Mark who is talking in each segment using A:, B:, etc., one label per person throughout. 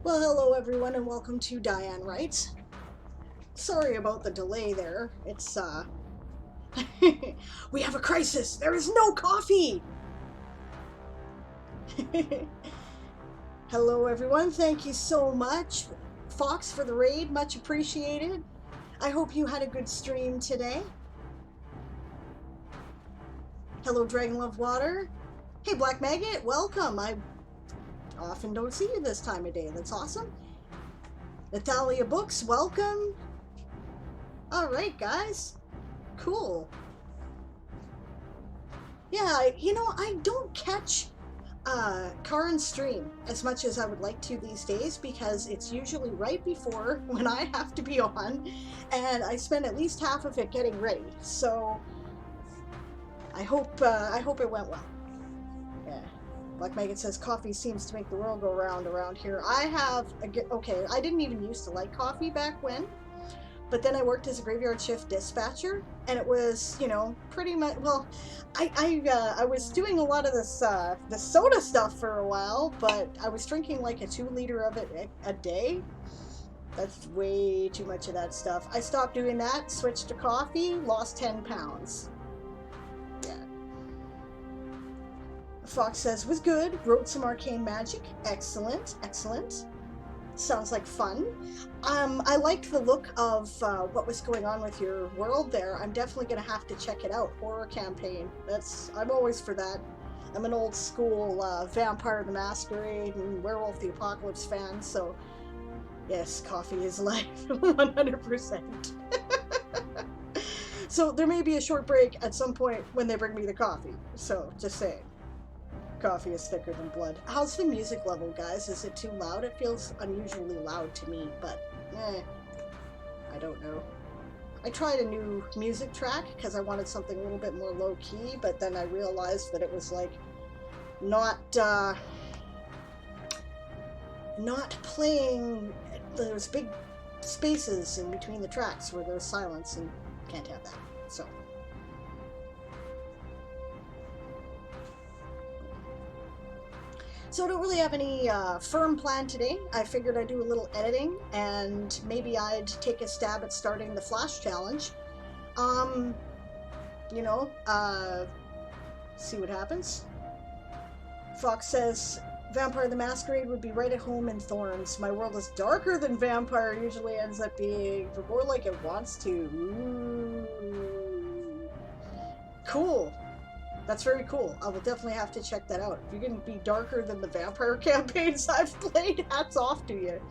A: Well, hello everyone and welcome to Diane Writes. Sorry about the delay there. We have a crisis! There is no coffee! Hello everyone, thank you so much. Fox for the raid, much appreciated. I hope you had a good stream today. Hello Dragon Love Water. Hey Black Maggot, welcome. I often don't see you this time of day. That's awesome. Natalia Books, welcome. Alright guys, cool. Yeah, I don't catch Karin's stream as much as I would like to these days because it's usually right before when I have to be on, and I spend at least half of it getting ready. So I hope it went well. Yeah. Black Megan says coffee seems to make the world go round around here. Okay, I didn't even used to like coffee back when, but then I worked as a graveyard shift dispatcher, and it was, pretty much, well, I was doing a lot of this soda stuff for a while, but I was drinking like a 2 liter of it a day. That's way too much of that stuff. I stopped doing that, switched to coffee, lost 10 pounds. Yeah. Fox says, was good, wrote some arcane magic. Excellent, excellent. Sounds like fun. I liked the look of what was going on with your world there. I'm definitely going to have to check it out. Horror campaign. I'm always for that. I'm an old school Vampire the Masquerade and Werewolf the Apocalypse fan, so yes, coffee is life, 100%. So there may be a short break at some point when they bring me the coffee, so just saying. Coffee is thicker than blood. How's the music level, guys? Is it too loud? It feels unusually loud to me, but I don't know. I tried a new music track because I wanted something a little bit more low-key, but then I realized that it was like not playing those big spaces in between the tracks where there's silence, and can't have that. So I don't really have any firm plan today. I figured I'd do a little editing and maybe I'd take a stab at starting the Flash Challenge. See what happens. Fox says, Vampire the Masquerade would be right at home in Thorns. My world is darker than Vampire usually ends up being, but more like it wants to. Ooh. Cool. That's very cool. I will definitely have to check that out. If you're going to be darker than the vampire campaigns I've played, hats off to you.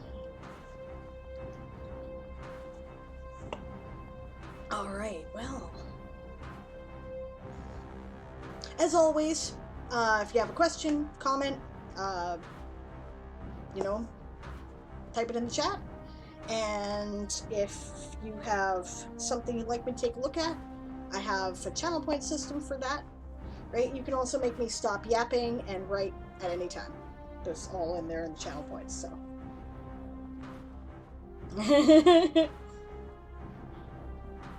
A: Alright, well. As always, if you have a question, comment, type it in the chat. And if you have something you'd like me to take a look at, I have a channel point system for that. Right? You can also make me stop yapping and write at any time. There's all in there in the channel points, so.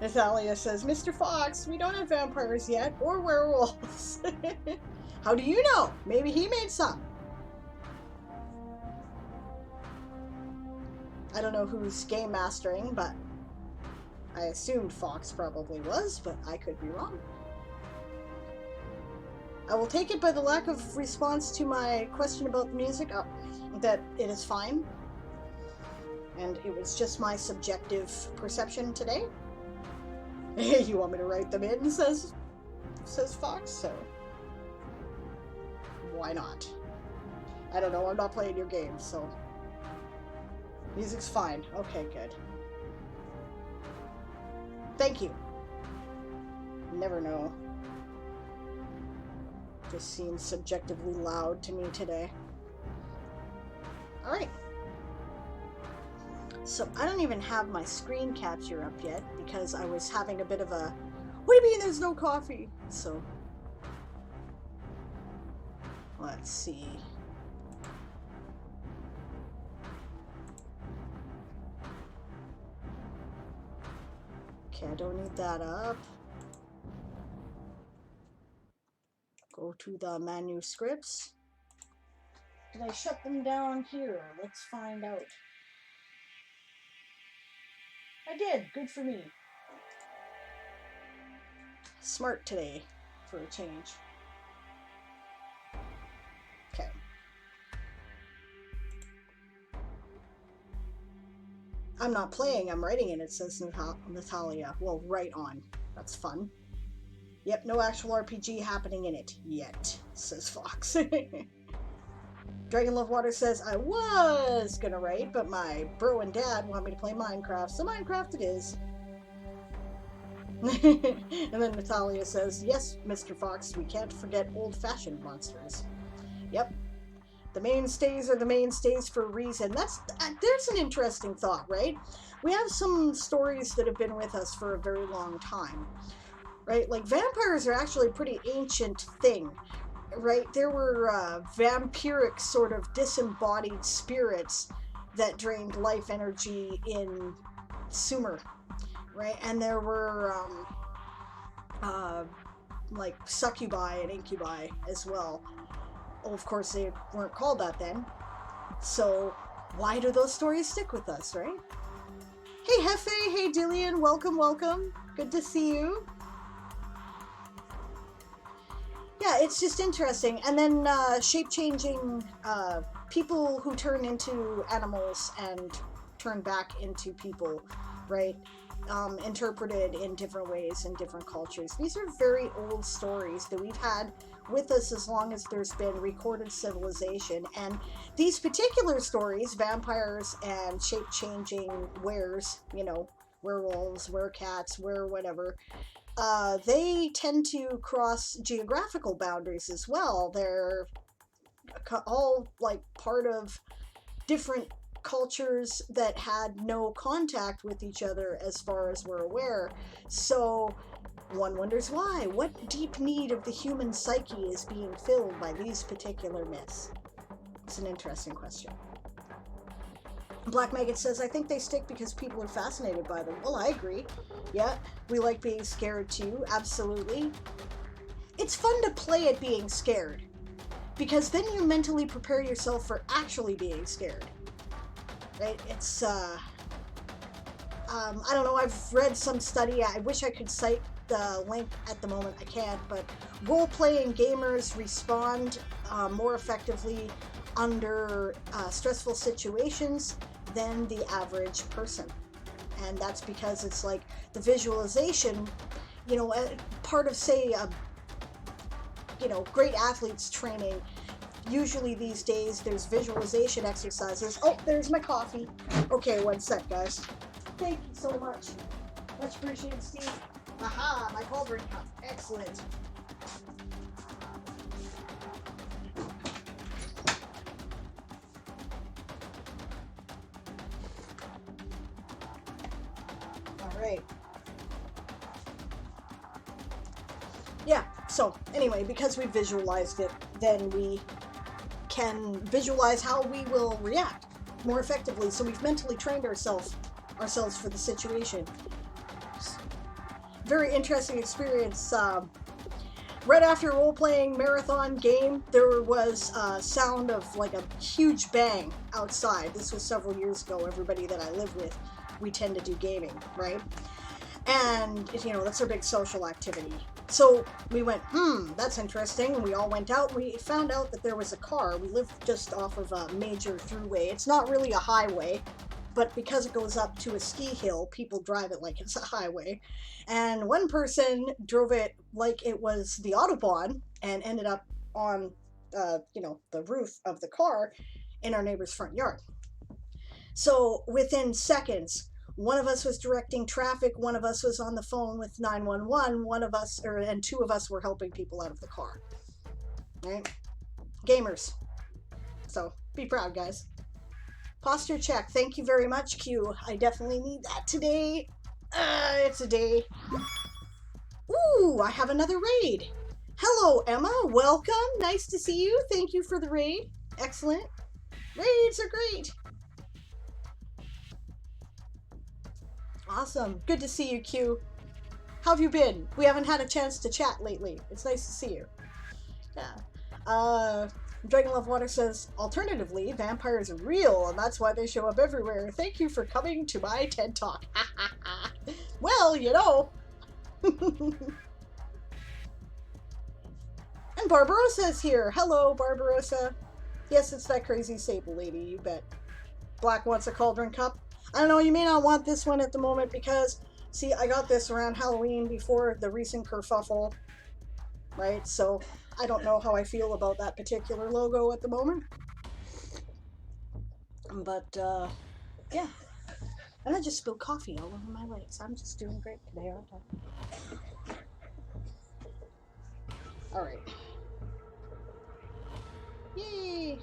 A: Natalia says, Mr. Fox, we don't have vampires yet, or werewolves. How do you know? Maybe he made some. I don't know who's game mastering, but I assumed Fox probably was, but I could be wrong. I will take it by the lack of response to my question about the music, that it is fine. And it was just my subjective perception today. You want me to write them in, says Fox, so why not? I don't know, I'm not playing your game, so music's fine. Okay, good. Thank you. Never know. This seems subjectively loud to me today. Alright. So I don't even have my screen capture up yet because I was having a bit of a, what do you mean there's no coffee? So let's see. Okay, I don't need that up. Go to the manuscripts. Did I shut them down here? Let's find out. I did. Good for me. Smart today, for a change. Okay. I'm not playing, I'm writing it, says Natalia. Well, right on. That's fun. Yep, no actual RPG happening in it yet, says Fox. Dragon Love Water says, I was gonna write, but my bro and dad want me to play Minecraft, so Minecraft it is. And then Natalia says, yes, Mr. Fox, we can't forget old-fashioned monsters. Yep. The mainstays are the mainstays for a reason. There's an interesting thought, right? We have some stories that have been with us for a very long time, right? Like, vampires are actually a pretty ancient thing, right? There were vampiric sort of disembodied spirits that drained life energy in Sumer, right? And there were like succubi and incubi as well. Oh, of course, they weren't called that then. So why do those stories stick with us, right? Hey, Hefe. Hey, Dillian. Welcome, welcome. Good to see you. Yeah, it's just interesting. And then shape-changing people who turn into animals and turn back into people, right? Interpreted in different ways in different cultures. These are very old stories that we've had with us as long as there's been recorded civilization. And these particular stories, vampires and shape-changing wares, you know, werewolves, werecats, whatever, they tend to cross geographical boundaries as well. They're all like part of different cultures that had no contact with each other as far as we're aware. So one wonders why. What deep need of the human psyche is being filled by these particular myths? It's an interesting question. Black Maggot says, I think they stick because people are fascinated by them. Well, I agree. Yeah, we like being scared too. Absolutely. It's fun to play at being scared, because then you mentally prepare yourself for actually being scared. Right? It's, I don't know, I've read some study, I wish I could cite the link at the moment, I can't, but role-playing gamers respond more effectively under stressful situations than the average person. And that's because it's like the visualization, you know, part of, say, you know, great athletes training. Usually these days there's visualization exercises. Oh, there's my coffee. Okay, one sec, guys. Thank you so much. Much appreciated, Steve. Aha, my cauldron cup. Excellent. All right. Yeah, so anyway, because we visualized it, then we can visualize how we will react more effectively. So we've mentally trained ourselves for the situation. Very interesting experience. Right after a role-playing marathon game, there was a sound of like a huge bang outside. This was several years ago. Everybody that I live with, we tend to do gaming, right? And, you know, that's our big social activity. So we went, that's interesting. And we all went out. We found out that there was a car. We lived just off of a major throughway. It's not really a highway, but because it goes up to a ski hill, people drive it like it's a highway. And one person drove it like it was the Autobahn and ended up on, you know, the roof of the car in our neighbor's front yard. So within seconds, one of us was directing traffic, one of us was on the phone with 911, and two of us were helping people out of the car. Right? Gamers. So be proud, guys. Posture check. Thank you very much, Q. I definitely need that today. It's a day. Ooh, I have another raid. Hello, Emma. Welcome. Nice to see you. Thank you for the raid. Excellent. Raids are great. Awesome. Good to see you, Q. How have you been? We haven't had a chance to chat lately. It's nice to see you. Yeah. Dragon Love Water says, alternatively, vampires are real, and that's why they show up everywhere. Thank you for coming to my TED Talk. Well, you know. And Barbarossa's here. Hello, Barbarossa. Yes, it's that crazy sable lady, you bet. Black wants a cauldron cup. I don't know, you may not want this one at the moment because, see, I got this around Halloween before the recent kerfuffle, right? So I don't know how I feel about that particular logo at the moment. But, yeah. And I just spilled coffee all over my legs. I'm just doing great today, aren't I? Alright. Yay!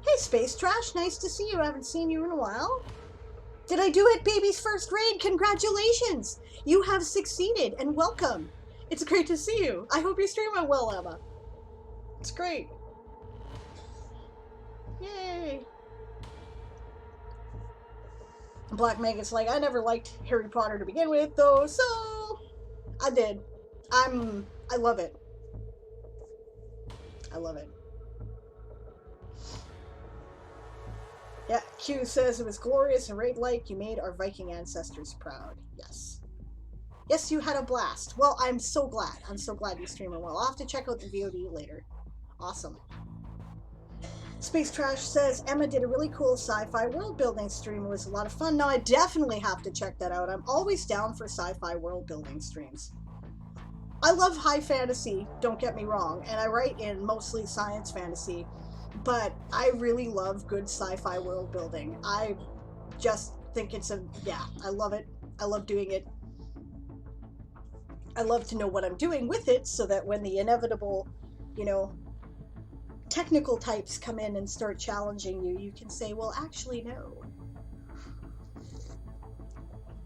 A: Hey, Space Trash, nice to see you. I haven't seen you in a while. Did I do it? Baby's first raid. Congratulations! You have succeeded, and welcome. It's great to see you. I hope you're streaming well, Emma. It's great. Yay! Black Maggot's like, I never liked Harry Potter to begin with, though, so I did. I love it. I love it. Yeah, Q says it was glorious and raid-like. You made our Viking ancestors proud. Yes. Yes, you had a blast. Well, I'm so glad. I'm so glad you're streaming well. I'll have to check out the VOD later. Awesome. Space Trash says, Emma did a really cool sci-fi world building stream. It was a lot of fun. Now, I definitely have to check that out. I'm always down for sci-fi world building streams. I love high fantasy, don't get me wrong, and I write in mostly science fantasy, but I really love good sci-fi world building. I just think it's I love it. I love doing it. I love to know what I'm doing with it so that when the inevitable, you know, technical types come in and start challenging you, you can say, well, actually, no.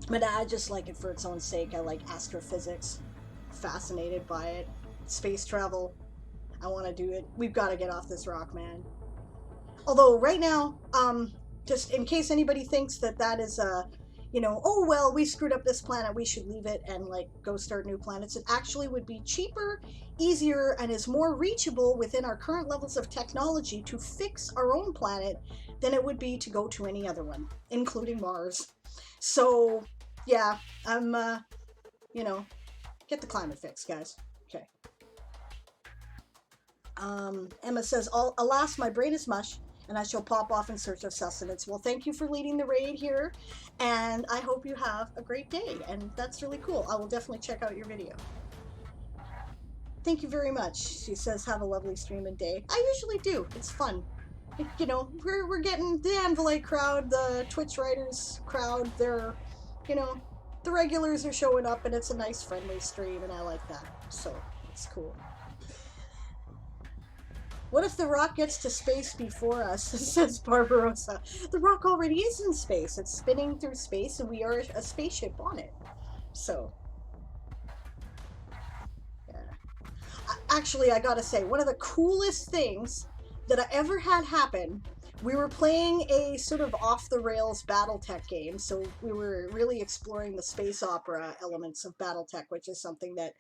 A: But I just like it for its own sake. I like astrophysics. Fascinated by it. Space travel. I want to do it. We've got to get off this rock, man. Although right now, just in case anybody thinks that that is a, you know, oh well, we screwed up this planet, we should leave it and like go start new planets. It actually would be cheaper, easier, and is more reachable within our current levels of technology to fix our own planet than it would be to go to any other one, including Mars. So yeah, I'm you know, get the climate fixed, guys. Okay. Emma says, alas, my brain is mush, and I shall pop off in search of sustenance. Well, thank you for leading the raid here, and I hope you have a great day, and that's really cool. I will definitely check out your video. Thank you very much. She says, have a lovely stream and day. I usually do. It's fun. You know, we're getting the Anvilite crowd, the Twitch writers crowd, they're, you know, the regulars are showing up, and it's a nice, friendly stream, and I like that. So, it's cool. What if the rock gets to space before us, says Barbarossa. The rock already is in space. It's spinning through space, and we are a spaceship on it. So, yeah. Actually, I gotta say, one of the coolest things that I ever had happen, we were playing a sort of off-the-rails Battletech game, so we were really exploring the space opera elements of Battletech, which is something that,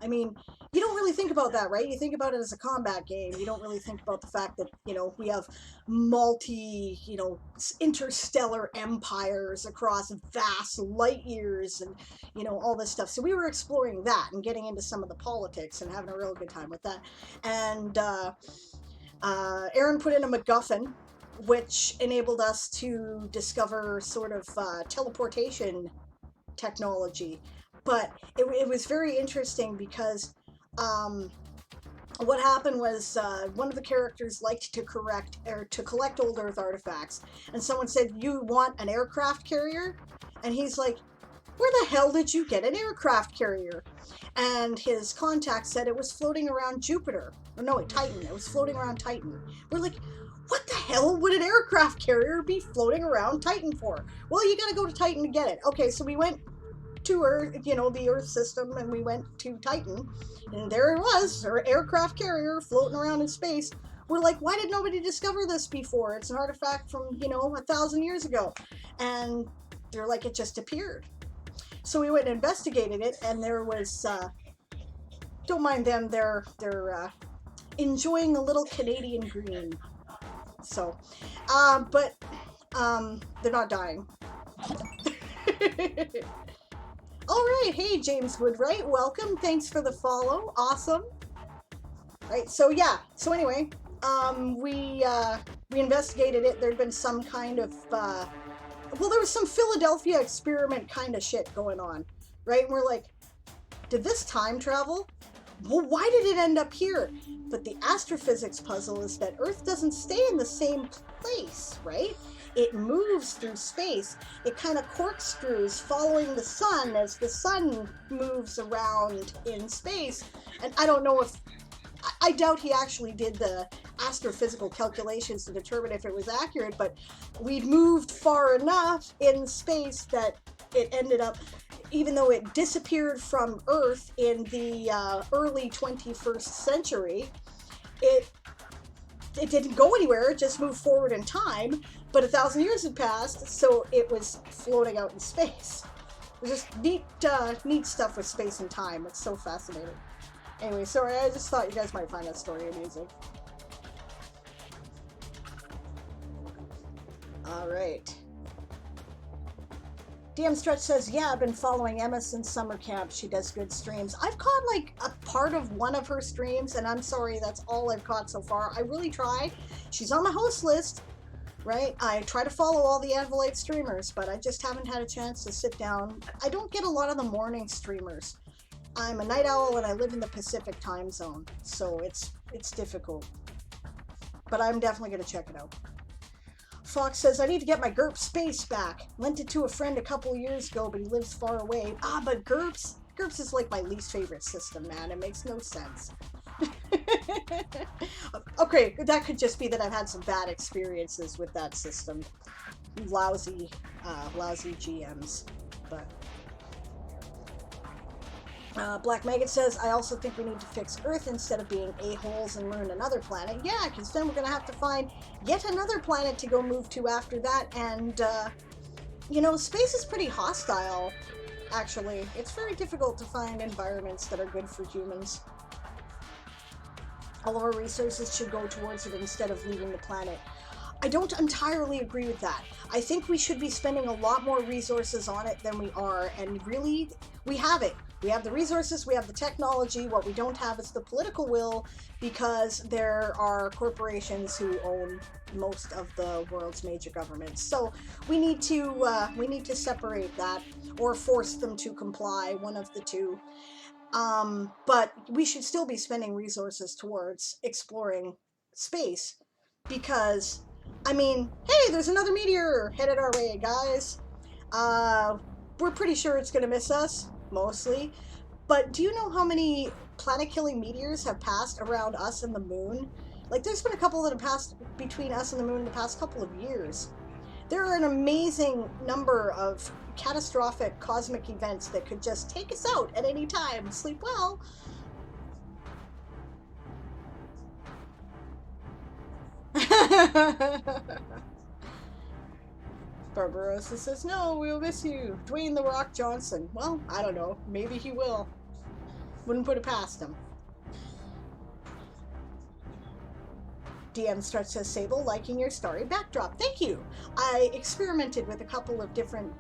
A: I mean, you don't really think about that, right? You think about it as a combat game. You don't really think about the fact that, you know, we have you know, interstellar empires across vast light years and, you know, all this stuff. So we were exploring that and getting into some of the politics and having a real good time with that. And Aaron put in a MacGuffin, which enabled us to discover sort of teleportation technology. But it was very interesting because what happened was one of the characters liked to collect old Earth artifacts, and someone said, "You want an aircraft carrier?" And he's like, "Where the hell did you get an aircraft carrier?" And his contact said it was floating around Jupiter. Oh, no, Titan. It was floating around Titan. We're like, what the hell would an aircraft carrier be floating around Titan for? Well, you gotta go to Titan to get it. Okay, so we went to Earth, you know, the Earth system, and we went to Titan, and there it was, our aircraft carrier floating around in space. We're like, why did nobody discover this before? It's an artifact from, you know, 1,000 years ago. And they're like, it just appeared. So we went and investigated it, and there was, don't mind them, they're enjoying a little Canadian green. So, but they're not dying. All right, hey James Woodwright, welcome. Thanks for the follow. Awesome. Right. So yeah. So anyway, we investigated it. There'd been some kind of well, there was some Philadelphia experiment kind of shit going on, right? And we're like, did this time travel? Well, why did it end up here? But the astrophysics puzzle is that Earth doesn't stay in the same place, right? It moves through space. It kind of corkscrews following the sun as the sun moves around in space. And I don't know if, I doubt he actually did the astrophysical calculations to determine if it was accurate, but we'd moved far enough in space that it ended up, even though it disappeared from Earth in the early 21st century, it didn't go anywhere, it just moved forward in time, but 1,000 years had passed, so it was floating out in space. It was just neat stuff with space and time. It's so fascinating. Anyway, sorry, I just thought you guys might find that story amusing. All right. DM Stretch says, yeah, I've been following Emma since summer camp. She does good streams. I've caught like a part of one of her streams, and I'm sorry, that's all I've caught so far. I really try. She's on my host list, right? I try to follow all the Anvilite streamers, but I just haven't had a chance to sit down. I don't get a lot of the morning streamers. I'm a night owl and I live in the Pacific time zone, so it's difficult. But I'm definitely going to check it out. Fox says, I need to get my GURPS space back. Lent it to a friend a couple of years ago, but he lives far away. But GURPS is like my least favorite system, man. It makes no sense. Okay, that could just be that I've had some bad experiences with that system. Lousy GMs. But Black Maggot says, I also think we need to fix Earth instead of being a-holes and learn another planet. Yeah, because then we're going to have to find yet another planet to go move to after that. And, you know, space is pretty hostile, actually. It's very difficult to find environments that are good for humans. All of our resources should go towards it instead of leaving the planet. I don't entirely agree with that. I think we should be spending a lot more resources on it than we are, and really, we have it. We have the resources, we have the technology. What we don't have is the political will, because there are corporations who own most of the world's major governments. So we need to separate that, or force them to comply, one of the two. But we should still be spending resources towards exploring space, because, I mean, hey, there's another meteor headed our way, guys. We're pretty sure it's going to miss us, mostly. But do you know how many planet-killing meteors have passed around us and the moon? Like, there's been a couple that have passed between us and the moon in the past couple of years. There are an amazing number of catastrophic cosmic events that could just take us out at any time. Sleep well. Barbarossa says, no, we'll miss you. Dwayne The Rock Johnson. Well, I don't know. Maybe he will. Wouldn't put it past him. DM Stretch says, Sable, liking your starry backdrop. Thank you. I experimented with a couple of different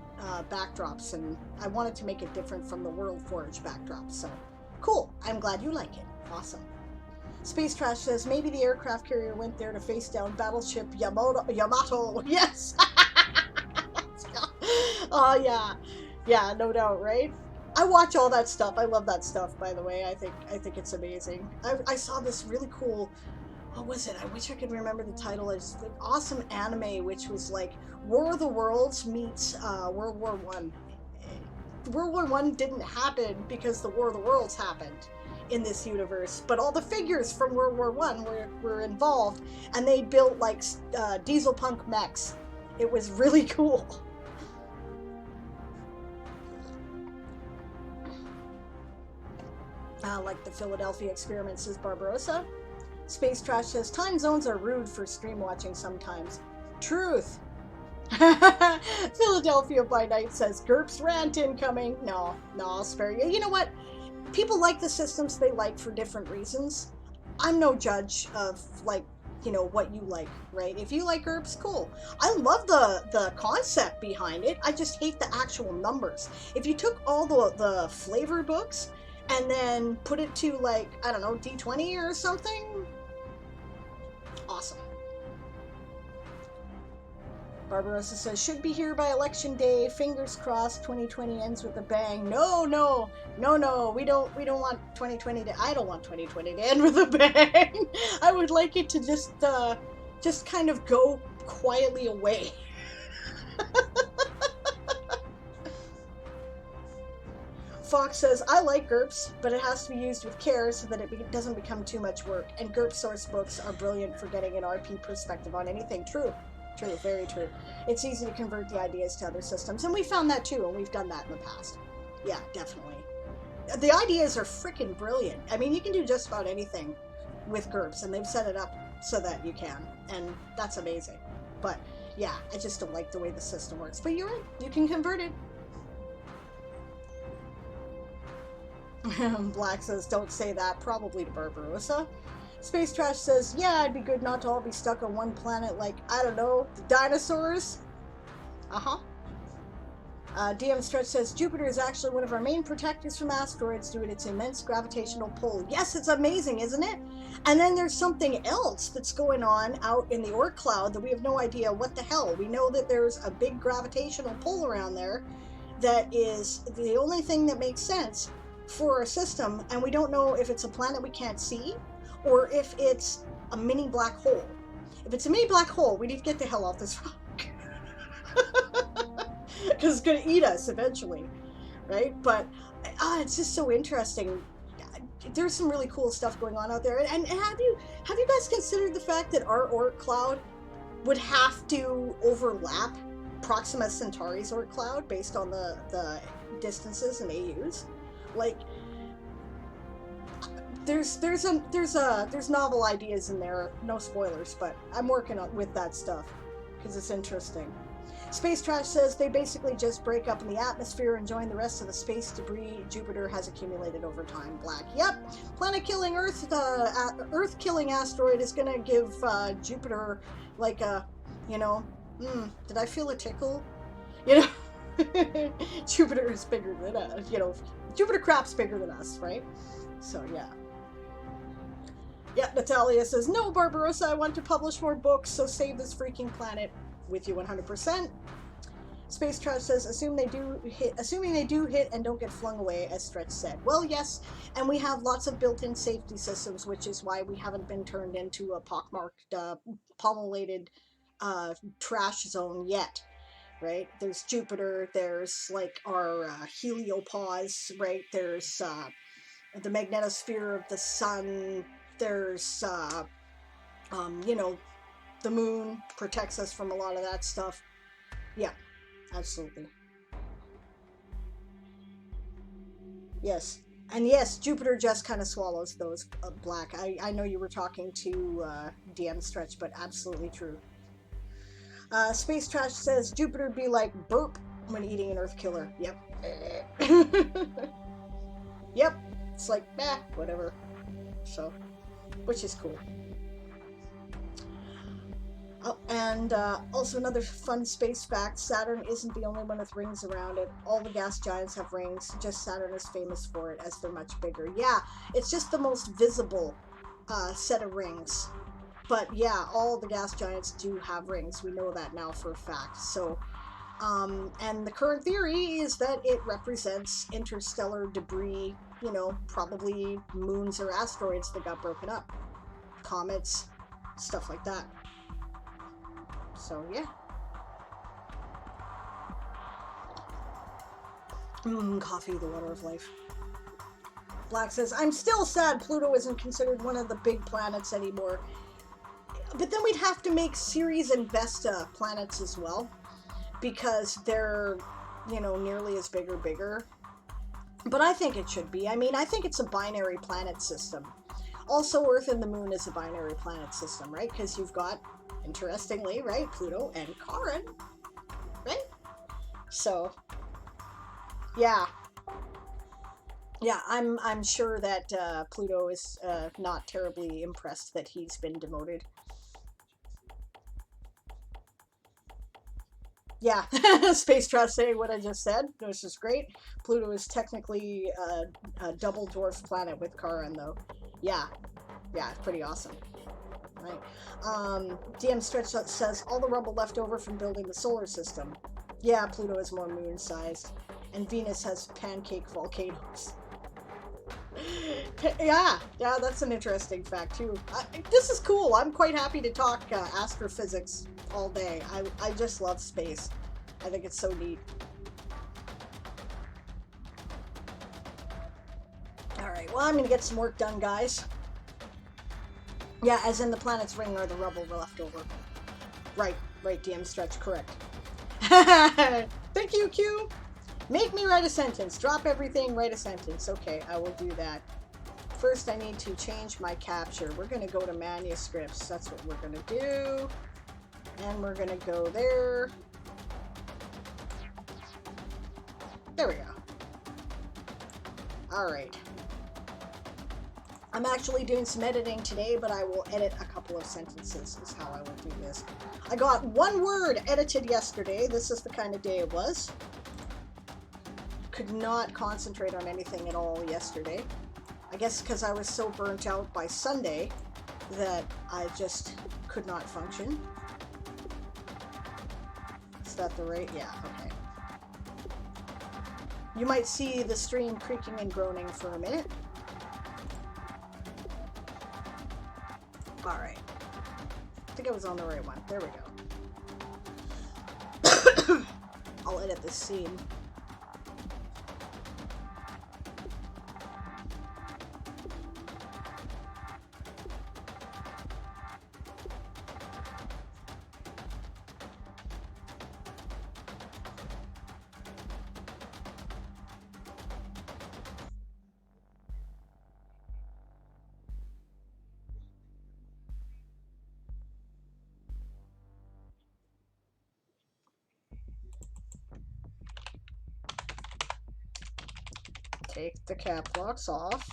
A: backdrops, and I wanted to make it different from the World Forge backdrop. So, cool. I'm glad you like it. Awesome. Space Trash says, maybe the aircraft carrier went there to face down battleship Yamato. Yes! Oh, yeah. Yeah, no doubt, right? I watch all that stuff. I love that stuff, by the way. I think it's amazing. I saw this really cool, what was it? I wish I could remember the title. It's an awesome anime, which was like War of the Worlds meets World War One. World War One didn't happen because the War of the Worlds happened in this universe, but all the figures from World War One were involved, and they built like diesel punk mechs. It was really cool. Like the Philadelphia experiment, says Barbarossa. Space Trash says, time zones are rude for stream watching sometimes. Truth. Philadelphia by Night says, GURPS rant incoming. No, I'll spare you. You know what? People like the systems they like for different reasons. I'm no judge of, like, you know, what you like, right? If you like herbs, cool. I love the concept behind it. I just hate the actual numbers. If you took all the flavor books and then put it to, like, I don't know, D20 or something, awesome. Barbarossa says, should be here by election day. Fingers crossed 2020 ends with a bang. No, no, no, no. We don't want 2020 to, I don't want 2020 to end with a bang. I would like it to just kind of go quietly away. Fox says, I like GURPS, but it has to be used with care so that it doesn't become too much work. And GURPS source books are brilliant for getting an RP perspective on anything. True. True, very true. It's easy to convert the ideas to other systems, and we found that too, and we've done that in the past. Yeah, definitely. The ideas are freaking brilliant. I mean, you can do just about anything with GURPS, and they've set it up so that you can, and that's amazing. But yeah, I just don't like the way the system works. But you're right, you can convert it. Black says, don't say that, probably to Barbarossa. Space Trash says, yeah, it'd be good not to all be stuck on one planet like, I don't know, the dinosaurs? Uh-huh. DM Stretch says, Jupiter is actually one of our main protectors from asteroids due to its immense gravitational pull. Yes, it's amazing, isn't it? And then there's something else that's going on out in the Oort cloud that we have no idea what the hell. We know that there's a big gravitational pull around there that is the only thing that makes sense for our system, and we don't know if it's a planet we can't see or if it's a mini black hole. If it's a mini black hole, we need to get the hell off this rock. Because it's going to eat us eventually, right? But it's just so interesting. There's some really cool stuff going on out there. And have you guys considered the fact that our Oort cloud would have to overlap Proxima Centauri's Oort cloud based on the distances and AUs? Like, there's novel ideas in there. No spoilers, but I'm working with that stuff because it's interesting. Space Trash says they basically just break up in the atmosphere and join the rest of the space debris Jupiter has accumulated over time. Black, yep. Planet-killing Earth-killing asteroid is gonna give Jupiter like a, you know, did I feel a tickle? You know, Jupiter is bigger than us. You know, Jupiter crap's bigger than us, right? So yeah. Yeah, Natalia says, no, Barbarossa, I want to publish more books, so save this freaking planet. With you 100%. Space Trash says, assuming they do hit and don't get flung away, as Stretch said. Well, yes, and we have lots of built-in safety systems, which is why we haven't been turned into a pockmarked, pommelated trash zone yet, right? There's Jupiter, there's like our heliopause, right? There's the magnetosphere of the sun, there's you know, the moon protects us from a lot of that stuff. Yeah, absolutely. Yes. And yes, Jupiter just kind of swallows those black. I know you were talking to DM Stretch, but absolutely true. Space Trash says Jupiter be like burp when eating an Earth killer. Yep. Yep. It's like, whatever. So, which is cool. Oh, and also another fun space fact, Saturn isn't the only one with rings around it. All the gas giants have rings, just Saturn is famous for it as they're much bigger. Yeah, it's just the most visible set of rings. But yeah, all the gas giants do have rings. We know that now for a fact. So, and the current theory is that it represents interstellar debris, you know, probably moons or asteroids that got broken up. Comets, stuff like that. So, yeah. Coffee, the water of life. Black says, I'm still sad Pluto isn't considered one of the big planets anymore. But then we'd have to make Ceres and Vesta planets as well. Because they're, you know, nearly as big or bigger. But I think it should be. I mean, I think it's a binary planet system. Also, Earth and the Moon is a binary planet system, right? Because you've got, interestingly, right, Pluto and Charon, right? So, yeah. Yeah, I'm sure that Pluto is not terribly impressed that he's been demoted. Yeah, Space Trust saying what I just said, which is great. Pluto is technically a double dwarf planet with Charon, though. Yeah, yeah, it's pretty awesome. Right. DM Stretch says all the rubble left over from building the solar system. Yeah, Pluto is more moon-sized, and Venus has pancake volcanoes. Yeah, yeah, that's an interesting fact too. This is cool. I'm quite happy to talk astrophysics all day. I just love space. I think it's so neat. All right, well, I'm gonna get some work done, guys. Yeah, as in the planet's ring or the rubble left over. Right, right, DM Stretch, correct. Thank you, Q. Make me write a sentence. Drop everything, write a sentence. Okay, I will do that. First, I need to change my capture. We're going to go to manuscripts. That's what we're going to do. And we're going to go there. There we go. All right. I'm actually doing some editing today, but I will edit a couple of sentences is how I will do this. I got one word edited yesterday. This is the kind of day it was. Could not concentrate on anything at all yesterday. I guess because I was so burnt out by Sunday that I just could not function. Is that the right? Yeah, okay. You might see the stream creaking and groaning for a minute. Alright. I think I was on the right one. There we go. I'll edit this scene. Take the cap locks off.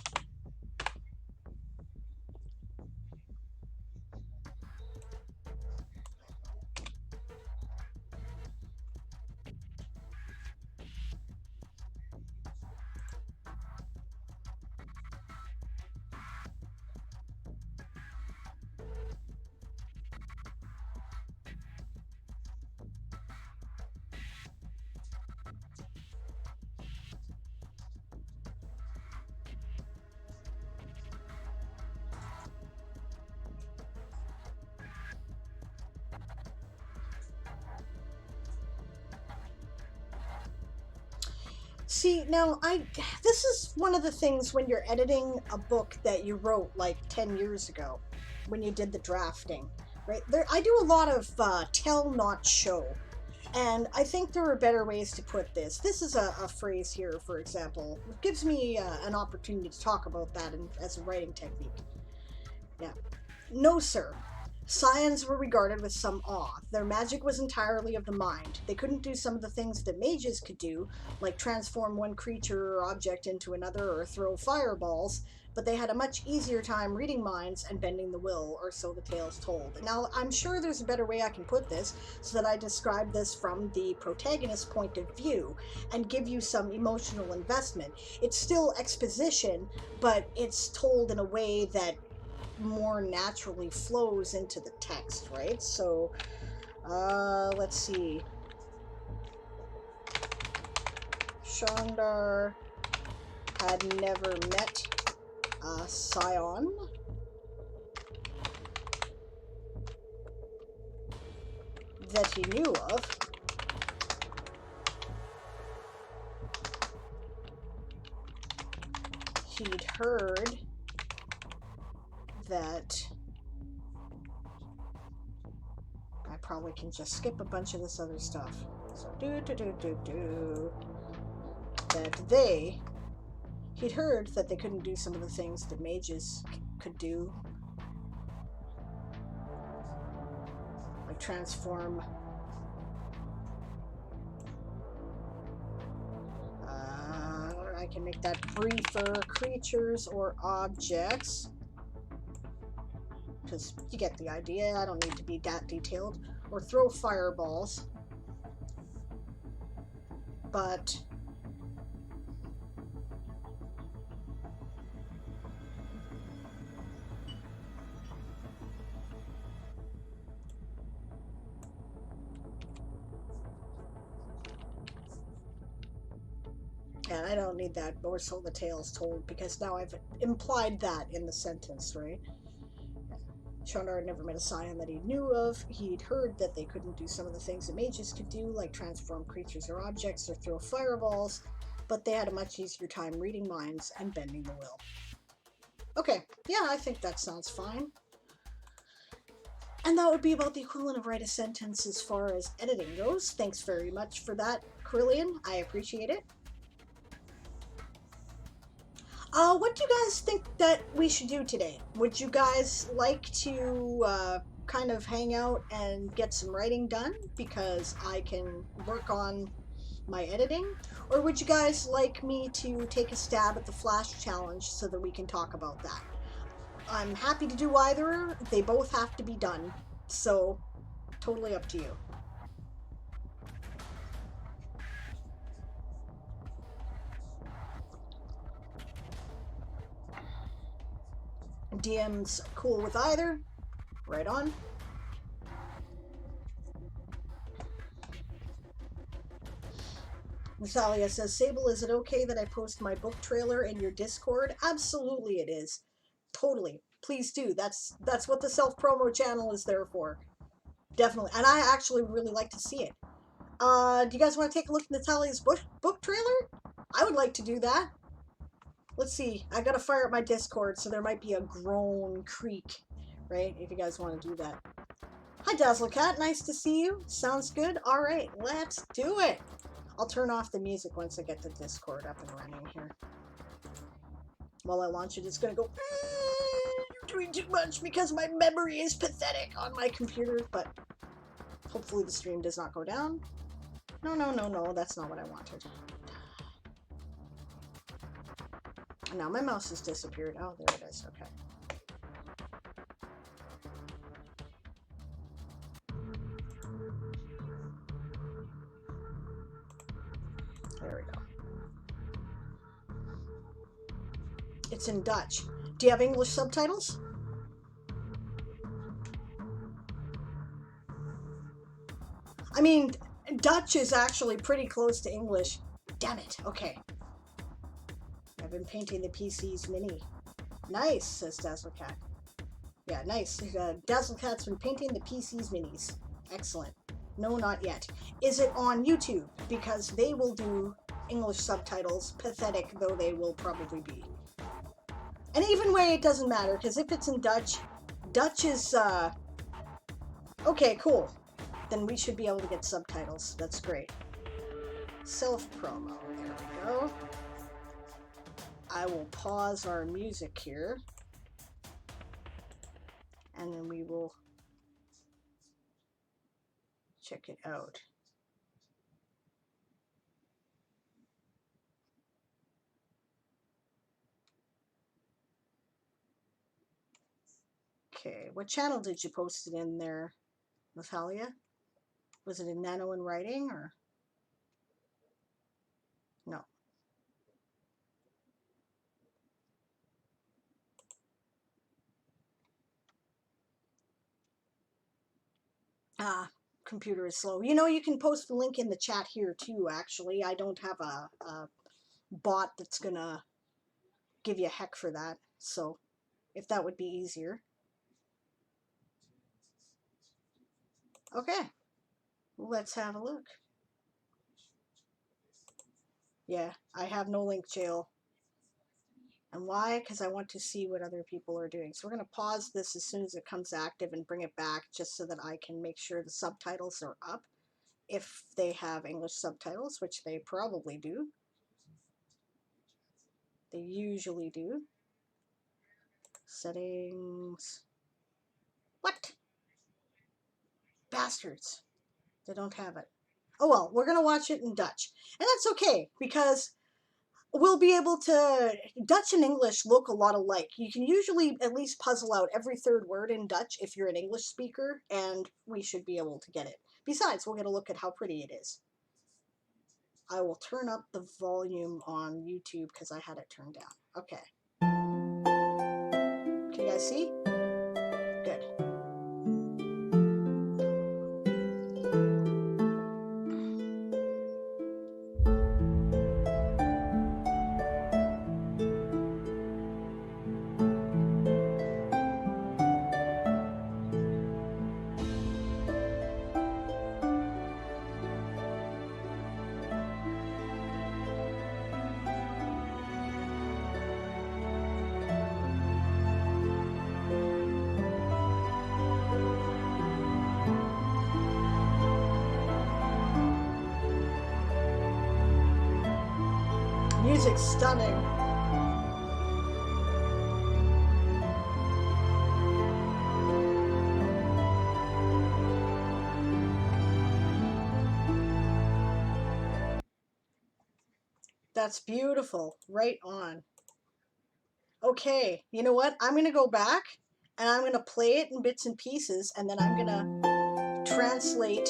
A: See, now this is one of the things when you're editing a book that you wrote like 10 years ago when you did the drafting, right? I do a lot of tell not show. And I think there are better ways to put this. This is a phrase here, for example. It gives me an opportunity to talk about that as a writing technique. Yeah. No, sir. Scions were regarded with some awe. Their magic was entirely of the mind. They couldn't do some of the things that mages could do, like transform one creature or object into another or throw fireballs, but they had a much easier time reading minds and bending the will, or so the tales told. Now, I'm sure there's a better way I can put this so that I describe this from the protagonist's point of view and give you some emotional investment. It's still exposition, but it's told in a way that more naturally flows into the text, right? So, let's see. Shandar had never met a scion that he knew of. He'd heard that I probably can just skip a bunch of this other stuff. So that he'd heard that they couldn't do some of the things that mages could do, like transform I can make that briefer. Creatures or objects. Because you get the idea. I don't need to be that detailed. Or throw fireballs. But and I don't need that, or so the tale's told, because now I've implied that in the sentence, right? Shondar had never met a scion that he knew of. He'd heard that they couldn't do some of the things that mages could do, like transform creatures or objects or throw fireballs, but they had a much easier time reading minds and bending the will. Okay, yeah, I think that sounds fine. And that would be about the equivalent of write a sentence as far as editing goes. Thanks very much for that, Carillion. I appreciate it. What do you guys think that we should do today? Would you guys like to kind of hang out and get some writing done because I can work on my editing? Or would you guys like me to take a stab at the Flash Challenge so that we can talk about that? I'm happy to do either. They both have to be done. So, totally up to you. DM's cool with either. Right on. Natalia says, Sable, is it okay that I post my book trailer in your Discord? Absolutely it is. Totally. Please do. That's what the self-promo channel is there for. Definitely. And I actually really like to see it. Do you guys want to take a look at Natalia's book trailer? I would like to do that. Let's see. I gotta fire up my Discord, so there might be a groan creak, right? If you guys want to do that. Hi, Dazzlecat. Nice to see you. Sounds good. All right, let's do it. I'll turn off the music once I get the Discord up and running here. While I launch it, it's going to go, you're doing too much because my memory is pathetic on my computer, but hopefully the stream does not go down. No, that's not what I wanted. Now my mouse has disappeared. Oh, there it is. Okay. There we go. It's in Dutch. Do you have English subtitles? I mean, Dutch is actually pretty close to English. Damn it. Okay. I've been painting the PC's mini. Nice, says Dazzlecat. Yeah, nice. Dazzlecat's been painting the PC's minis. Excellent. No, not yet. Is it on YouTube? Because they will do English subtitles, pathetic though they will probably be. And even way, it doesn't matter, because if it's in Dutch, Dutch is, okay, cool. Then we should be able to get subtitles. That's great. Self-promo. There we go. I will pause our music here. And then we will check it out. Okay, what channel did you post it in there, Natalia? Was it in Nano and Writing or no? Ah, computer is slow. You know, you can post the link in the chat here too, actually. I don't have a bot that's gonna give you a heck for that. So if that would be easier. Okay, let's have a look. Yeah, I have no link jail. And why? Because I want to see what other people are doing. So we're going to pause this as soon as it comes active and bring it back just so that I can make sure the subtitles are up. If they have English subtitles, which they probably do. They usually do. Settings. What? Bastards. They don't have it. Oh well, we're going to watch it in Dutch. And that's okay, because we'll be able to. Dutch and English look a lot alike. You can usually at least puzzle out every third word in Dutch if you're an English speaker, and we should be able to get it. Besides, we'll get a look at how pretty it is. I will turn up the volume on YouTube because I had it turned down. Okay. Can you guys see? Good. Music's stunning. That's beautiful. Right on. Okay, you know what? I'm going to go back and I'm going to play it in bits and pieces, and then I'm going to translate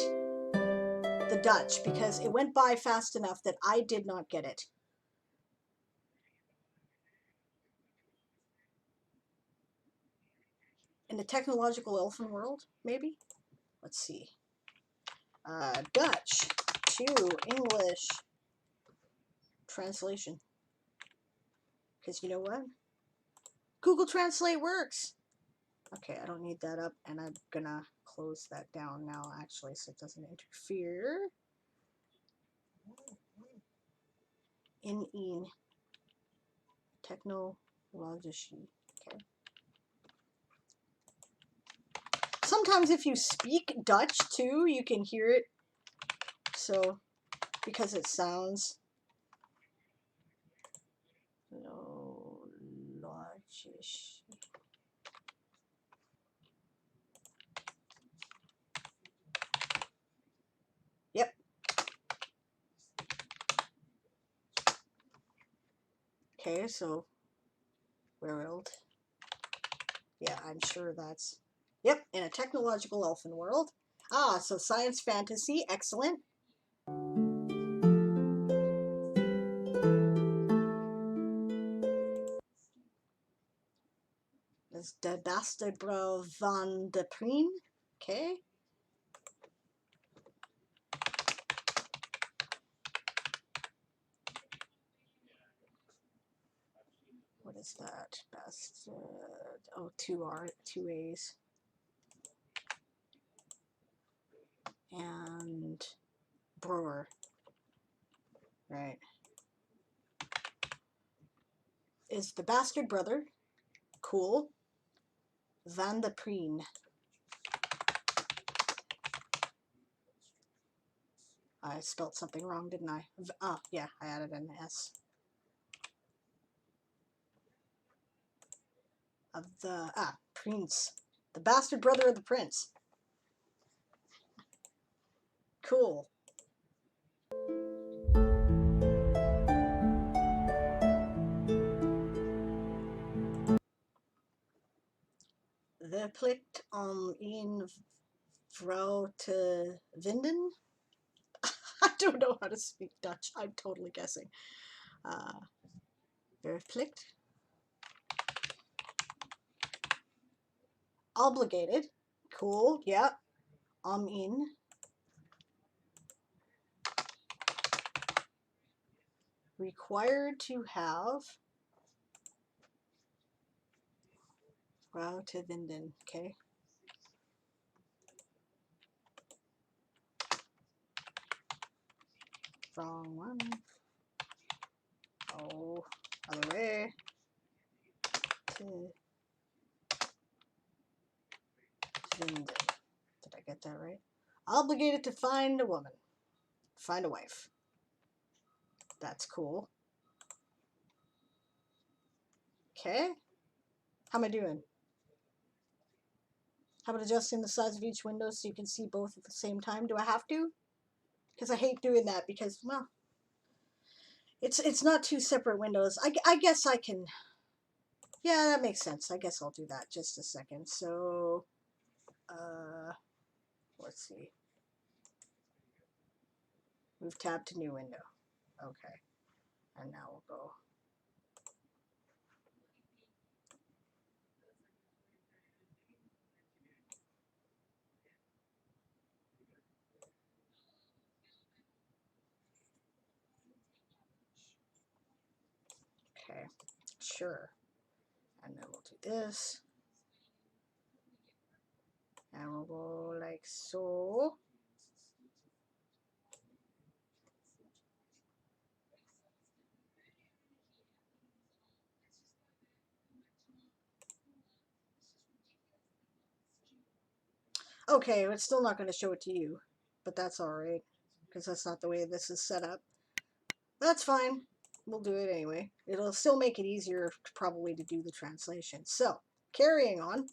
A: the Dutch because it went by fast enough that I did not get it. In the technological elfin world, maybe? Let's see. Dutch to English translation. Because you know what? Google Translate works. Okay, I don't need that up, and I'm gonna close that down now, actually, so it doesn't interfere. In technology. Okay. Sometimes if you speak Dutch too, you can hear it. So, because it sounds logisch. Yep. Okay, so world. Yeah, I'm sure that's. Yep, in a technological elfin world. Ah, so science fantasy, excellent. There's De Bastardbro van de Preen. Okay. What is that? Bastard. Oh, two A's. And Brewer. Right. Is the bastard brother. Cool. Van de Preen. I spelled something wrong, didn't I? Oh, yeah, I added an S. Of the, Prince. The bastard brother of the prince. Cool. Verplicht om een vrouw te vinden. I don't know how to speak Dutch. I'm totally guessing. Verplicht. Obligated. Cool. Yeah. In. Required to have. Vrouw te vinden. Okay. Wrong one. Oh, other way. To vinden. Did I get that right? Obligated to find a woman. Find a wife. That's cool. Okay. How am I doing? How about adjusting the size of each window so you can see both at the same time? Do I have to? Because I hate doing that because, well, It's not two separate windows. I guess I can. Yeah, that makes sense. I guess I'll do that. Just a second. So, let's see. Move tab to new window. Okay. And now we'll go. Okay. Sure. And then we'll do this. And we'll go like so. Okay, it's still not going to show it to you, but that's alright, because that's not the way this is set up. That's fine. We'll do it anyway. It'll still make it easier probably to do the translation. So, carrying on.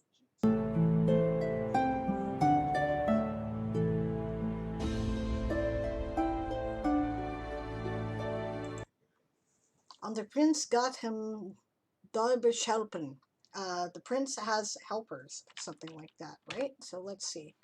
A: And the prince got him Dalbisch helpen. The prince has helpers, something like that, right? So let's see.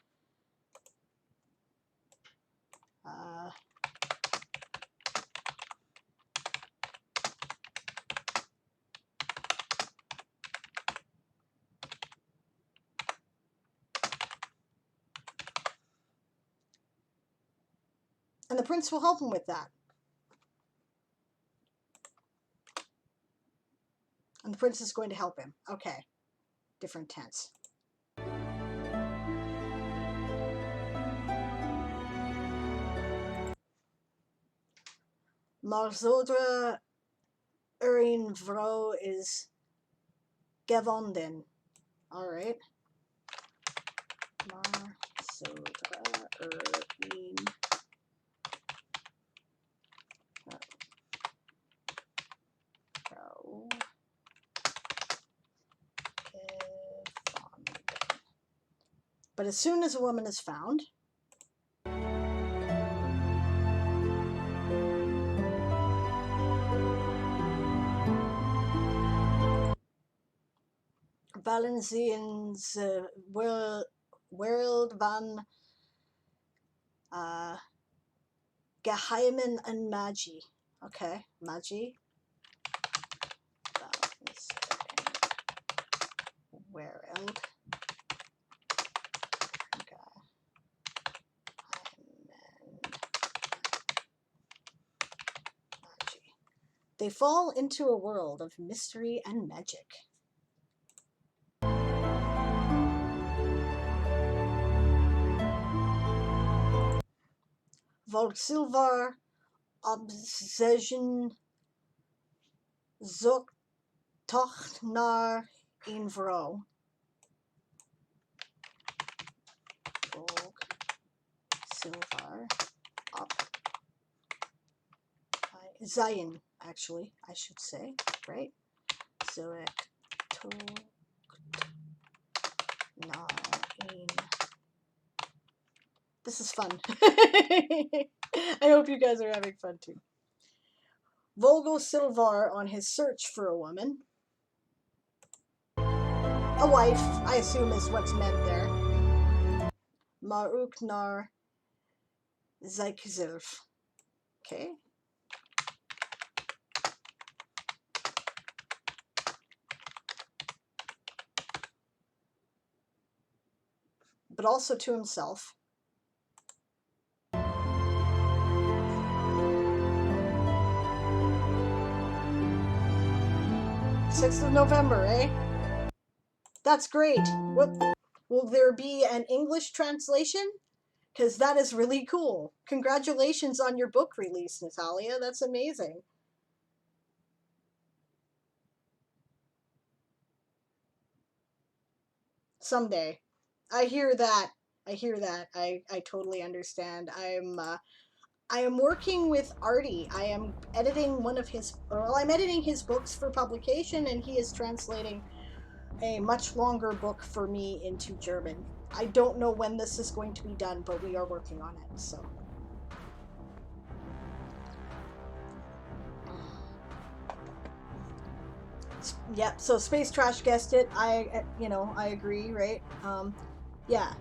A: And the prince will help him with that. And the prince is going to help him. Okay. Different tense. Marzodra Urin Vro is gevonden. Alright. Marzodra Urin Vro gevonden. But as soon as a woman is found, Valenciennes World van Geheimen and Magi. Okay, Magi. World. They fall into a world of mystery and magic. Volksilvar obsession zoekt toch naar een vrouw. Volksilvar Zion, actually, I should say, right? Zoekt toch naar een. This is fun. I hope you guys are having fun too. Volgo Silvar on his search for a woman. A wife, I assume, is what's meant there. Maruk nar Zijkzilf. Okay. But also to himself. 6th of November, eh? That's great. Will there be an English translation? Because that is really cool. Congratulations on your book release, Natalia. That's amazing. Someday. I hear that. I totally understand. I am working with Artie. I am editing I'm editing his books for publication, and he is translating a much longer book for me into German. I don't know when this is going to be done, but we are working on it, so. Yeah, so Space Trash guessed it. I agree, right? Yeah.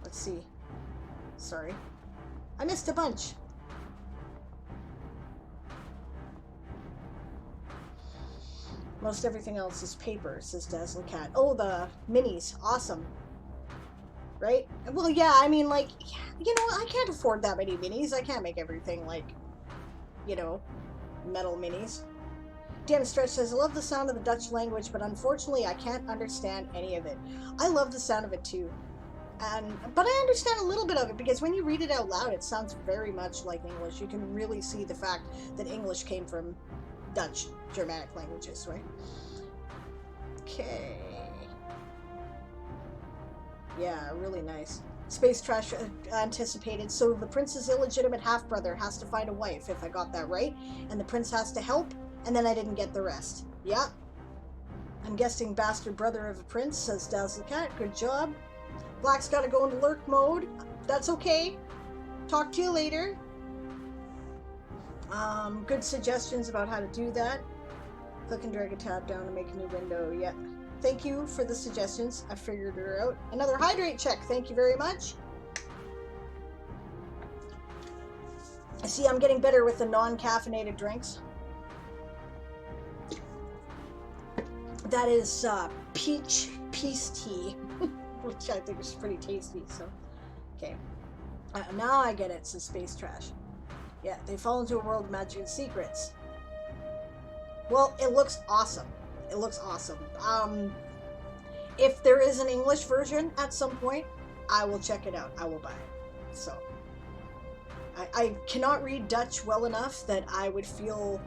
A: Let's see. Sorry. I missed a bunch. Most everything else is paper, says Dazzle Cat. Oh, the minis. Awesome. Right? Well, yeah, I mean, like, I can't afford that many minis. I can't make everything, like, metal minis. Dan Stretch says, I love the sound of the Dutch language, but unfortunately I can't understand any of it. I love the sound of it too. But I understand a little bit of it because when you read it out loud, it sounds very much like English. You can really see the fact that English came from Dutch, Germanic languages, right? Okay. Yeah, really nice. Space Trash anticipated, so the prince's illegitimate half-brother has to find a wife, if I got that right, and the prince has to help, and then I didn't get the rest. Yeah. I'm guessing bastard brother of a prince, says Dazzle Cat. Good job. Black's gotta go into lurk mode. That's okay. Talk to you later. Good suggestions about how to do that. Click and drag a tab down to make a new window. Yeah. Thank you for the suggestions. I figured her out. Another hydrate check. Thank you very much. I see I'm getting better with the non-caffeinated drinks. That is peach tea, which I think is pretty tasty. So, okay. Now I get it, says Space Trash. Yeah, they fall into a world of magic and secrets. Well, it looks awesome. It looks awesome. If there is an English version at some point, I will check it out. I will buy it. So, I cannot read Dutch well enough that I would feel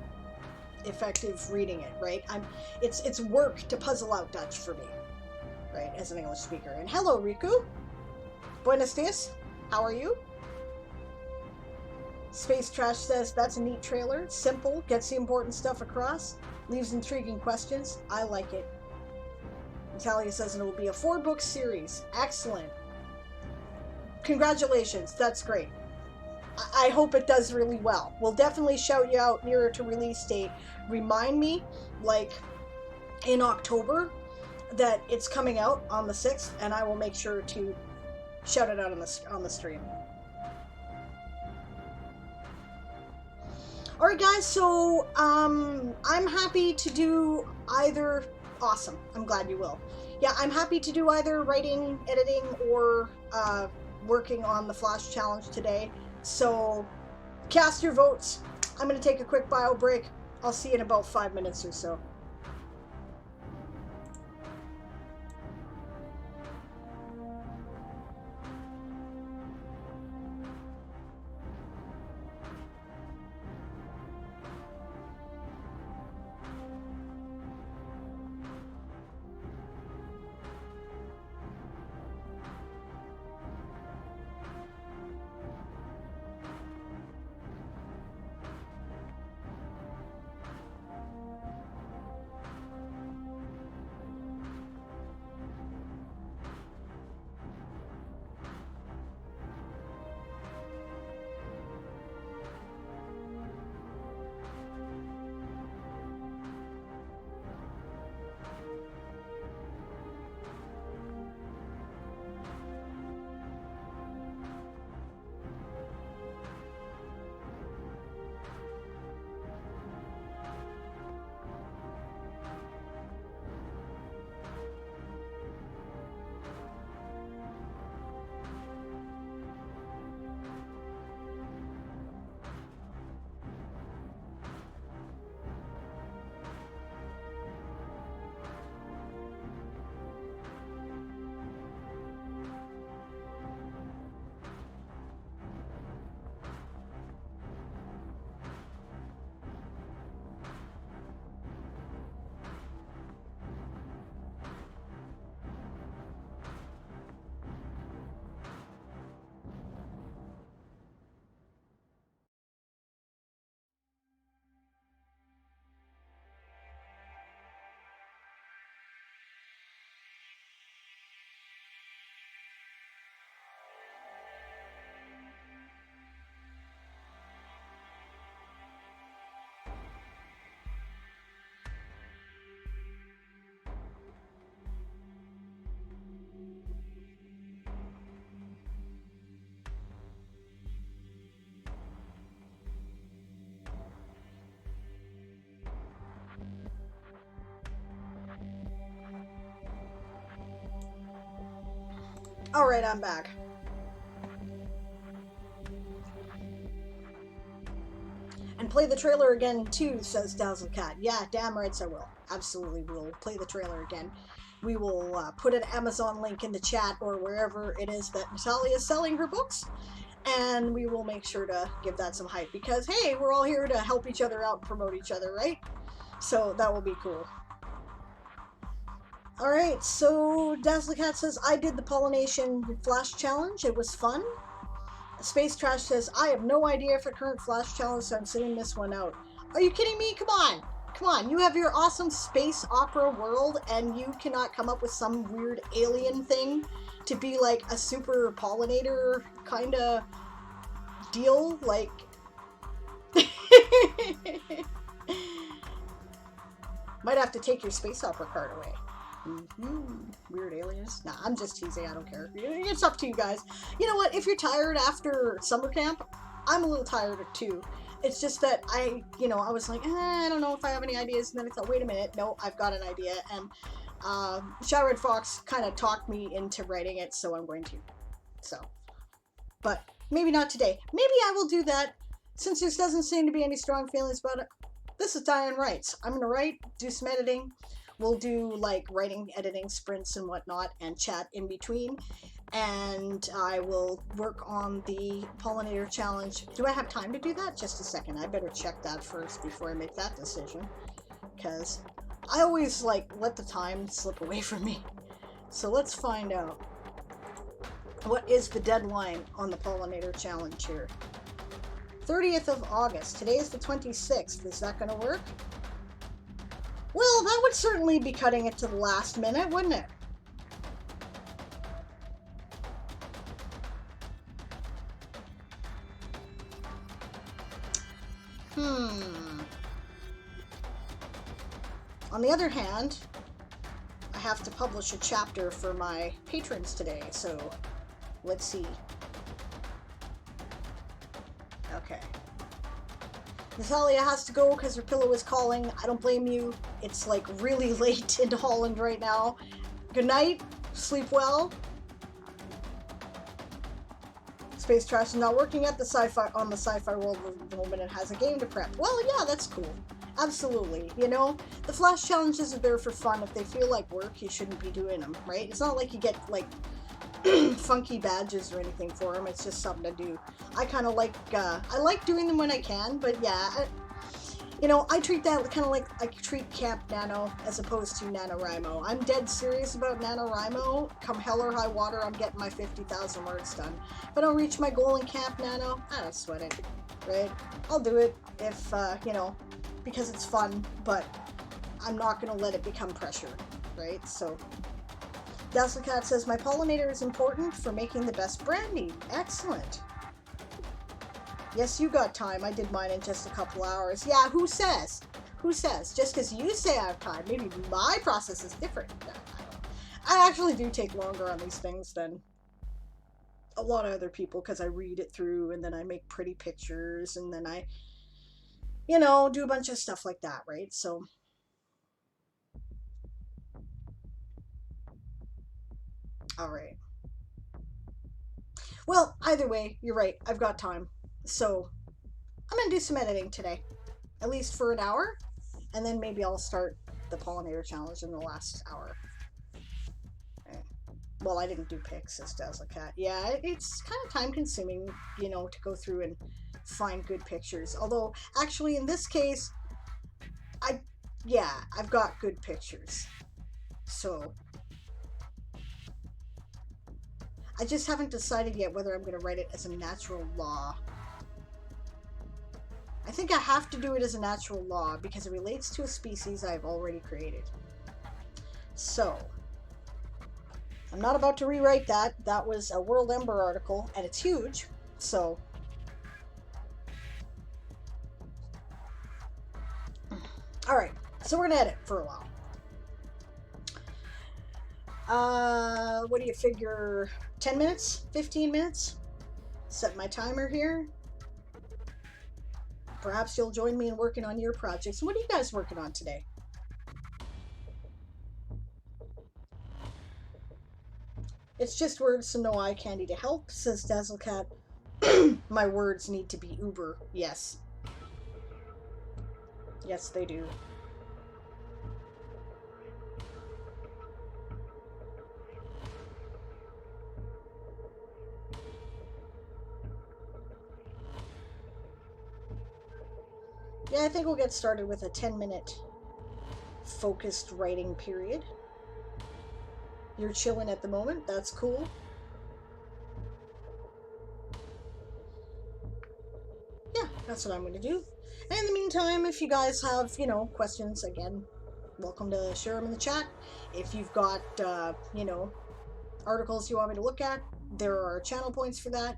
A: effective reading it, right? It's work to puzzle out Dutch for me, right, as an English speaker. And hello, Riku. Buenos dias. How are you? Space Trash says, that's a neat trailer. Simple, gets the important stuff across, leaves intriguing questions. I like it. Natalia says it will be a 4-book series. Excellent. Congratulations. That's great. I hope it does really well. We'll definitely shout you out nearer to release date. Remind me, like, in October, that it's coming out on the 6th, and I will make sure to shout it out on the stream. Alright guys, so I'm happy to do either. Awesome. I'm glad you will. Yeah, I'm happy to do either writing, editing, or working on the Flash Challenge today. So cast your votes. I'm going to take a quick bio break. I'll see you in about 5 minutes or so. Alright, I'm back. And play the trailer again too, says Dazzlecat. Yeah, damn rights I will. Absolutely will play the trailer again. We will put an Amazon link in the chat or wherever it is that Natalia is selling her books. And we will make sure to give that some hype because, hey, we're all here to help each other out and promote each other, right? So that will be cool. Alright, so Dazzlecat says, I did the pollination flash challenge. It was fun. Space Trash says, I have no idea for current flash challenge, so I'm sitting this one out. Are you kidding me? Come on. Come on. You have your awesome space opera world, and you cannot come up with some weird alien thing to be like a super pollinator kind of deal? Like... Might have to take your space opera card away. Weird aliens. Nah, I'm just teasing. I don't care. It's up to you guys. You know what? If you're tired after summer camp, I'm a little tired too. It's just that I was like, I don't know if I have any ideas. And then I thought, wait a minute. No, I've got an idea. And Red Fox kind of talked me into writing it, so I'm going to. So, but maybe not today. Maybe I will do that since there doesn't seem to be any strong feelings about it. This is Diane Writes. I'm going to write, do some editing. We'll do like writing, editing sprints and whatnot and chat in between. And I will work on the pollinator challenge. Do I have time to do that? Just a second. I better check that first before I make that decision. Because I always like let the time slip away from me. So let's find out. What is the deadline on the pollinator challenge here? 30th of August. Today is the 26th. Is that going to work? Well, that would certainly be cutting it to the last minute, wouldn't it? On the other hand, I have to publish a chapter for my patrons today, so let's see. Okay. Natalia has to go because her pillow is calling. I don't blame you. It's like really late in Holland right now. Good night. Sleep well. Space Trash is not working at the sci-fi world at the moment. It has a game to prep. Well, yeah, that's cool. Absolutely. You know, the flash challenges are there for fun. If they feel like work, you shouldn't be doing them, right? It's not like you get like funky badges or anything for them. It's just something to do. I kind of like, I like doing them when I can, but yeah, I treat that kind of like I treat Camp Nano as opposed to NaNoWriMo. I'm dead serious about NaNoWriMo. Come hell or high water, I'm getting my 50,000 words done. If I don't reach my goal in Camp Nano, I don't sweat it, right? I'll do it if, because it's fun, but I'm not going to let it become pressure, right? So, Dazzlecat says, my pollinator is important for making the best brandy. Excellent. Yes, you got time. I did mine in just a couple hours. Yeah, who says? Who says? Just because you say I have time, maybe my process is different. I actually do take longer on these things than a lot of other people because I read it through and then I make pretty pictures and then I, do a bunch of stuff like that, right? So, all right. Well, either way, you're right. I've got time. So, I'm going to do some editing today. At least for an hour. And then maybe I'll start the pollinator challenge in the last hour. Okay. Well, I didn't do pics, says Dazzlecat. Yeah, it's kind of time consuming, to go through and find good pictures. Although, actually, in this case, I've got good pictures. So, I just haven't decided yet whether I'm going to write it as a natural law. I think I have to do it as a natural law because it relates to a species I've already created. So, I'm not about to rewrite that. That was a World Ember article, and it's huge. So, alright. So we're going to edit for a while. What do you figure? 10 minutes? 15 minutes? Set my timer here. Perhaps you'll join me in working on your projects. What are you guys working on today? It's just words, so no eye candy to help, says Dazzlecat. My words need to be uber. Yes. Yes, they do. Yeah, I think we'll get started with a 10-minute focused writing period. You're chilling at the moment. That's cool. Yeah, that's what I'm going to do. And in the meantime, if you guys have, questions, again, welcome to share them in the chat. If you've got, articles you want me to look at, there are channel points for that.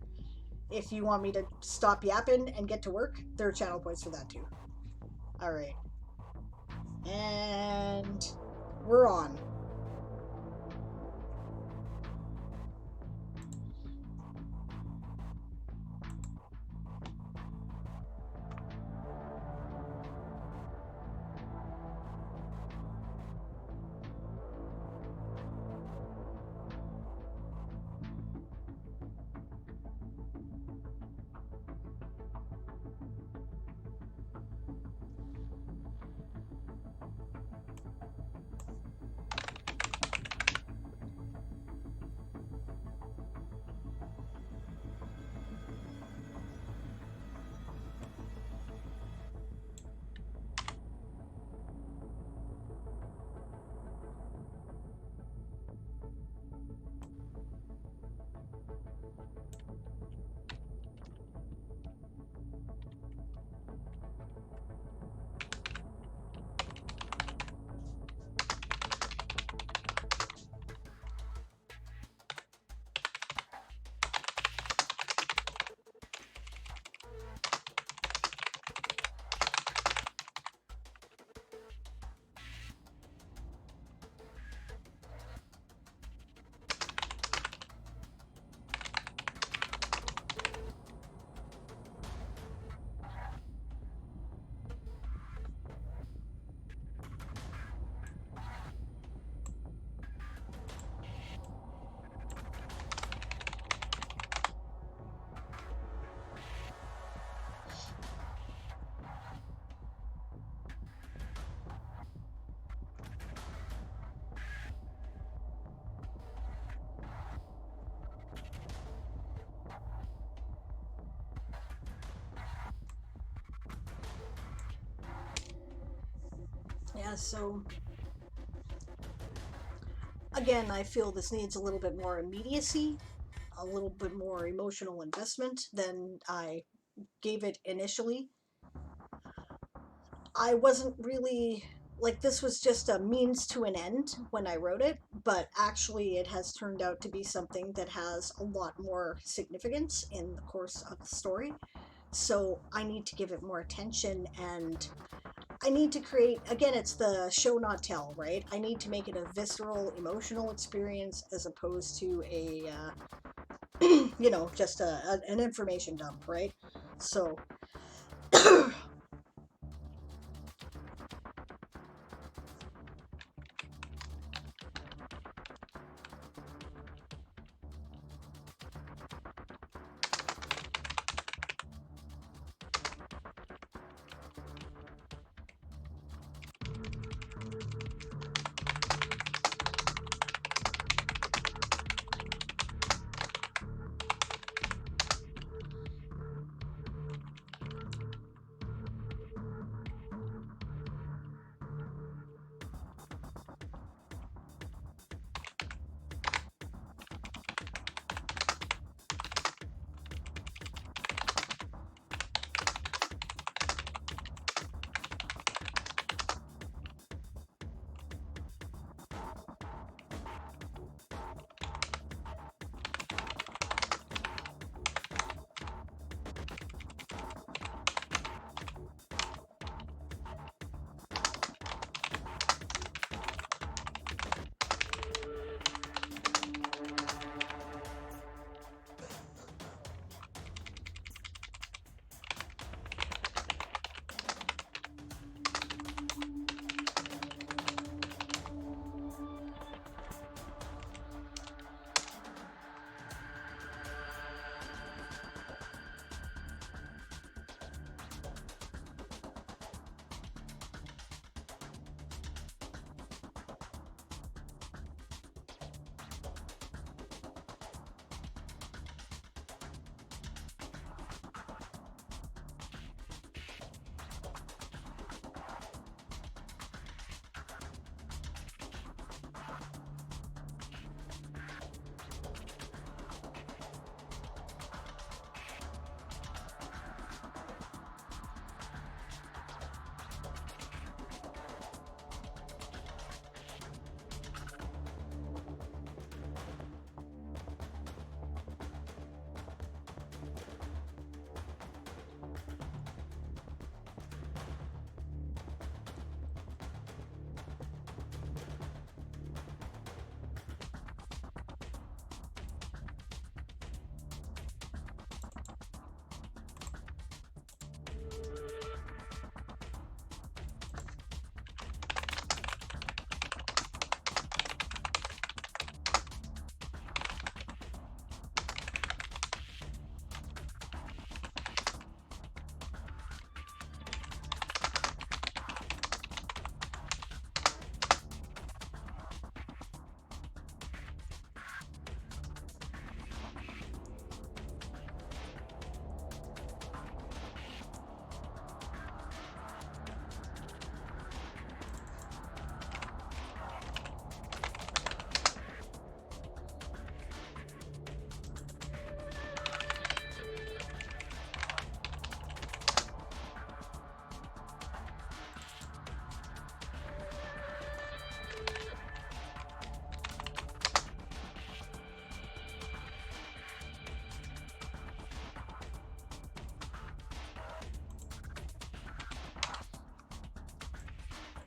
A: If you want me to stop yapping and get to work, there are channel points for that too. All right. And we're on. Yeah, so again, I feel this needs a little bit more immediacy, a little bit more emotional investment than I gave it initially. I wasn't really like this was just a means to an end when I wrote it, but actually it has turned out to be something that has a lot more significance in the course of the story. So I need to give it more attention, and I need to create, again, it's the show not tell, right? I need to make it a visceral emotional experience as opposed to a just an information dump, right? So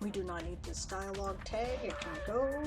A: We do not need this dialogue tag. It can go.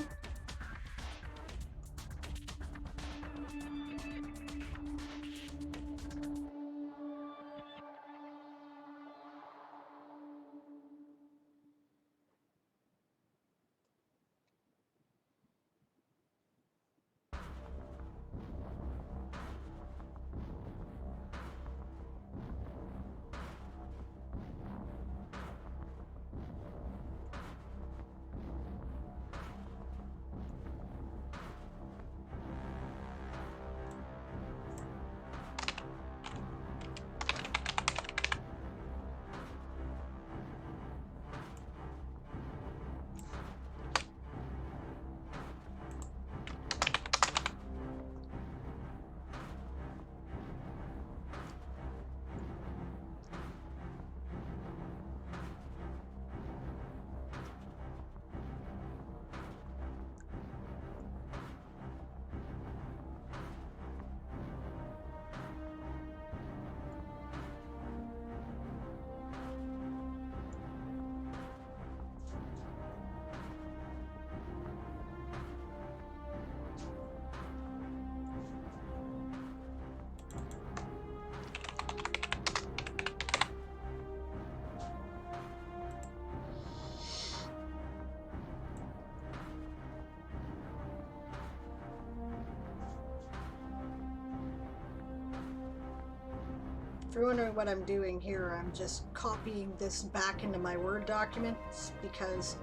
A: If you're wondering what I'm doing here, I'm just copying this back into my Word documents because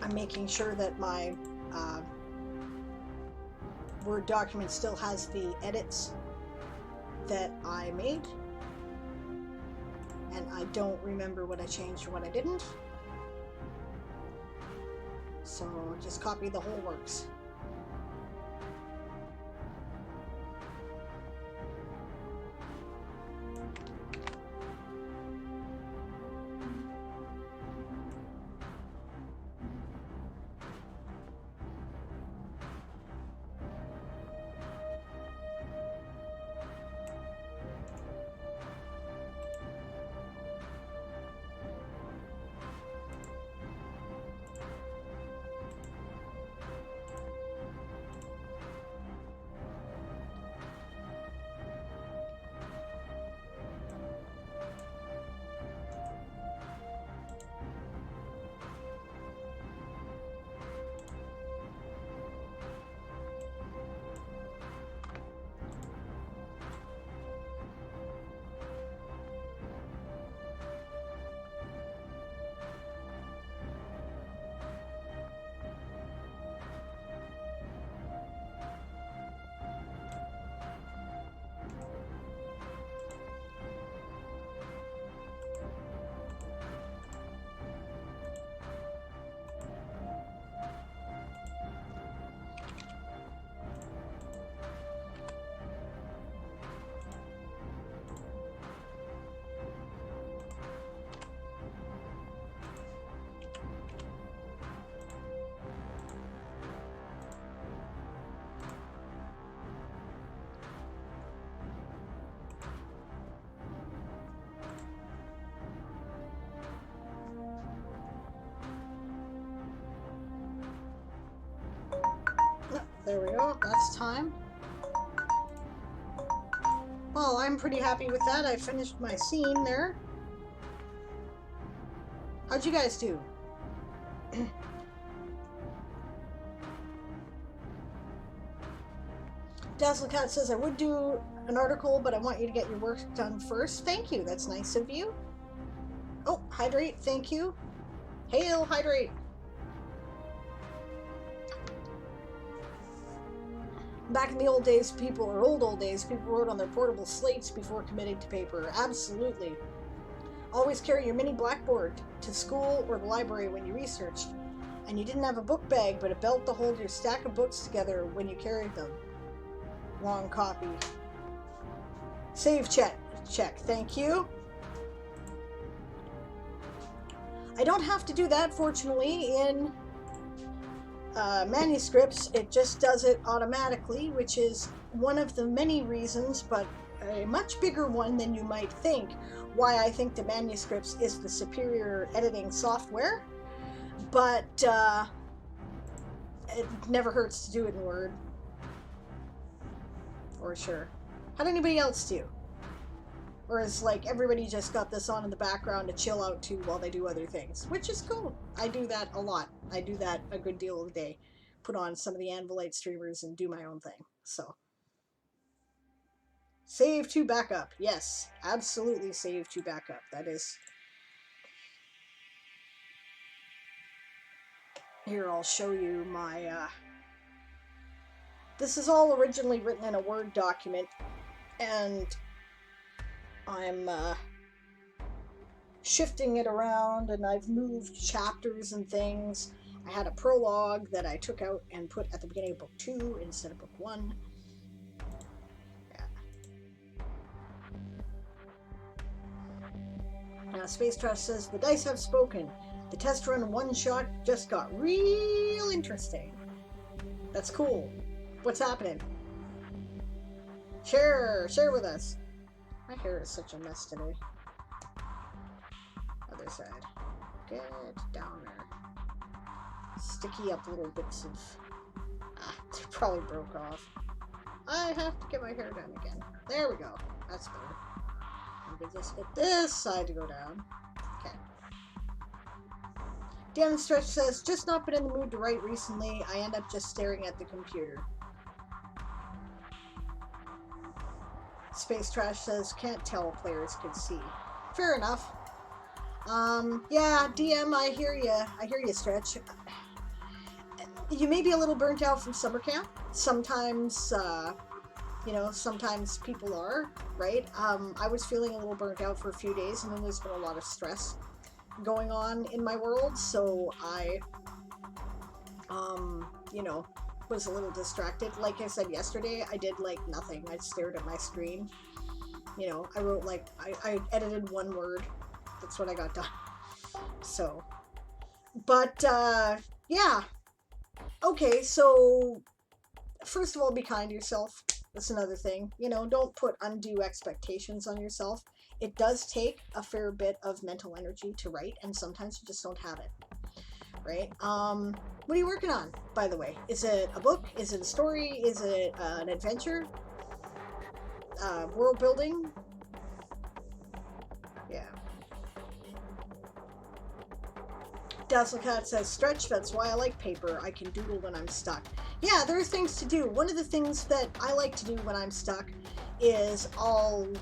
A: I'm making sure that my Word document still has the edits that I made, and I don't remember what I changed or what I didn't, so just copy the whole works. There we go, that's time. Well, I'm pretty happy with that. I finished my scene there. How'd you guys do? Dazzlecat says, I would do an article, but I want you to get your work done first. Thank you, that's nice of you. Oh, Hydrate, thank you. Hail, Hydrate. Back in the old days, people wrote on their portable slates before committing to paper. Absolutely. Always carry your mini blackboard to school or the library when you researched. And you didn't have a book bag, but a belt to hold your stack of books together when you carried them. Wrong copy. Save check. Thank you. I don't have to do that, fortunately, in manuscripts. It just does it automatically, which is one of the many reasons, but a much bigger one than you might think, why I think the manuscripts is the superior editing software, but it never hurts to do it in Word. Or sure. How'd anybody else do? Or is like everybody just got this on in the background to chill out to while they do other things, which is cool. I do that a lot. I do that a good deal of the day. Put on some of the Anvilite streamers and do my own thing. So, save to backup. Yes, absolutely save to backup. That is. Here, I'll show you my. This is all originally written in a Word document, and I'm shifting it around, and I've moved chapters and things. I had a prologue that I took out and put at the beginning of book 2 instead of book 1. Yeah. Space Trash says, the dice have spoken. The test run one-shot just got real interesting. That's cool. What's happening? Share with us. My hair is such a mess today. Other side. Get down there. Sticky up little bits of... they probably broke off. I have to get my hair done again. There we go. That's better. I'm gonna just get this side to go down. Okay. Diane Stretch says, just not been in the mood to write recently. I end up just staring at the computer. Space Trash says, can't tell players can see. Fair enough. Yeah, DM, I hear you, Stretch. You may be a little burnt out from summer camp. Sometimes, sometimes people are, right? I was feeling a little burnt out for a few days, and then there's been a lot of stress going on in my world, so I, was a little distracted. Like I said yesterday, I did like nothing. I stared at my screen. I wrote I edited one word. That's what I got done. So, but yeah. Okay, so first of all, be kind to yourself. That's another thing. Don't put undue expectations on yourself. It does take a fair bit of mental energy to write, and sometimes you just don't have it. Right? What are you working on, by the way? Is it a book? Is it a story? Is it an adventure? World building? Yeah. Dazzlecat says, Stretch, that's why I like paper. I can doodle when I'm stuck. Yeah, there are things to do. One of the things that I like to do when I'm stuck is I'll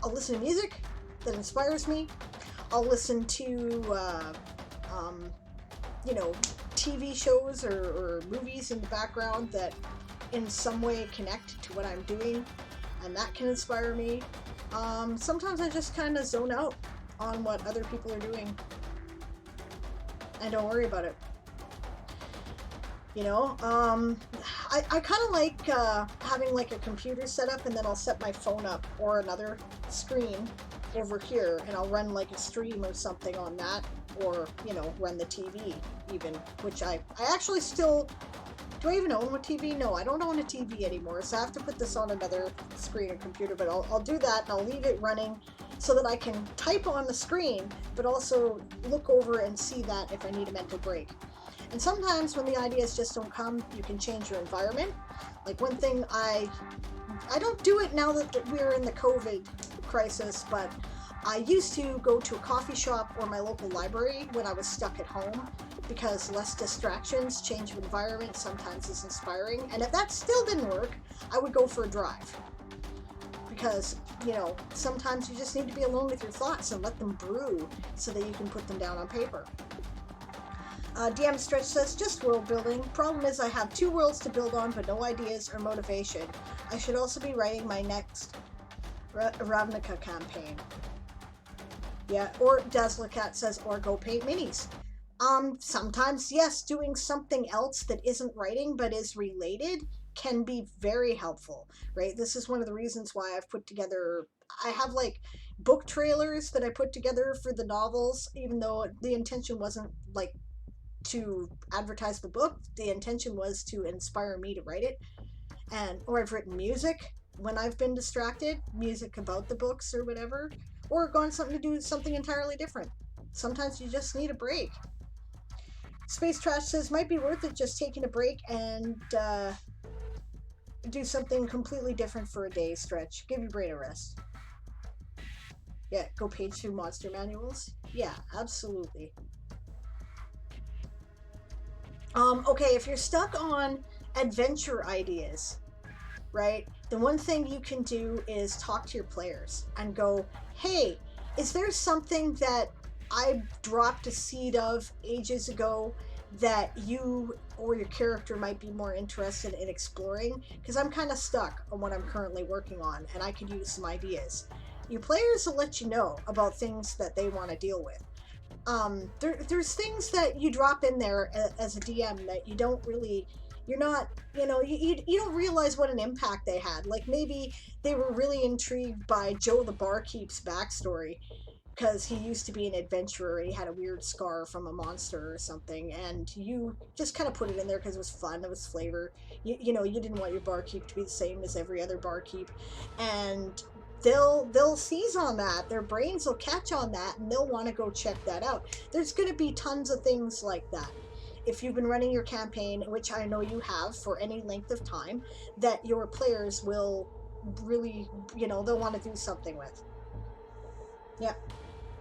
A: listen to music that inspires me. I'll listen to TV shows or movies in the background that in some way connect to what I'm doing, and that can inspire me. Sometimes I just kind of zone out on what other people are doing and don't worry about it. I kind of like having like a computer set up, and then I'll set my phone up or another screen over here, and I'll run like a stream or something on that, or run the TV even, which I actually still, do I even own a TV? No, I don't own a TV anymore, so I have to put this on another screen or computer, but I'll do that, and I'll leave it running so that I can type on the screen, but also look over and see that if I need a mental break. And sometimes when the ideas just don't come, you can change your environment. Like one thing I don't do it now that we're in the COVID crisis, but I used to go to a coffee shop or my local library when I was stuck at home, because less distractions, change of environment sometimes is inspiring. And if that still didn't work, I would go for a drive. Because, sometimes you just need to be alone with your thoughts and let them brew so that you can put them down on paper. DM Stretch says, just world building. Problem is I have 2 worlds to build on, but no ideas or motivation. I should also be writing my next Ravnica campaign. Yeah, or Dazzlecat says, or go paint minis. Sometimes, yes, doing something else that isn't writing but is related can be very helpful, right? This is one of the reasons why I've put together, I have like book trailers that I put together for the novels, even though the intention wasn't like to advertise the book. The intention was to inspire me to write it. Or I've written music, when I've been distracted, music about the books or whatever, or gone something to do something entirely different. Sometimes you just need a break. Space Trash says, might be worth it just taking a break and do something completely different for a day stretch. Give your brain a rest. Yeah, go page through monster manuals. Yeah, absolutely. Okay, if you're stuck on adventure ideas, right, the one thing you can do is talk to your players and go, hey, is there something that I dropped a seed of ages ago that you or your character might be more interested in exploring? Because I'm kind of stuck on what I'm currently working on and I could use some ideas. Your players will let you know about things that they want to deal with. There's things that you drop in there as a DM that you don't really, you're not, you don't realize what an impact they had. Like maybe they were really intrigued by Joe the Barkeep's backstory because he used to be an adventurer and he had a weird scar from a monster or something, and you just kind of put it in there because it was fun, it was flavor. You didn't want your barkeep to be the same as every other barkeep, and they'll seize on that. Their brains will catch on that and they'll want to go check that out. There's going to be tons of things like that if you've been running your campaign, which I know you have for any length of time, that your players will really, they'll want to do something with. Yeah.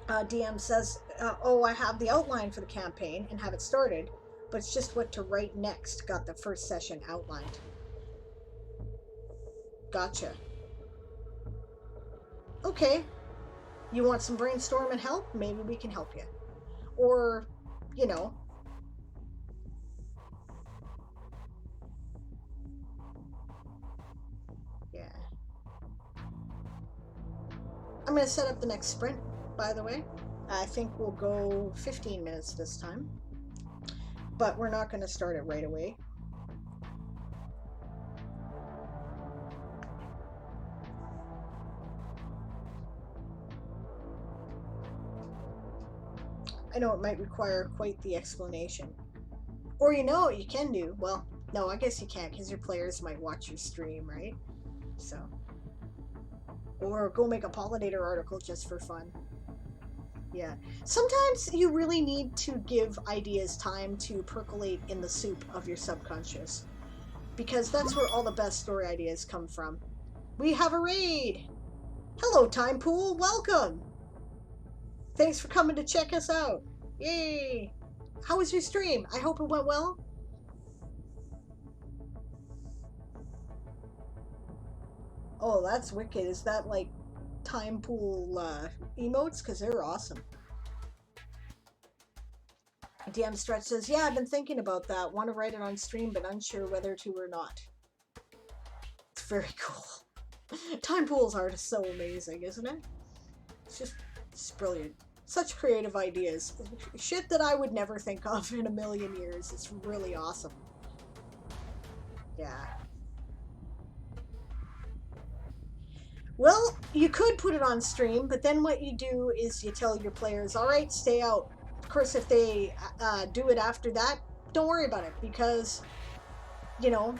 A: DM says, oh, I have the outline for the campaign and have it started, but it's just what to write next. Got the first session outlined. Gotcha. Okay. You want some brainstorm and help? Maybe we can help you. Or, you know. Yeah. I'm going to set up the next sprint, by the way. I think we'll go 15 minutes this time. But we're not going to start it right away. I know it might require quite the explanation. Or you can do. Well, no, I guess you can't because your players might watch your stream, right? So. Or go make a Pollinator article just for fun. Yeah. Sometimes you really need to give ideas time to percolate in the soup of your subconscious. Because that's where all the best story ideas come from. We have a raid! Hello, Time Pool! Welcome! Thanks for coming to check us out! Yay! How was your stream? I hope it went well. Oh, that's wicked. Is that like Time Pool emotes? Because they're awesome. DM Stretch says, yeah, I've been thinking about that. Want to write it on stream, but unsure whether to or not. It's very cool. Time Pools are just so amazing, isn't it? It's brilliant. Such creative ideas. Shit that I would never think of in a million years. It's really awesome. Yeah. Well, you could put it on stream, but then what you do is you tell your players, all right, stay out. Of course, if they do it after that, don't worry about it because,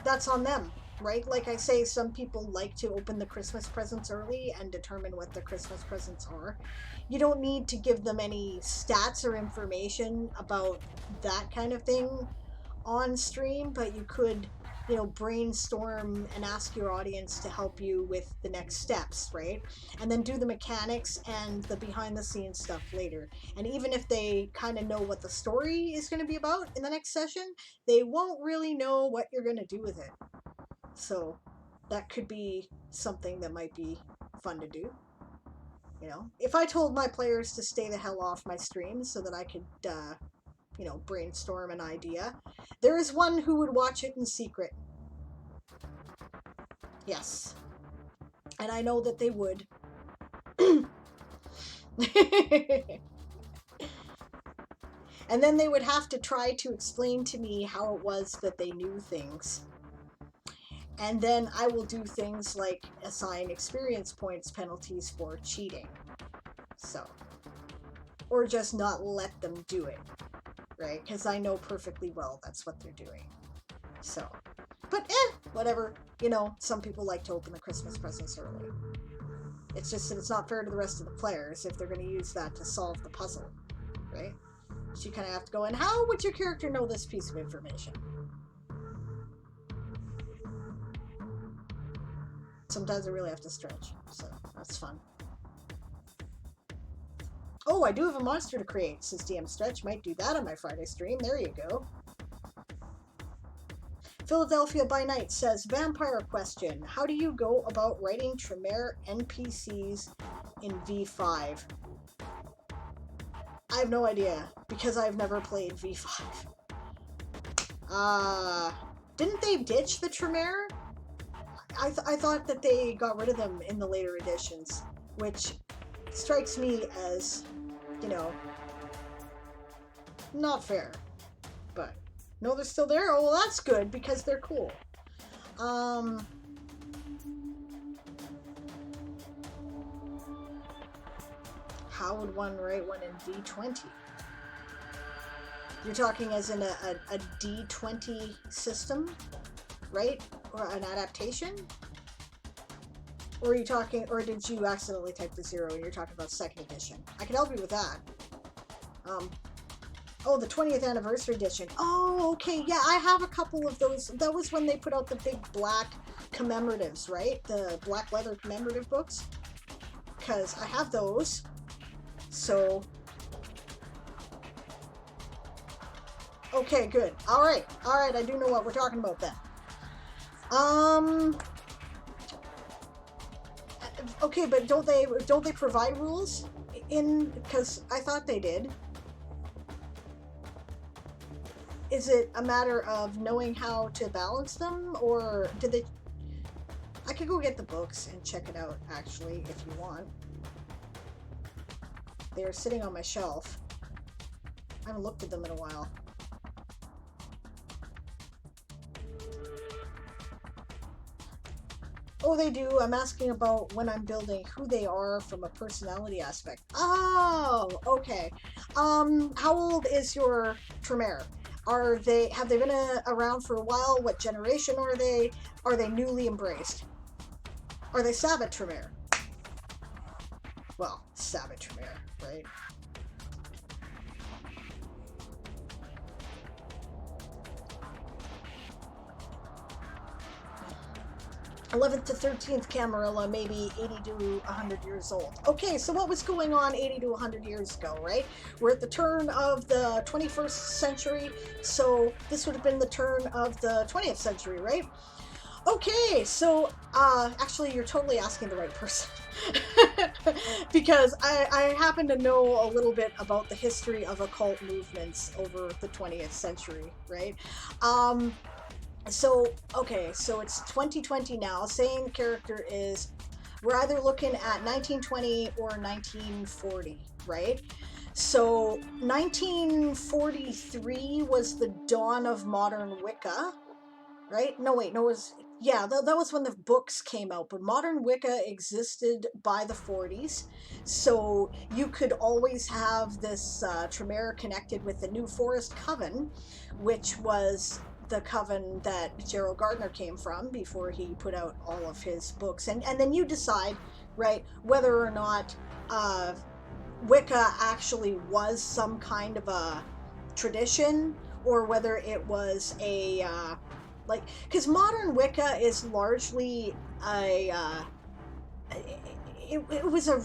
A: that's on them, right? Like I say, some people like to open the Christmas presents early and determine what the Christmas presents are. You don't need to give them any stats or information about that kind of thing on stream, but you could, brainstorm and ask your audience to help you with the next steps, right? And then do the mechanics and the behind the scenes stuff later. And even if they kind of know what the story is going to be about in the next session, they won't really know what you're going to do with it. So that could be something that might be fun to do. If I told my players to stay the hell off my streams so that I could, brainstorm an idea, there is one who would watch it in secret. Yes. And I know that they would. And then they would have to try to explain to me how it was that they knew things. And then I will do things like assign experience points penalties for cheating. So. Or just not let them do it. Right? Because I know perfectly well that's what they're doing. So. But whatever. Some people like to open the Christmas presents early. It's just that it's not fair to the rest of the players if they're going to use that to solve the puzzle, right? So you kind of have to go in, how would your character know this piece of information? Sometimes I really have to stretch, so that's fun. Oh, I do have a monster to create, says DM Stretch. Might do that on my Friday stream. There you go. Philadelphia by Night says, vampire question. How do you go about writing Tremere NPCs in V5? I have no idea, because I've never played V5. Didn't they ditch the Tremere? I thought that they got rid of them in the later editions, which strikes me as, not fair. But, no, they're still there? Oh, well, that's good, because they're cool. How would one write one in D20? You're talking as in a D20 system, right? Or an adaptation? Or are you talking, or did you accidentally type the 0 and you're talking about 2nd edition? I can help you with that. Oh, the 20th anniversary edition. Oh, okay, yeah, I have a couple of those. That was when they put out the big black commemoratives, right? The black leather commemorative books. Because I have those. So, okay, good. All right, I do know what we're talking about then. Okay, but don't they provide rules because I thought they did. Is it a matter of knowing how to balance them, or did they? I could go get the books and check it out, actually, if you want. They're sitting on my shelf. I haven't looked at them in a while. Oh, they do. I'm asking about when I'm building who they are from a personality aspect. Oh, okay. How old is your Tremere? Have they been around for a while? What generation are they? Are they newly embraced? Are they Sabbath Tremere? Well, Sabbath Tremere, right? '11th to 13th Camarilla, maybe 80 to 100 years old. Okay, so what was going on 80 to 100 years ago, right? We're at the turn of the 21st century, so this would have been the turn of the 20th century, right? Okay, so actually you're totally asking the right person. Because I happen to know a little bit about the history of occult movements over the 20th century, right? So it's 2020 now. Saying character is, we're either looking at 1920 or 1940, right? So 1943 was the dawn of modern Wicca, right? That was when the books came out, but modern Wicca existed by the 40s. So you could always have this Tremere connected with the New Forest Coven, which was the coven that Gerald Gardner came from before he put out all of his books. And then you decide, right, whether or not Wicca actually was some kind of a tradition, or whether it was a because modern Wicca is largely it was a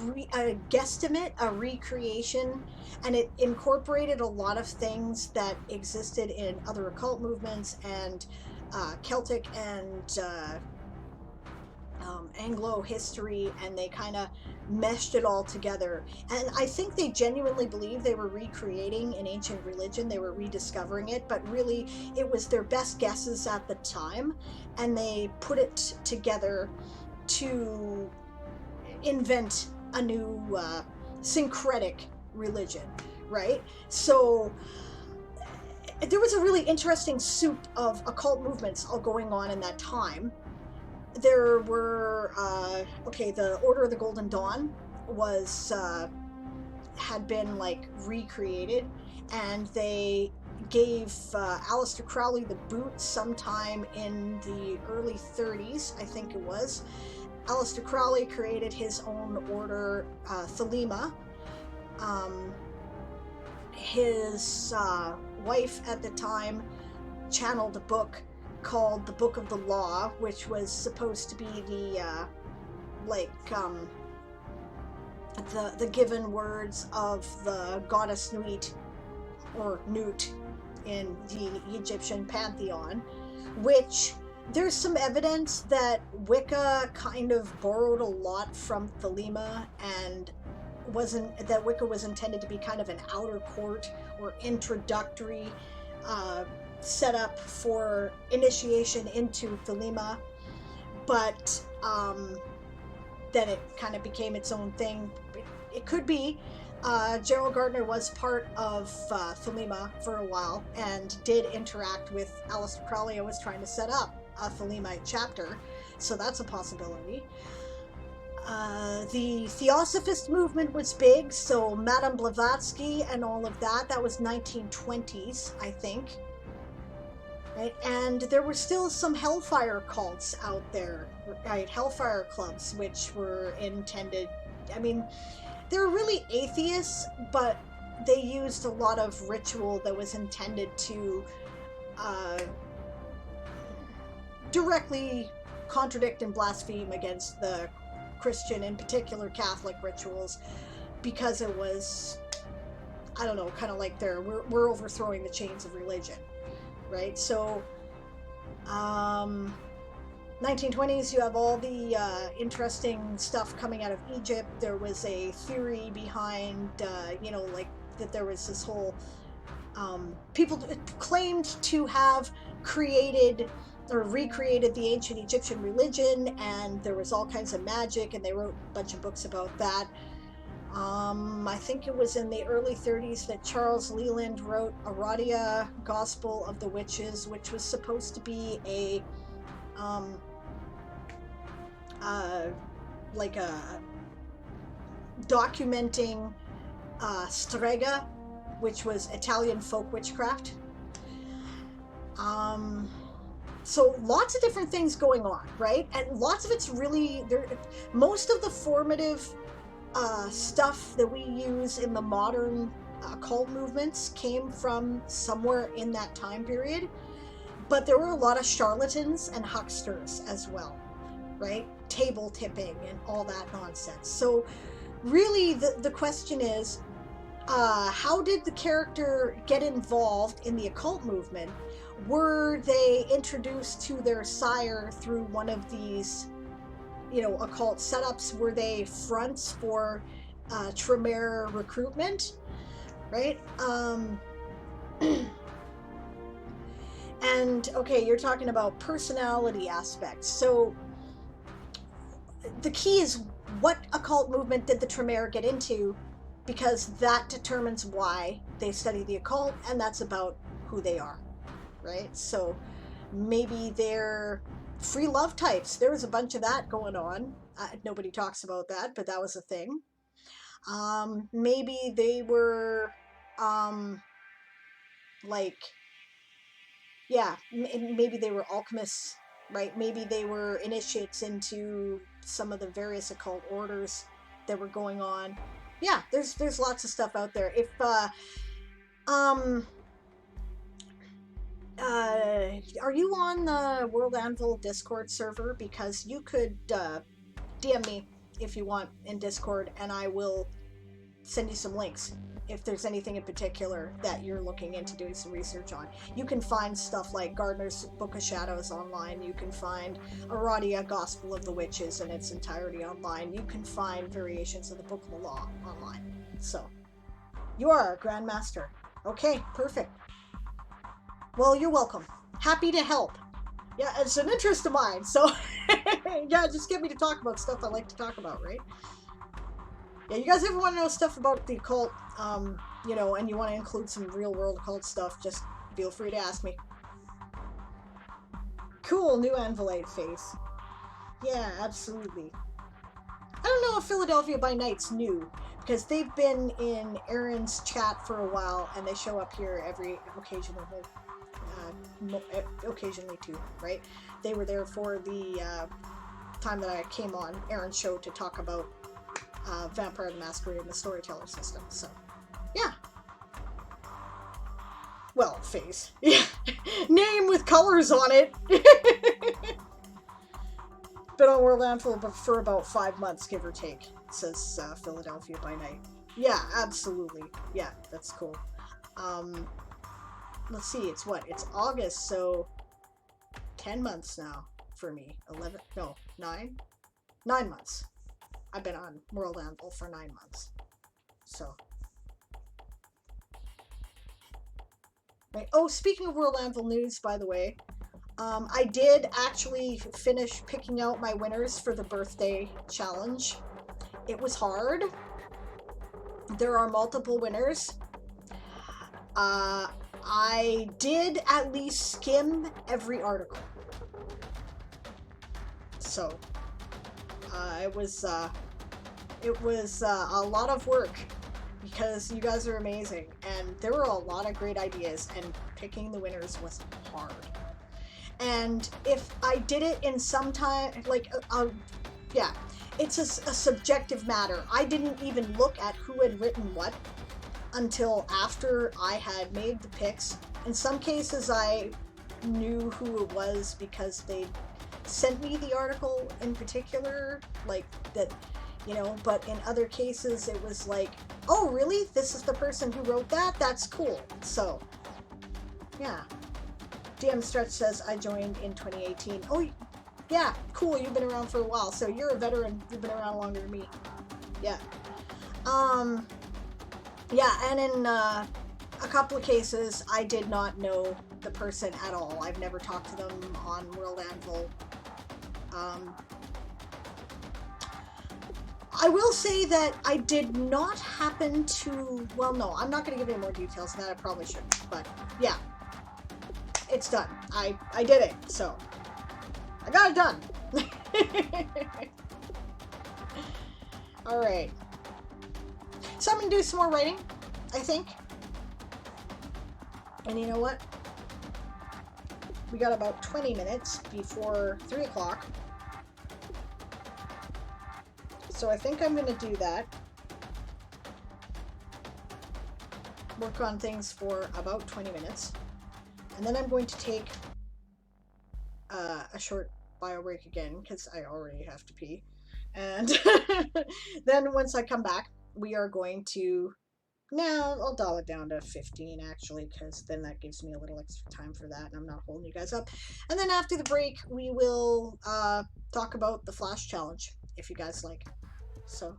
A: guesstimate, a recreation, and it incorporated a lot of things that existed in other occult movements and Celtic and Anglo history, and they kind of meshed it all together. And I think they genuinely believe they were recreating an ancient religion, they were rediscovering it, but really it was their best guesses at the time, and they put it together to invent a new syncretic religion, right? So there was a really interesting soup of occult movements all going on in that time. There were the Order of the Golden Dawn was had been like recreated, and they gave Aleister Crowley the boot sometime in the early 30s, I think it was. Aleister Crowley created his own order, Thelema. His wife at the time channeled a book called the Book of the Law, which was supposed to be the the given words of the goddess Nuit, or Nut, in the Egyptian pantheon, which there's some evidence that Wicca kind of borrowed a lot from Thelema, and that Wicca was intended to be kind of an outer court or introductory setup for initiation into Thelema, but then it kind of became its own thing. It could be. Gerald Gardner was part of Thelema for a while and did interact with Aleister Crowley. I was trying to set up a Thelemite chapter, so that's a possibility. The Theosophist movement was big, so Madame Blavatsky and all of that. That was 1920s, I think. Right? And there were still some Hellfire cults out there, right? Hellfire clubs, which were intended, I mean, they were really atheists, but they used a lot of ritual that was intended to directly contradict and blaspheme against the Christian, in particular Catholic rituals, because it was, I don't know, kind of like we're overthrowing the chains of religion, right? So 1920s, you have all the interesting stuff coming out of Egypt. There was a theory behind, that there was this whole, people claimed to have created or recreated the ancient Egyptian religion, and there was all kinds of magic, and they wrote a bunch of books about that. I think it was in the early 30s that Charles Leland wrote Aradia, Gospel of the Witches, which was supposed to be a documenting strega, which was Italian folk witchcraft. So lots of different things going on, right? And lots of it's really there. Most of the formative stuff that we use in the modern occult movements came from somewhere in that time period, but there were a lot of charlatans and hucksters as well, right? Table tipping and all that nonsense. So really the question is, how did the character get involved in the occult movement? Were they introduced to their sire through one of these, occult setups? Were they fronts for Tremere recruitment, right? And okay, you're talking about personality aspects. So the key is, what occult movement did the Tremere get into? Because that determines why they study the occult, and that's about who they are, right? So maybe they're free love types. There was a bunch of that going on. Nobody talks about that, but that was a thing. Maybe they were maybe they were alchemists, right? Maybe they were initiates into some of the various occult orders that were going on. Yeah, there's lots of stuff out there. If are you on the World Anvil Discord server? Because you could DM me if you want in Discord, and I will send you some links if there's anything in particular that you're looking into doing some research on. You can find stuff like Gardner's Book of Shadows online. You can find Aradia, Gospel of the Witches in its entirety online. You can find variations of the Book of the Law online. So, you are a Grandmaster. Okay, perfect. Well, you're welcome. Happy to help. Yeah, it's an interest of mine, so yeah, just get me to talk about stuff I like to talk about, right? Yeah, you guys ever want to know stuff about the occult, and you want to include some real-world occult stuff, just feel free to ask me. Cool, new Anvilite face. Yeah, absolutely. I don't know if Philadelphia by Night's new, because they've been in Aaron's chat for a while, and they show up here every occasionally too, right? They were there for the time that I came on Aaron's show to talk about Vampire the Masquerade and the Storyteller system. So, yeah. Well, face. Yeah. Name with colors on it. Been on World Anvil for about 5 months, give or take, says Philadelphia by Night. Yeah, absolutely. Yeah, that's cool. Let's see, it's what? It's August, so 10 months now for me. 11, no, 9? 9 months. I've been on World Anvil for 9 months. So. Right. Oh, speaking of World Anvil news, by the way, I did actually finish picking out my winners for the birthday challenge. It was hard. There are multiple winners. I did at least skim every article. So, it was a lot of work because you guys are amazing, and there were a lot of great ideas, and picking the winners was hard. And if I did it in some time, like, yeah, it's a subjective matter. I didn't even look at who had written what until after I had made the picks. In some cases, I knew who it was because they sent me the article in particular, like that, you know, but in other cases, it was like, oh, really? This is the person who wrote that? That's cool. So, yeah. DM Stretch says, I joined in 2018. Oh, yeah, cool. You've been around for a while. So you're a veteran. You've been around longer than me. Yeah. Yeah, and in a couple of cases, I did not know the person at all. I've never talked to them on World Anvil. I will say that I did not happen to... Well, no, I'm not going to give any more details than that. I probably should. But, yeah. It's done. I did it, so I got it done. Alright. So I'm going to do some more writing, I think. And you know what? We got about 20 minutes before 3 o'clock. So I think I'm going to do that. Work on things for about 20 minutes. And then I'm going to take a short bio break again, because I already have to pee. And then once I come back, we are going to... Now, I'll dial it down to 15, actually, because then that gives me a little extra time for that, and I'm not holding you guys up. And then after the break, we will talk about the Flash Challenge, if you guys like. So...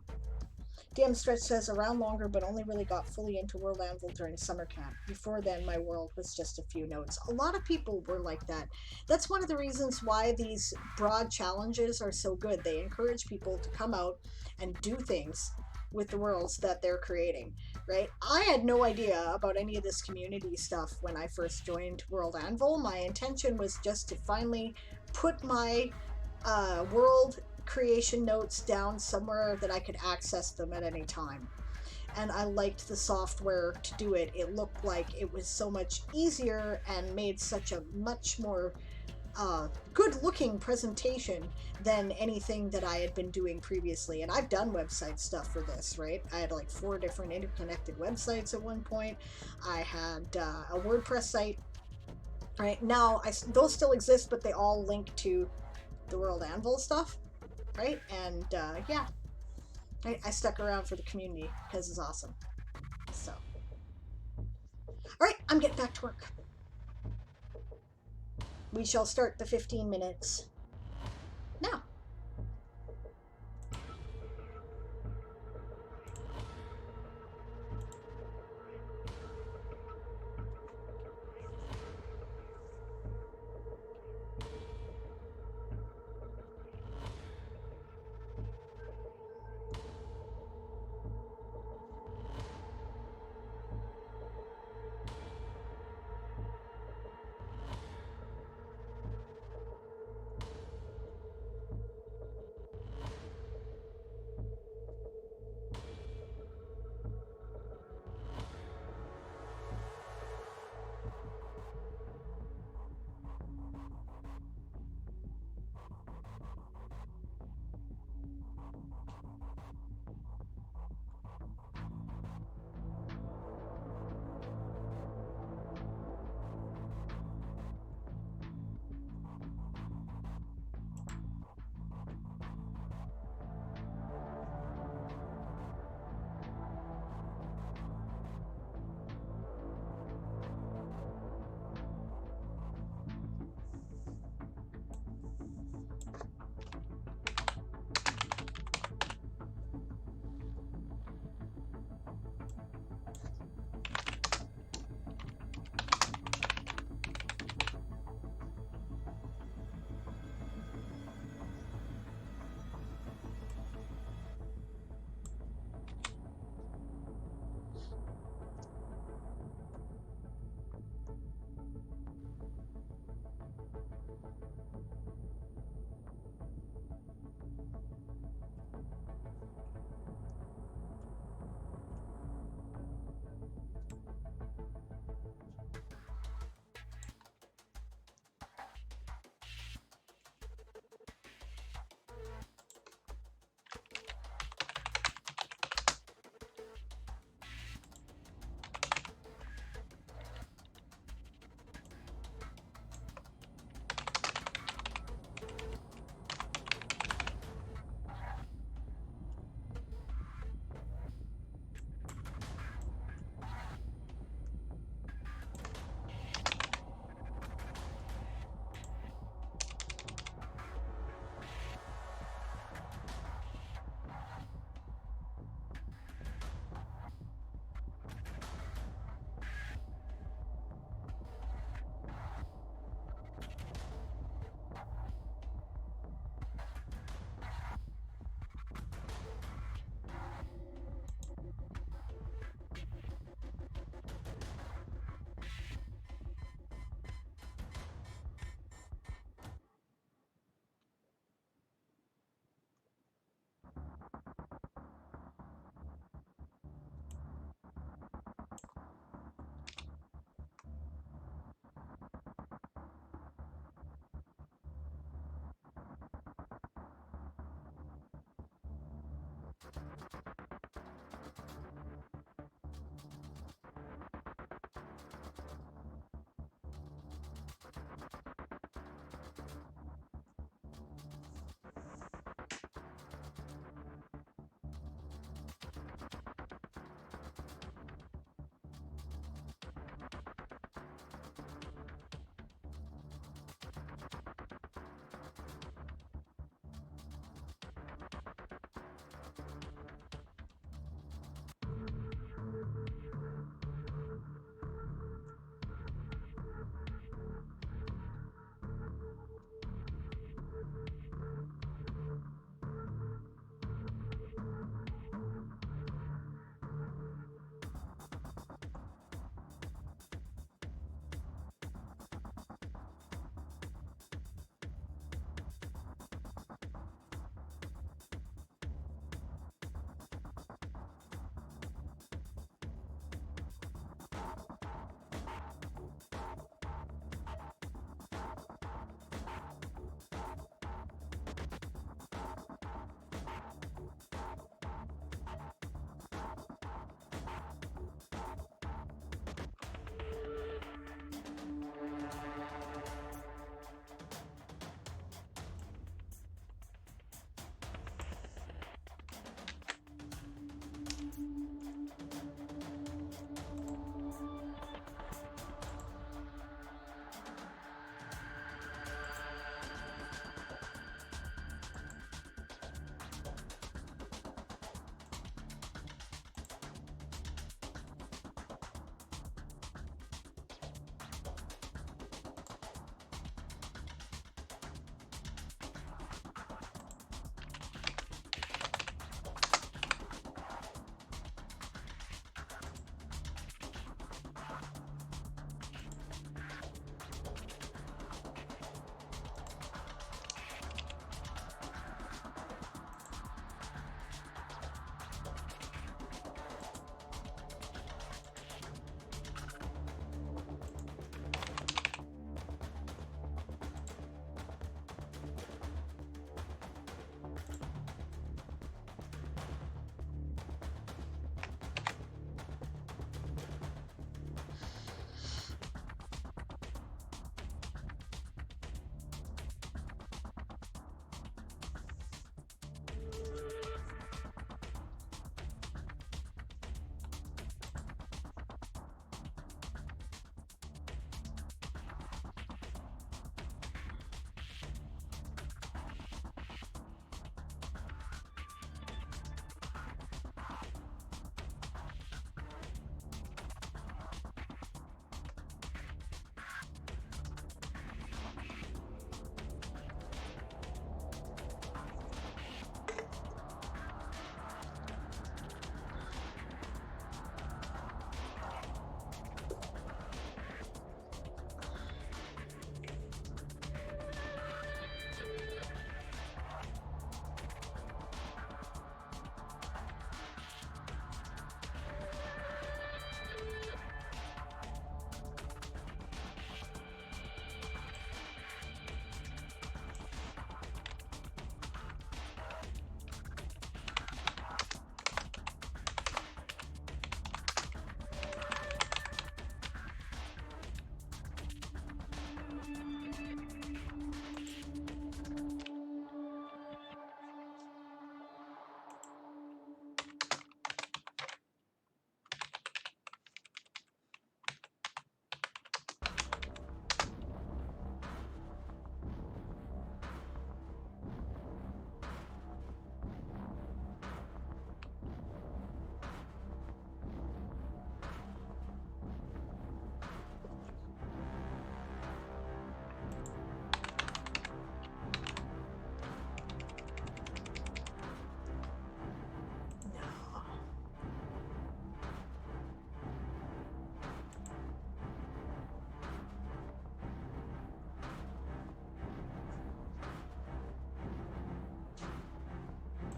A: DM Stretch says, around longer, but only really got fully into World Anvil during summer camp. Before then, my world was just a few notes. A lot of people were like that. That's one of the reasons why these broad challenges are so good. They encourage people to come out and do things with the worlds that they're creating, right? I had no idea about any of this community stuff when I first joined World Anvil. My intention was just to finally put my world creation notes down somewhere that I could access them at any time. And I liked the software to do it. It looked like it was so much easier and made such a much more good looking presentation than anything that I had been doing previously. And I've done website stuff for this, right? I had like 4 different interconnected websites at one point. I had a WordPress site, right? Now those still exist, but they all link to the World Anvil stuff. Right? And, yeah. I stuck around for the community because it's awesome. So. Alright, I'm getting back to work. We shall start the 15 minutes now.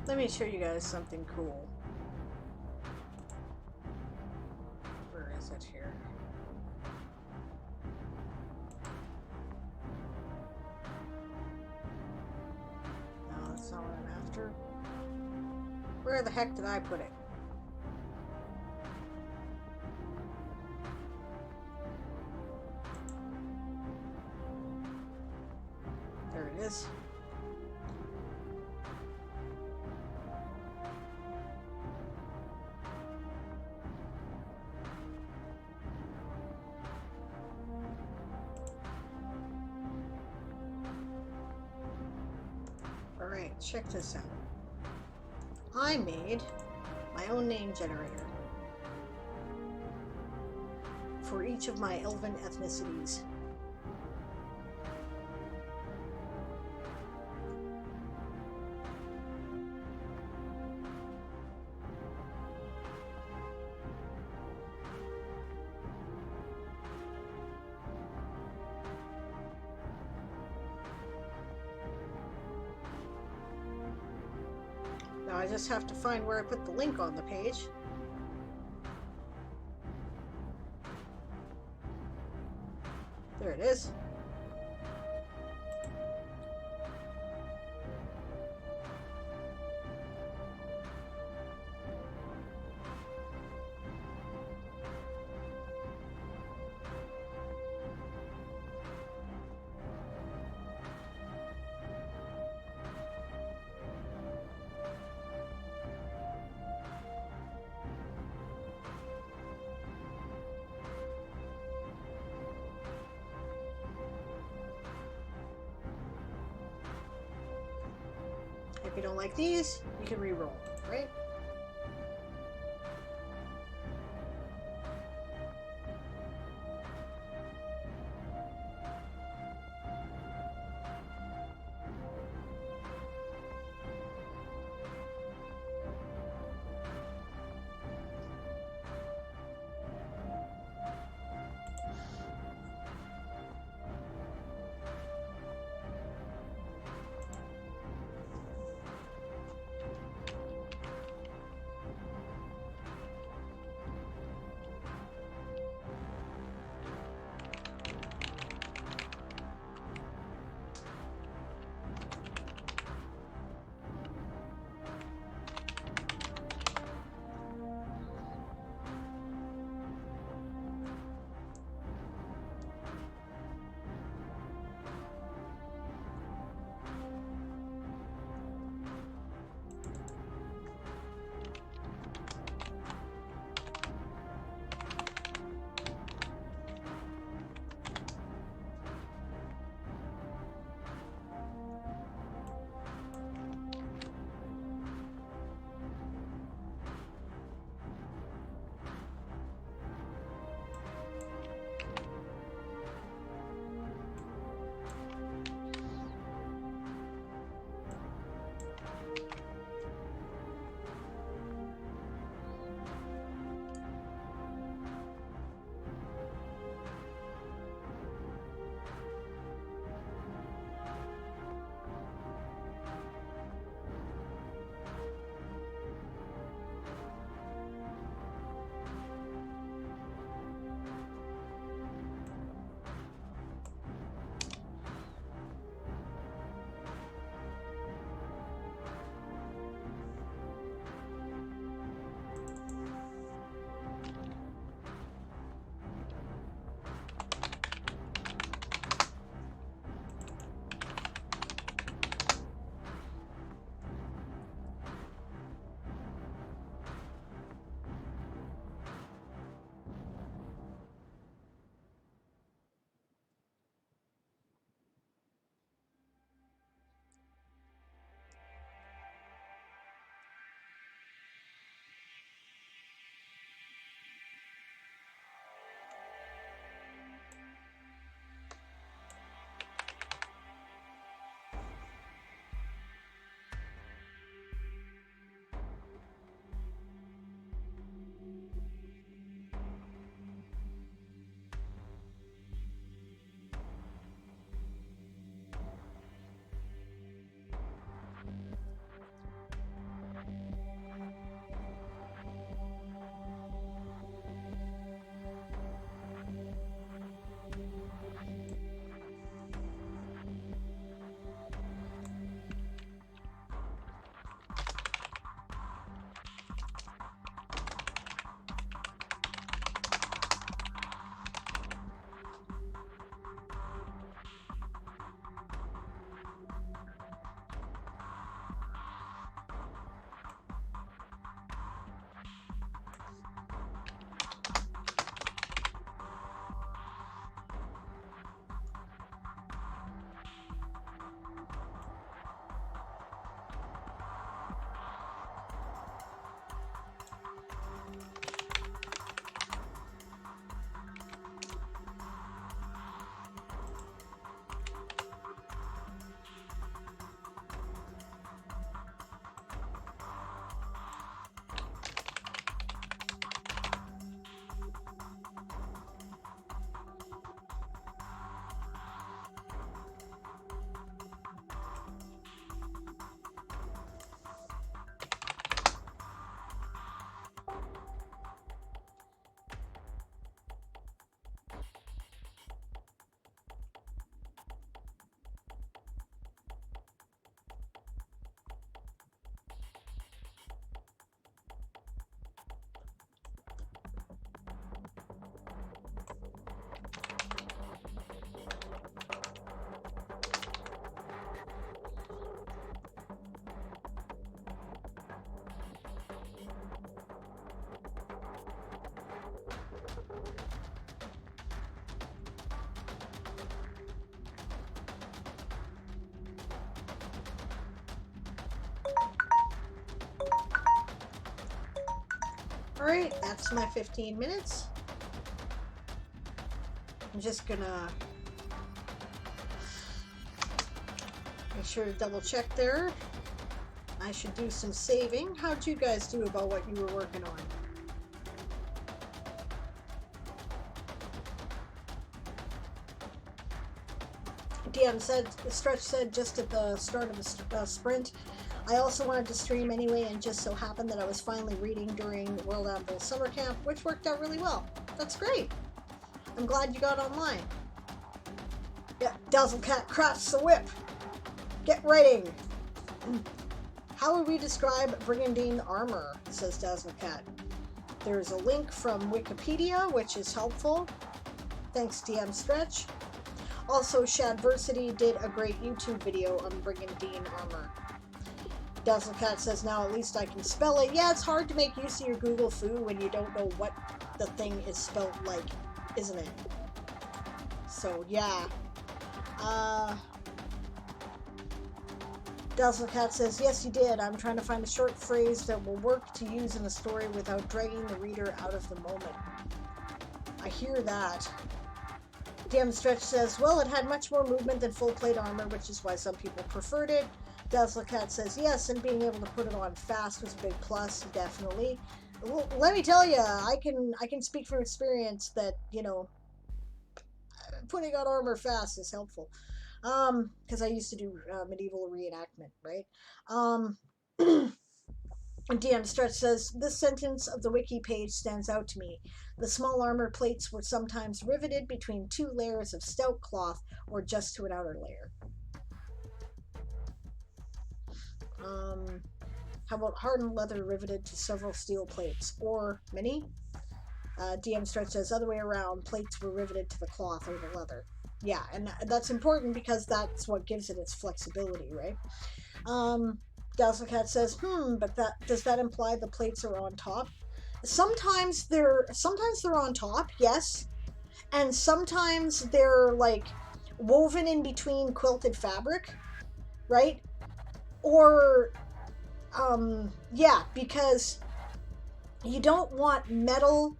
A: Let me show you guys something cool. Where is it here? No, that's not what I'm after. Where the heck did I put it? There it is. Alright, check this out. I made my own name generator for each of my elven ethnicities. Now I just have to find where I put the link on the page. There it is. If you don't like these, you can re-roll, right? Alright, that's my 15 minutes. I'm just gonna make sure to double check there. I should do some saving. How'd you guys do about what you were working on? DM said, Stretch said just at the start of the sprint, I also wanted to stream anyway, and just so happened that I was finally reading during World Anvil Summer Camp, which worked out really well. That's great. I'm glad you got online. Yeah, Dazzlecat crafts the whip. Get writing. How would we describe Brigandine armor, says Dazzlecat. There's a link from Wikipedia, which is helpful. Thanks, DM Stretch. Also, Shadversity did a great YouTube video on Brigandine armor. Dazzlecat says, now at least I can spell it. Yeah, it's hard to make use of your Google foo when you don't know what the thing is spelled like, isn't it? So, yeah. Dazzlecat says, yes, you did. I'm trying to find a short phrase that will work to use in a story without dragging the reader out of the moment. I hear that. DM Stretch says, well, it had much more movement than full plate armor, which is why some people preferred it. Dazzlecat says, yes, and being able to put it on fast was a big plus, definitely. Well, let me tell you, I can speak from experience that, you know, putting on armor fast is helpful. Because I used to do medieval reenactment, right? DM Stretch says, this sentence of the wiki page stands out to me. The small armor plates were sometimes riveted between 2 layers of stout cloth or just to an outer layer. How about hardened leather riveted to several steel plates? Or many? DM Stretch says, other way around, plates were riveted to the cloth or the leather. Yeah, and that's important because that's what gives it its flexibility, right? Dazzlecat says, but does that imply the plates are on top? Sometimes they're on top, yes, and sometimes they're like woven in between quilted fabric, right? Or yeah, because you don't want metal,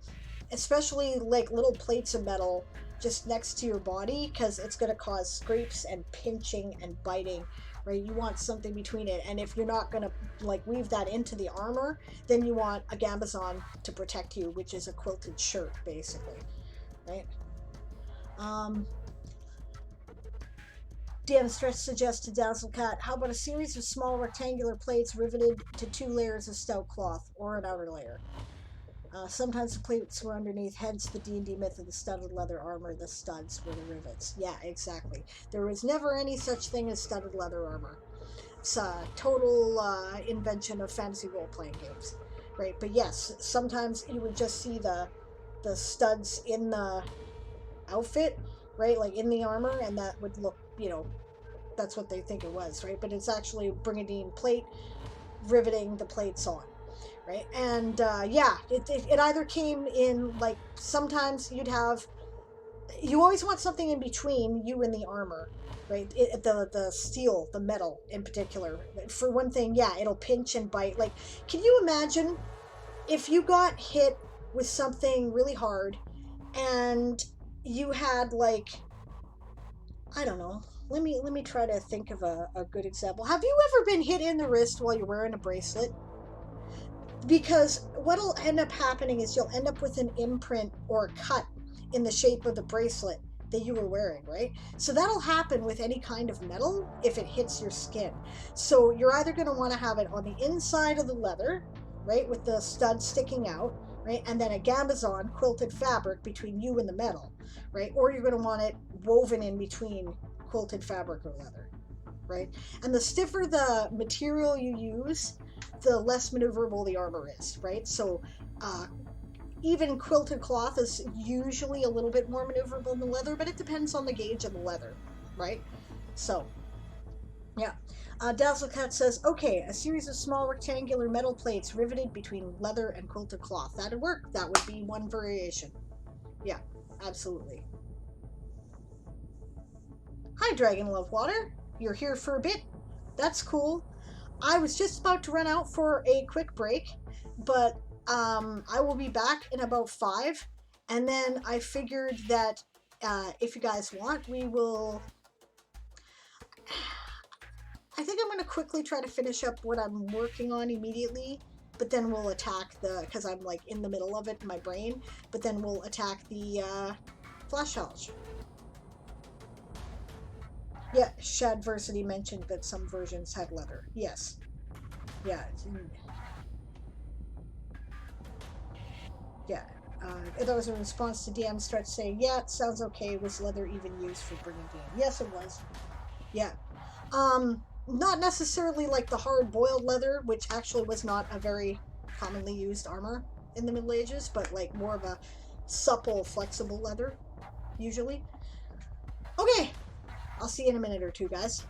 A: especially like little plates of metal, just next to your body, because it's going to cause scrapes and pinching and biting, right? You want something between it, and if you're not going to like weave that into the armor, then you want a gambazon to protect you, which is a quilted shirt, basically, right? DM Stretch suggests to Dazzlecat, how about a series of small rectangular plates riveted to 2 layers of stout cloth, or an outer layer? Sometimes the plates were underneath, hence the D&D myth of the studded leather armor. The studs were the rivets. Yeah, exactly. There was never any such thing as studded leather armor. It's a total invention of fantasy role-playing games, right? But yes, sometimes you would just see the studs in the outfit, right? Like in the armor, and that would look, you know, that's what they think it was, right? But it's actually Brigandine plate riveting the plates on. Right, and yeah, it either came in, like, sometimes you always want something in between you and the armor, right? The steel, the metal in particular. For one thing, yeah, it'll pinch and bite. Like, can you imagine if you got hit with something really hard and you had, like, I don't know. Let me try to think of a good example. Have you ever been hit in the wrist while you're wearing a bracelet? Because what'll end up happening is you'll end up with an imprint or a cut in the shape of the bracelet that you were wearing, right? So that'll happen with any kind of metal if it hits your skin. So you're either going to want to have it on the inside of the leather, right, with the stud sticking out, right, and then a gambazon quilted fabric between you and the metal, right? Or you're going to want it woven in between quilted fabric or leather, right? And the stiffer the material you use, the less maneuverable the armor is, right? So even quilted cloth is usually a little bit more maneuverable than leather, but it depends on the gauge of the leather, right? So, yeah. Dazzlecat says, okay, a series of small rectangular metal plates riveted between leather and quilted cloth. That'd work. That would be one variation. Yeah, absolutely. Hi, Dragon Love Water. You're here for a bit? That's cool. I was just about to run out for a quick break, but I will be back in about 5, and then I figured that if you guys want, we will. I think I'm going to quickly try to finish up what I'm working on immediately, but then we'll attack because I'm like in the middle of it in my brain, but then we'll attack the flash challenge. Yeah, Shadversity mentioned that some versions had leather. Yes. Yeah. Yeah. That was a response to Diane Stretch saying, yeah, it sounds okay. Was leather even used for bringing game? Yes, it was. Yeah. Not necessarily like the hard-boiled leather, which actually was not a very commonly used armor in the Middle Ages, but like more of a supple, flexible leather, usually. Okay, I'll see you in a minute or two, guys.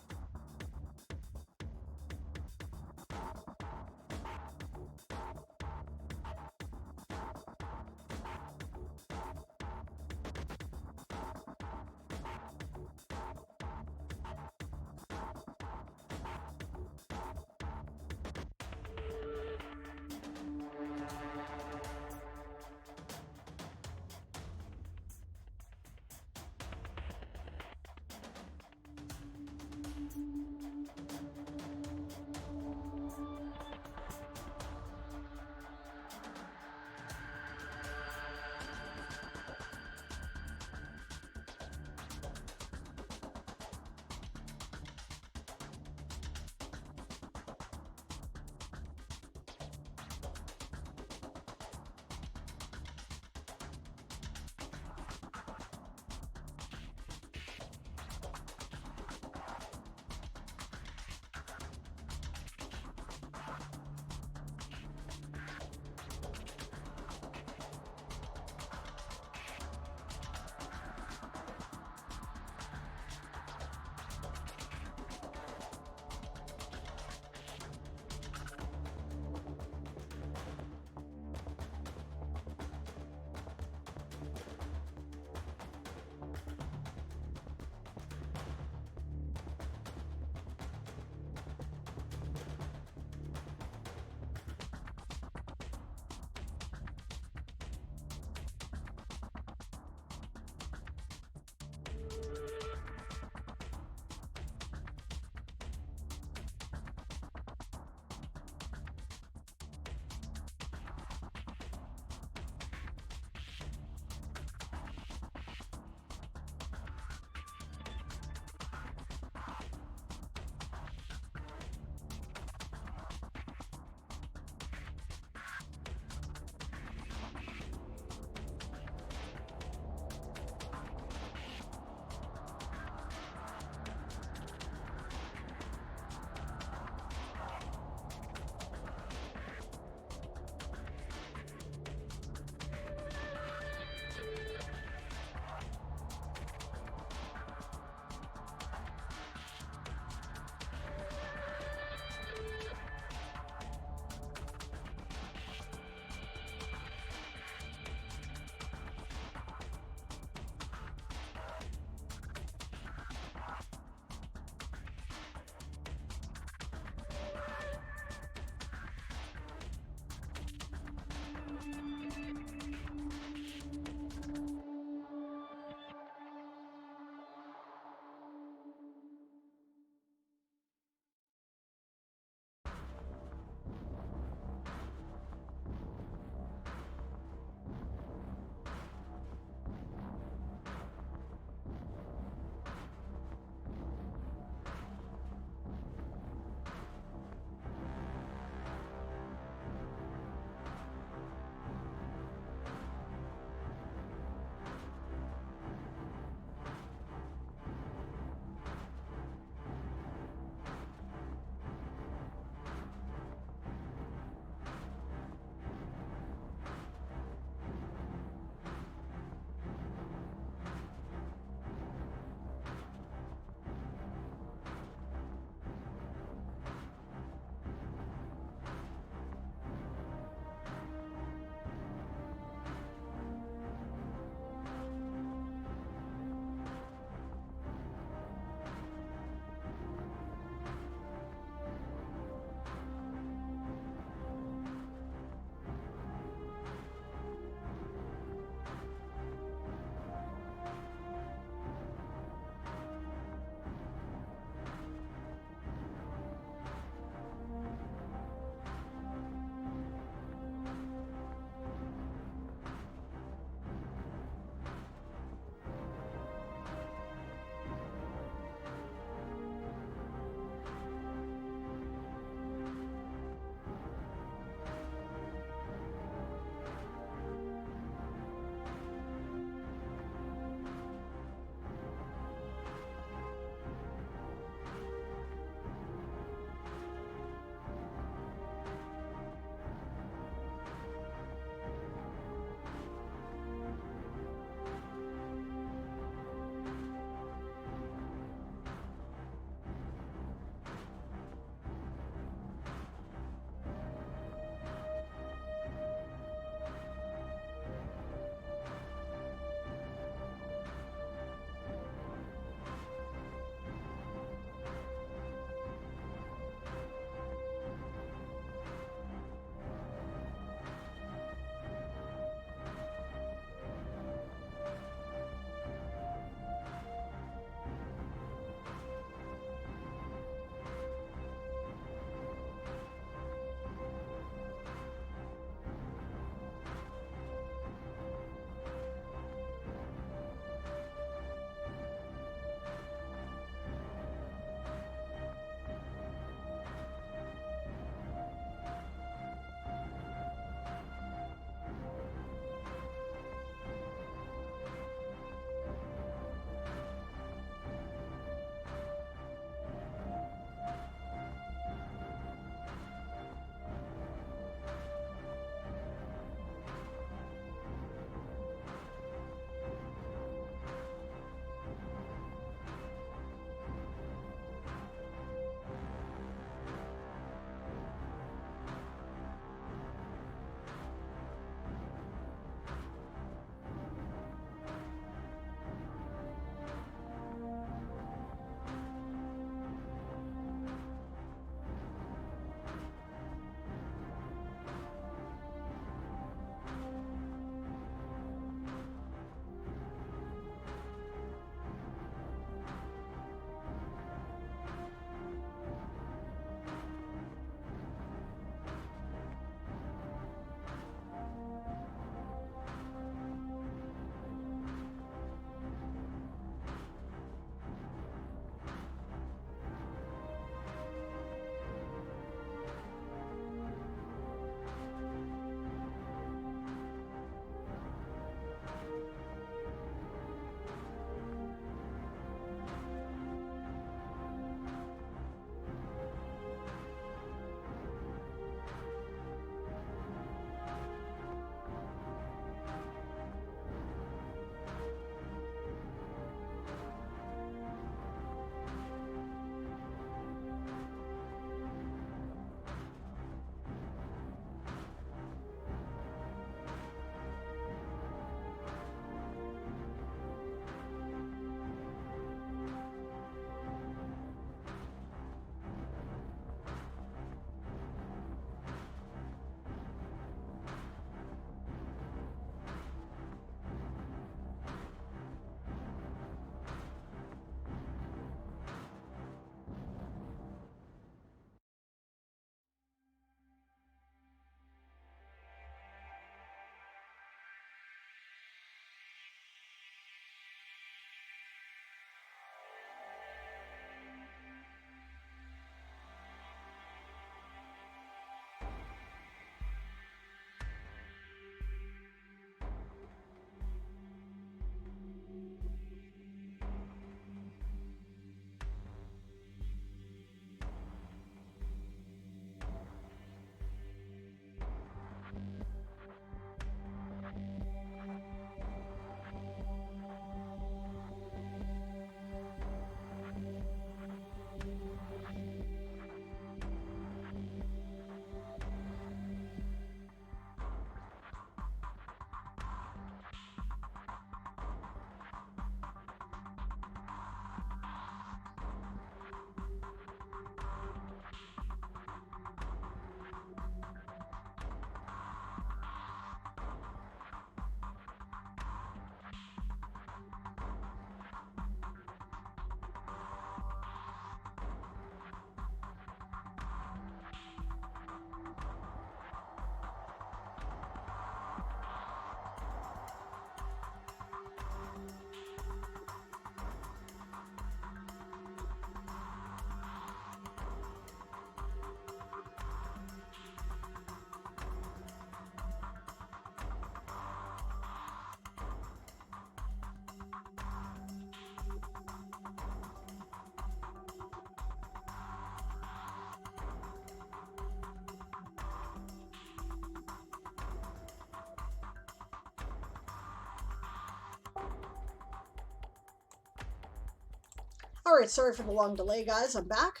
A: Alright, sorry for the long delay, guys. I'm back.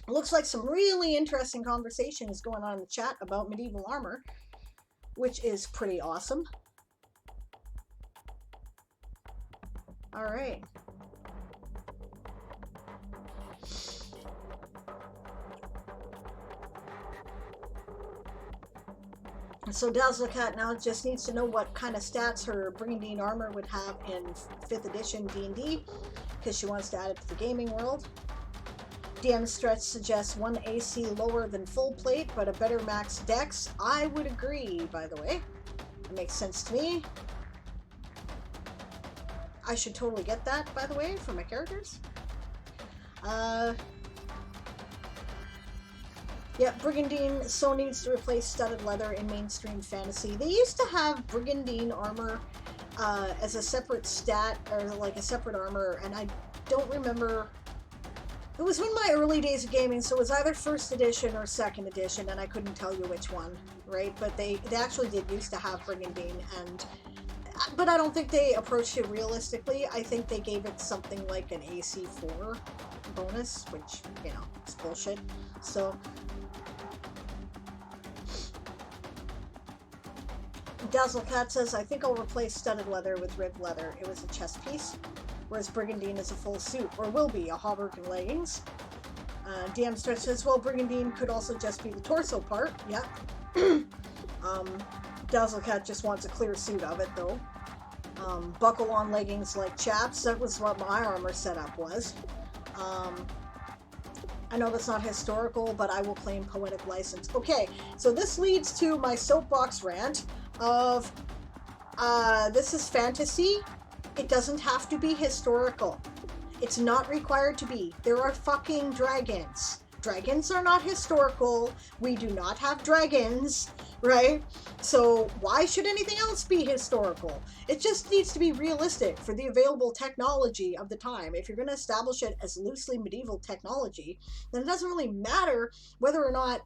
A: Looks like some really interesting conversation is going on in the chat about medieval armor, which is pretty awesome. Alright. So Dazzlecat now just needs to know what kind of stats her Brigandine armor would have in 5th edition D&D, because she wants to add it to the gaming world. DM Stretch suggests 1 AC lower than full plate, but a better max dex. I would agree, by the way. It makes sense to me. I should totally get that, by the way, for my characters. Yeah, Brigandine so needs to replace studded leather in mainstream fantasy. They used to have Brigandine armor as a separate stat, or like a separate armor, and I don't remember. It was in my early days of gaming, so it was either 1st edition or 2nd edition, and I couldn't tell you which one, right? But they actually did used to have Brigandine, but I don't think they approached it realistically. I think they gave it something like an AC4 bonus, which, you know, it's bullshit. So Dazzlecat says, I think I'll replace studded leather with ribbed leather. It was a chest piece, whereas Brigandine is a full suit, or will be, a hauberk and leggings. DM Stretch says, well, Brigandine could also just be the torso part. Yeah. Dazzlecat just wants a clear suit of it, though. Buckle-on leggings like chaps. That was what my armor setup was. I know that's not historical, but I will claim poetic license. Okay, so this leads to my soapbox rant of, this is fantasy. It doesn't have to be historical. It's not required to be. There are fucking dragons. Dragons are not historical. We do not have dragons, right? So why should anything else be historical? It just needs to be realistic for the available technology of the time. If you're going to establish it as loosely medieval technology, then it doesn't really matter whether or not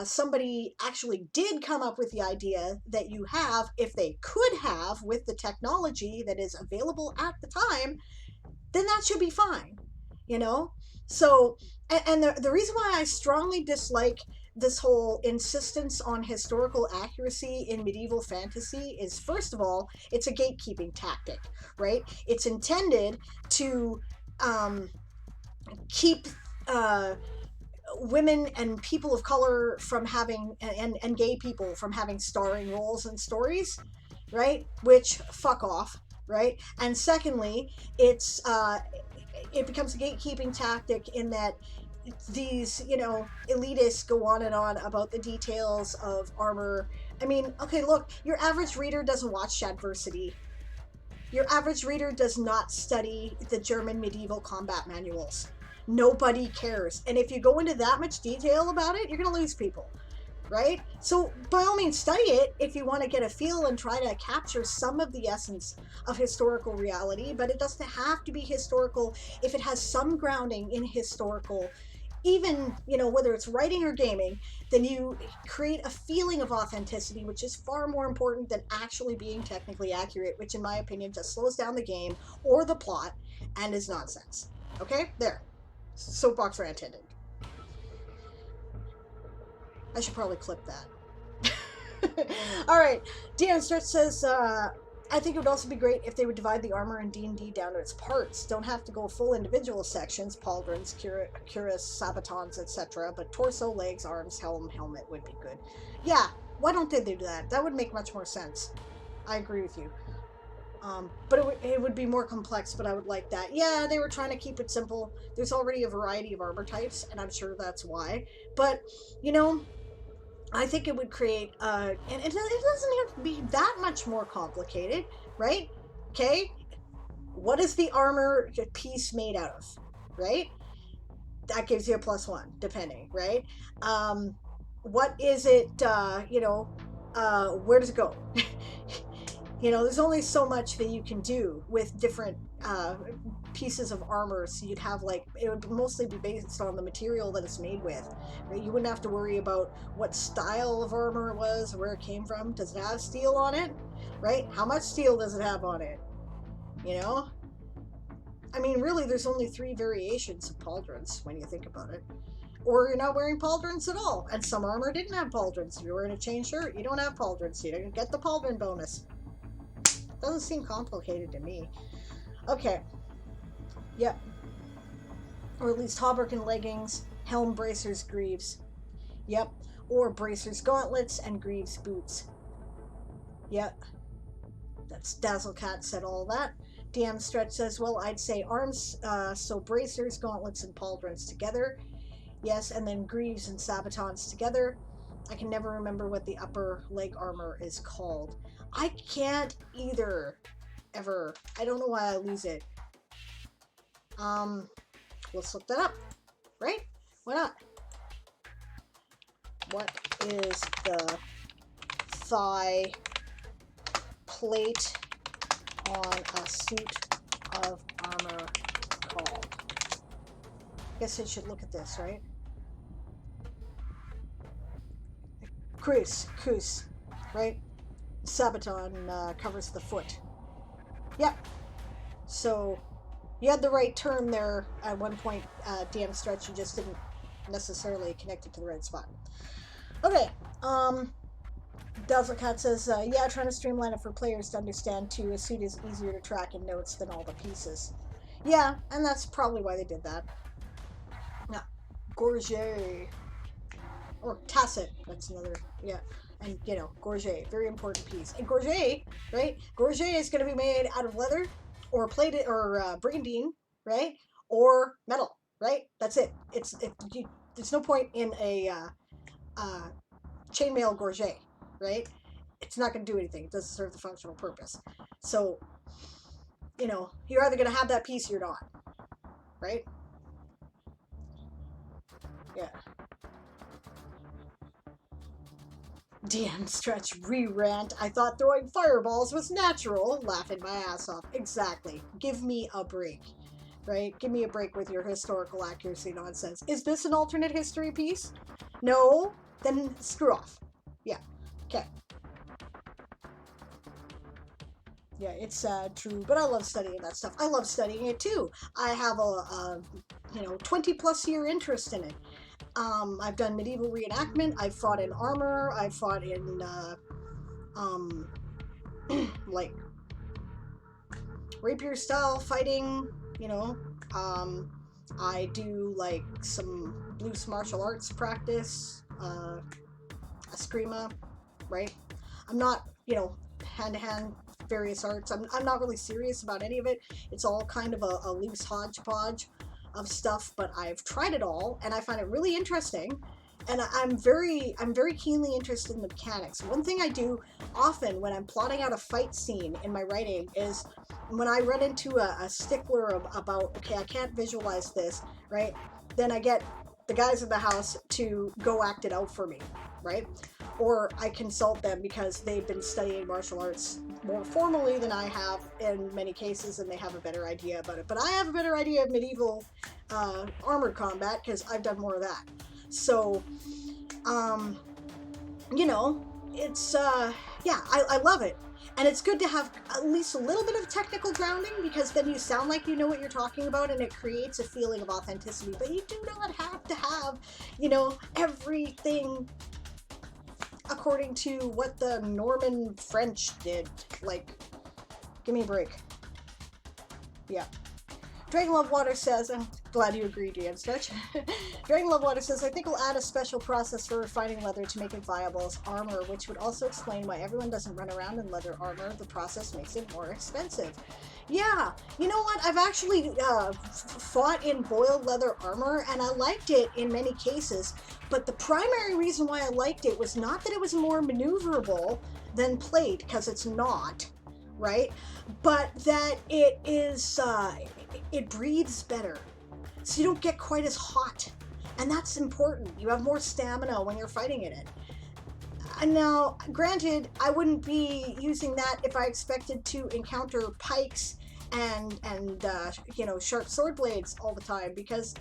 A: somebody actually did come up with the idea that you have. If they could have with the technology that is available at the time, then that should be fine, you know? So, and the reason why I strongly dislike this whole insistence on historical accuracy in medieval fantasy is, first of all, it's a gatekeeping tactic, right? It's intended to keep women and people of color from having, and gay people from having starring roles in stories, right? Which, fuck off, right? And secondly, it becomes a gatekeeping tactic in that these, you know, elitists go on and on about the details of armor. I mean, okay, look, your average reader doesn't watch Shadversity. Your average reader does not study the German medieval combat manuals. Nobody cares. And if you go into that much detail about it, you're going to lose people, right? So by all means, study it if you want to get a feel and try to capture some of the essence of historical reality, but it doesn't have to be historical if it has some grounding in historical, even, you know, whether it's writing or gaming. Then you create a feeling of authenticity, which is far more important than actually being technically accurate, which in my opinion just slows down the game or the plot and is nonsense. Okay, there. Soapbox rant ended. I should probably clip that. Alright, Diane Stretch says, I think it would also be great if they would divide the armor in D&D down to its parts. Don't have to go full individual sections, pauldrons, cuirass, sabatons, etc. But torso, legs, arms, helm, helmet would be good. Yeah, why don't they do that? That would make much more sense. I agree with you. But it would be more complex, but I would like that. Yeah, they were trying to keep it simple. There's already a variety of armor types, and I'm sure that's why. But, you know, I think it would create, and it doesn't have to be that much more complicated, right? Okay? What is the armor piece made out of, right? That gives you a +1, depending, right? What is it, you know, where does it go? You know, there's only so much that you can do with different pieces of armor. So you'd have, like, it would mostly be based on the material that it's made with, right? You wouldn't have to worry about what style of armor it was, where it came from. Does it have steel on it, right? How much steel does it have on it? You know? I mean, really, there's only 3 variations of pauldrons when you think about it. Or you're not wearing pauldrons at all, and some armor didn't have pauldrons. If you're wearing a chain shirt, you don't have pauldrons. You don't get the pauldron bonus. Doesn't seem complicated to me. Okay. Yep. Or at least hauberk and leggings, helm, bracers, greaves. Yep. Or bracers, gauntlets, and greaves boots. Yep. That's Dazzlecat said all that. DM Stretch says, well, I'd say arms, so bracers, gauntlets, and pauldrons together. Yes, and then greaves and sabatons together. I can never remember what the upper leg armor is called. I can't either, ever. I don't know why I lose it. Let's look that up, right? Why not? What is the thigh plate on a suit of armor called? I guess I should look at this, right? Kus, right? Sabaton covers the foot. Yep. So you had the right term there at one point, DM Stretch. You just didn't necessarily connect it to the right spot. Okay. Dazzlecat says, yeah, trying to streamline it for players to understand too. A suit is easier to track in notes than all the pieces. Yeah, and that's probably why they did that. Now, gorget. Or tacet, that's another, yeah. And, you know, gorget, very important piece. And gorget, right? Gorget is going to be made out of leather, or plated, or brigandine, right? Or metal, right? That's it. There's no point in a chainmail gorget, right? It's not going to do anything. It doesn't serve the functional purpose. So, you know, you're either going to have that piece or you're not, right? Yeah. DM Stretch re-rant. I thought throwing fireballs was natural. Laughing my ass off. Exactly. Give me a break. Right? Give me a break with your historical accuracy nonsense. Is this an alternate history piece? No? Then screw off. Yeah. Okay. Yeah, it's true, but I love studying that stuff. I love studying it too. I have a 20 plus year interest in it. I've done medieval reenactment. I've fought in armor. I've fought in, like, rapier style fighting, you know. I do, like, some loose martial arts practice, eskrima, right? I'm not, hand-to-hand various arts. I'm not really serious about any of it. It's all kind of a loose hodgepodge of stuff, but I've tried it all and I find it really interesting, and I'm very keenly interested in the mechanics. One thing I do often when I'm plotting out a fight scene in my writing is when I run into a stickler about, okay, I can't visualize this, right? Then I get the guys in the house to go act it out for me, right? Or I consult them because they've been studying martial arts more formally than I have in many cases, and they have a better idea about it. But I have a better idea of medieval armored combat because I've done more of that. So, it's, I love it. And it's good to have at least a little bit of technical grounding, because then you sound like you know what you're talking about and it creates a feeling of authenticity. But you do not have to have, everything according to what the Norman French did. Like, give me a break. Yeah. Dragon Love Water says, I'm glad you agree, DM Stretch. Dragon Love Water says, I think we'll add a special process for refining leather to make it viable as armor, which would also explain why everyone doesn't run around in leather armor. The process makes it more expensive. Yeah, you know what? I've actually fought in boiled leather armor, and I liked it in many cases, but the primary reason why I liked it was not that it was more maneuverable than plate, because it's not, right? But that it is, it breathes better, so you don't get quite as hot, and that's important. You have more stamina when you're fighting in it. And now, granted, I wouldn't be using that if I expected to encounter pikes and sharp sword blades all the time, because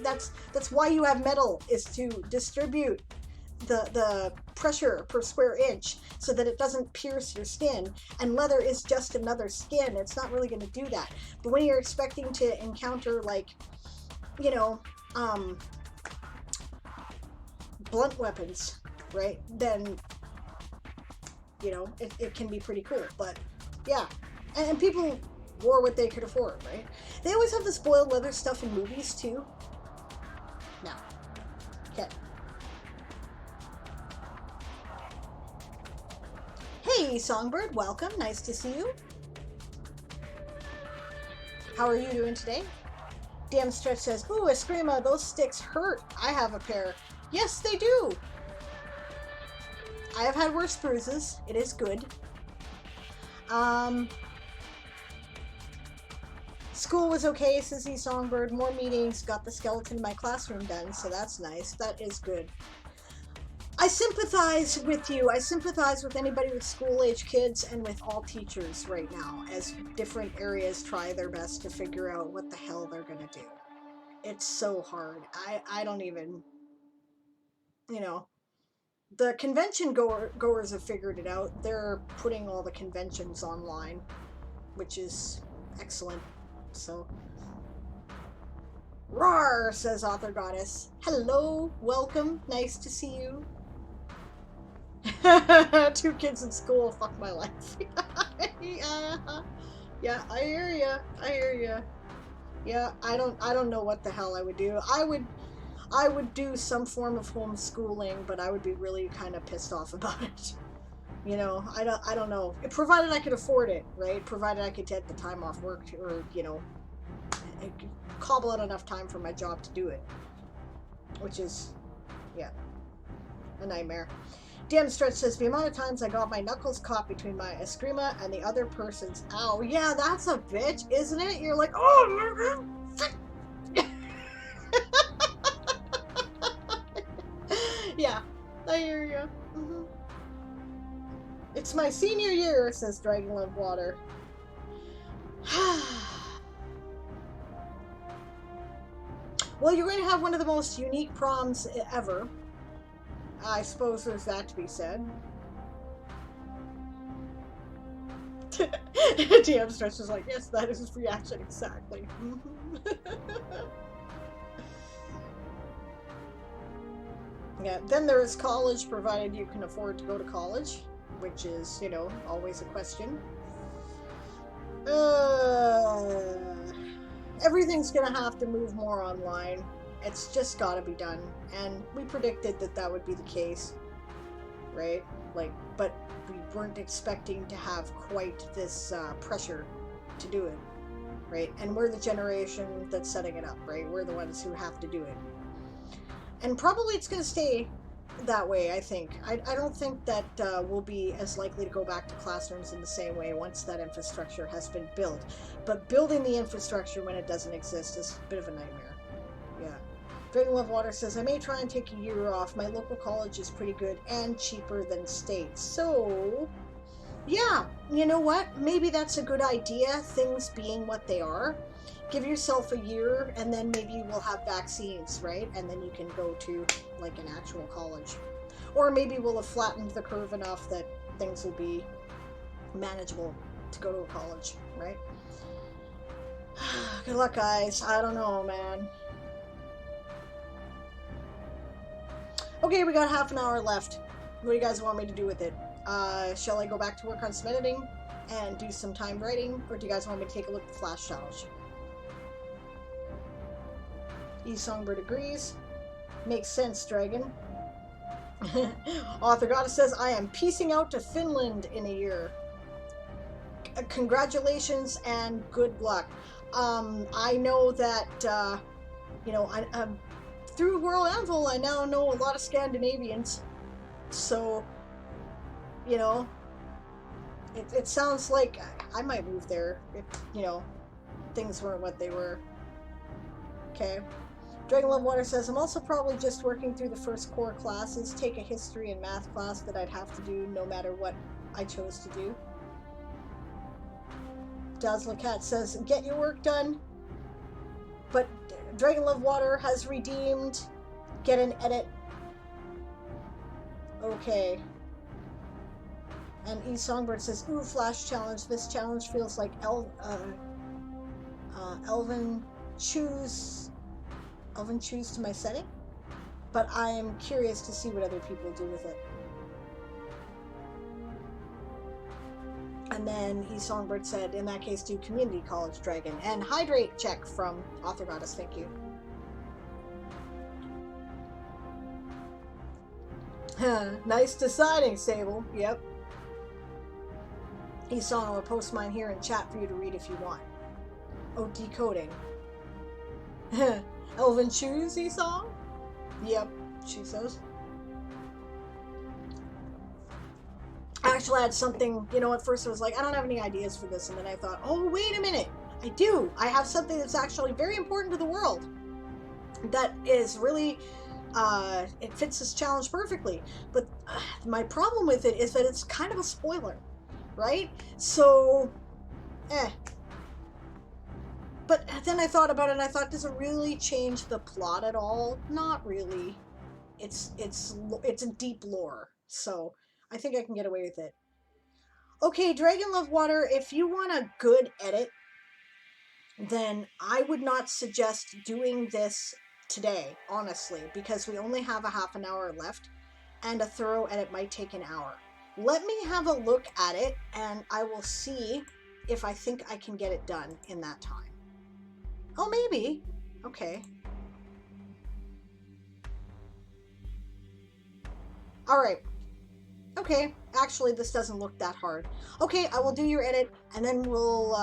A: that's why you have metal, is to distribute the pressure per square inch so that it doesn't pierce your skin. And leather is just another skin. It's not really going to do that. But when you're expecting to encounter, like, you know, blunt weapons, right? Then, you know, it can be pretty cool. But yeah, and people wore what they could afford, right? They always have this boiled leather stuff in movies too. No. Okay. Hey, Songbird, welcome. Nice to see you. How are you doing today? DM Stretch says, ooh, Eskrima, those sticks hurt. I have a pair. Yes, they do. I have had worse bruises. It is good. School was okay, says E Songbird. More meetings, got the skeleton in my classroom done, so that's nice. That is good. I sympathize with you. I sympathize with anybody with school-age kids and with all teachers right now as different areas try their best to figure out what the hell they're going to do. It's so hard. I don't even, you know, the convention goers have figured it out. They're putting all the conventions online, which is excellent. So, roar, says Author Goddess. Hello, welcome, nice to see you. 2 kids in school, fuck my life. Yeah, I hear ya. I hear ya. Yeah, I don't know what the hell I would do. I would do some form of homeschooling, but I would be really kind of pissed off about it. You know, I don't know. Provided I could afford it, right? Provided I could take the time off work to, or, you know, cobble out enough time for my job to do it. Which is, yeah, a nightmare. DM Stretch says, the amount of times I got my knuckles caught between my Eskrima and the other person's. Ow, yeah, that's a bitch, isn't it? You're like, oh, yeah, I hear you. Mm-hmm. It's my senior year, says Dragon Love Water. Well, you're going to have one of the most unique proms ever. I suppose there's that to be said. DM Stretch is like, yes, that is his reaction, exactly. Yeah, then there is college, provided you can afford to go to college, which is, you know, always a question. Everything's gonna have to move more online. It's just gotta be done. And we predicted that that would be the case, right? Like, but we weren't expecting to have quite this pressure to do it, right? And we're the generation that's setting it up, right? We're the ones who have to do it. And probably it's gonna stay that way, I think. I don't think that we'll be as likely to go back to classrooms in the same way once that infrastructure has been built. But building the infrastructure when it doesn't exist is a bit of a nightmare. Yeah. Dragon Love Water says, I may try and take a year off. My local college is pretty good and cheaper than state. So, yeah, you know what? Maybe that's a good idea, things being what they are. Give yourself a year, and then maybe you will have vaccines, right? And then you can go to, like, an actual college. Or maybe we'll have flattened the curve enough that things will be manageable to go to a college, right? Good luck, guys. I don't know, man. Okay, we got half an hour left. What do you guys want me to do with it? Shall I go back to work on some editing and do some time writing? Or do you guys want me to take a look at the Flash Challenge? E Songbird agrees. Makes sense, Dragon. Author Goddess says, I am piecing out to Finland in a year. Congratulations and good luck. I know that, you know, through World Anvil, I now know a lot of Scandinavians. So, you know, it sounds like I might move there if, you know, things weren't what they were. Okay. Dragon Love Water says, I'm also probably just working through the first core classes, take a history and math class that I'd have to do no matter what I chose to do. Dazzler Cat says, get your work done. But Dragon Love Water has redeemed, get an edit. Okay. And E Songbird says, "Ooh, Flash challenge. This challenge feels like Elven choose to my setting, but I am curious to see what other people do with it." And then E Songbird said, "In that case, do Community College Dragon and Hydrate check from Author Goddess. Thank you." Nice deciding, Sable. Yep. E-Song, I'll post mine here in chat for you to read if you want. Oh, decoding. Elven shoes, E-Song? Yep, she says. Actually, I had something, at first I was like, I don't have any ideas for this, and then I thought, oh, wait a minute. I do. I have something that's actually very important to the world. That is really... it fits this challenge perfectly. But my problem with it is that it's kind of a spoiler. Right? So, But then I thought about it and I thought, does it really change the plot at all? Not really. It's a deep lore. So, I think I can get away with it. Okay, Dragon Love Water, if you want a good edit, then I would not suggest doing this today, honestly, because we only have a half an hour left and a thorough edit might take an hour. Let me have a look at it, and I will see if I think I can get it done in that time. Oh, maybe. Okay. Alright. Okay. Actually, this doesn't look that hard. Okay, I will do your edit, and then we'll,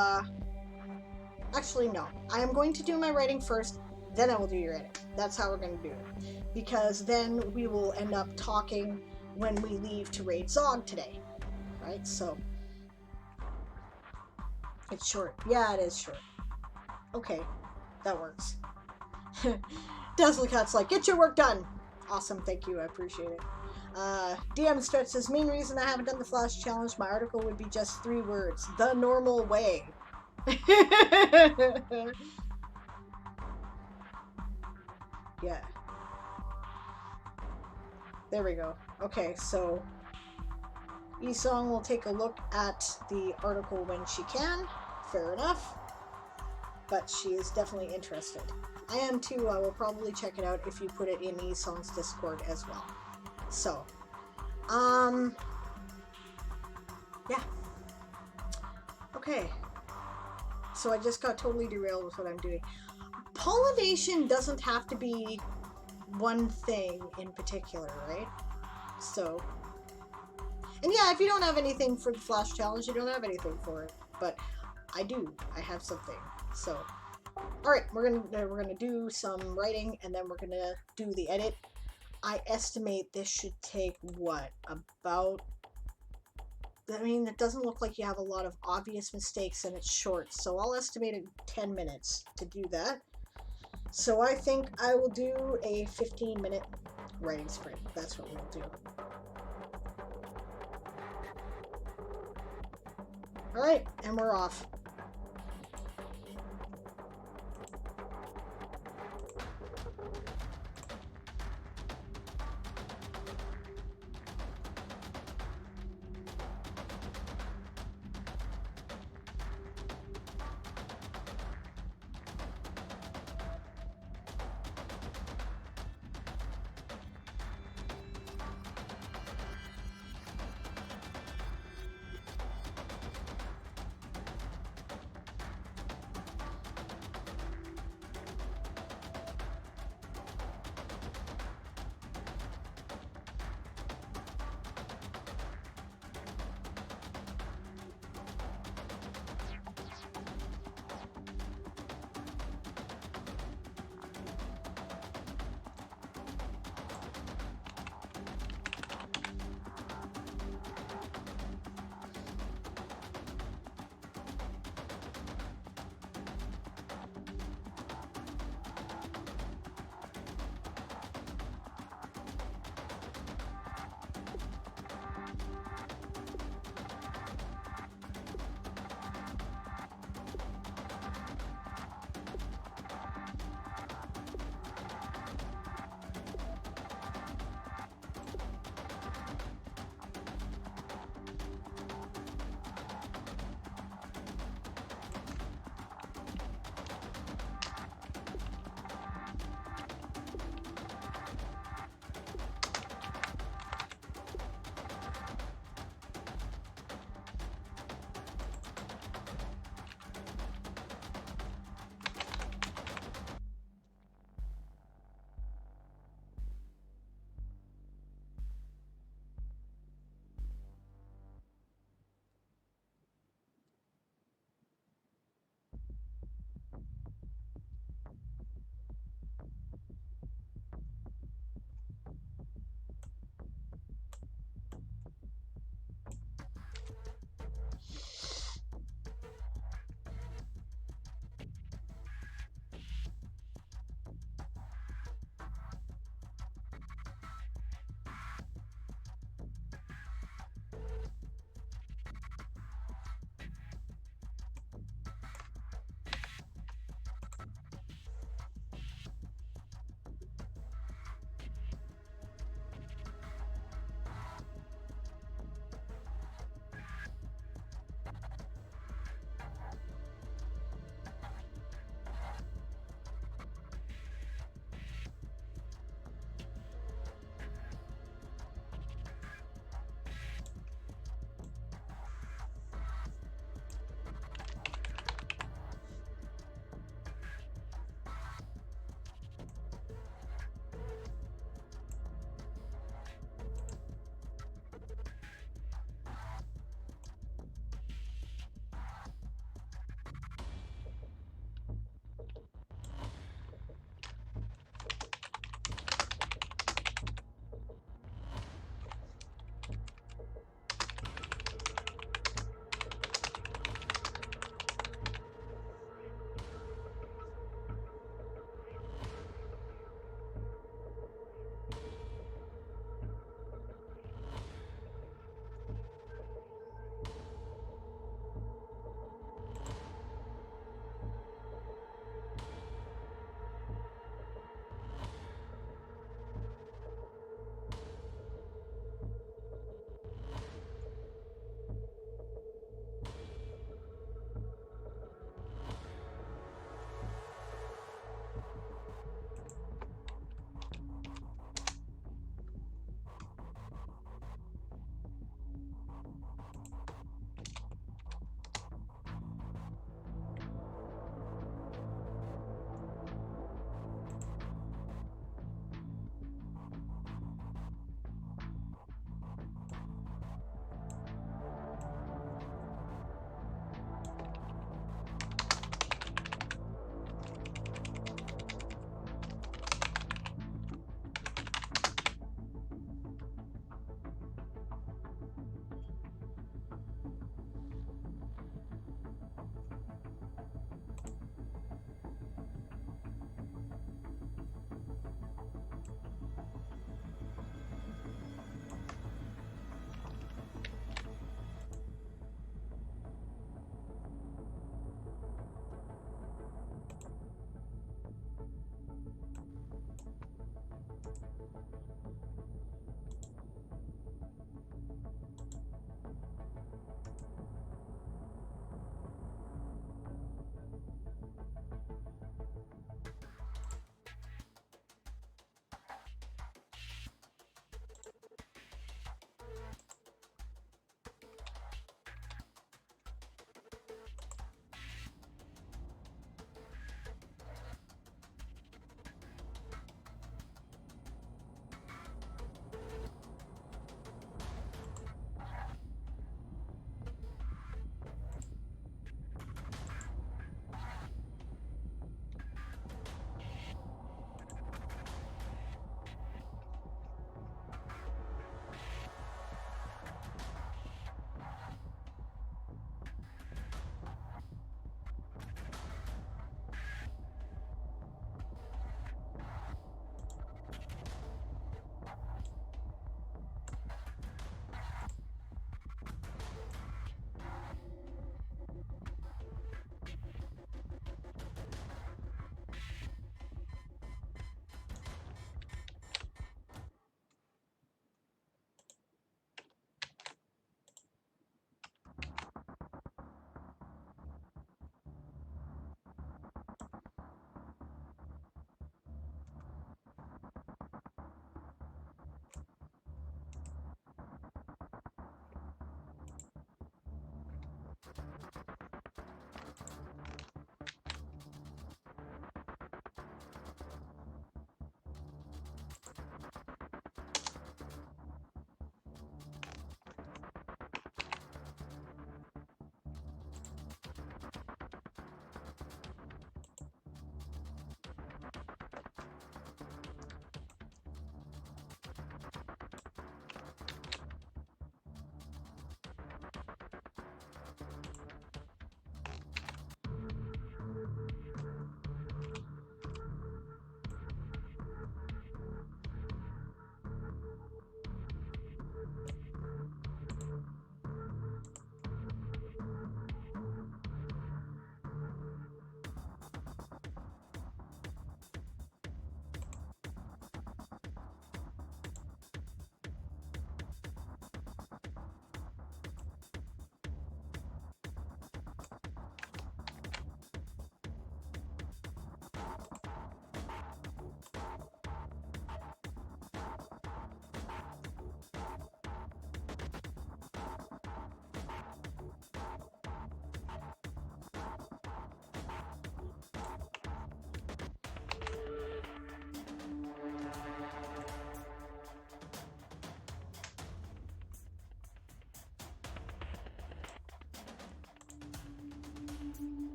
A: Actually, no. I am going to do my writing first, then I will do your edit. That's how we're going to do it. Because then we will end up talking when we leave to raid Zog today. Right? So, it's short. Yeah, it is short. Okay, that works. Dazzlecat's like, get your work done! Awesome, thank you, I appreciate it. DM Stretch says, main reason I haven't done the Flash Challenge, my article would be just 3 words. The normal way. Yeah. There we go. Okay, so E-Song will take a look at the article when she can. Fair enough. But she is definitely interested. I am too. I will probably check it out if you put it in E-Song's Discord as well. So, yeah. Okay. So I just got totally derailed with what I'm doing. Pollination doesn't have to be one thing in particular, right? So, and yeah, if you don't have anything for the Flash Challenge, you don't have anything for it. But I do. I have something. So, all right, we're gonna do some writing, and then we're gonna do the edit. I estimate this should take what, about? I mean, it doesn't look like you have a lot of obvious mistakes, and it's short, so I'll estimate it 10 minutes to do that. So I think I will do a 15-minute writing sprint. That's what we'll do. All right, and we're off.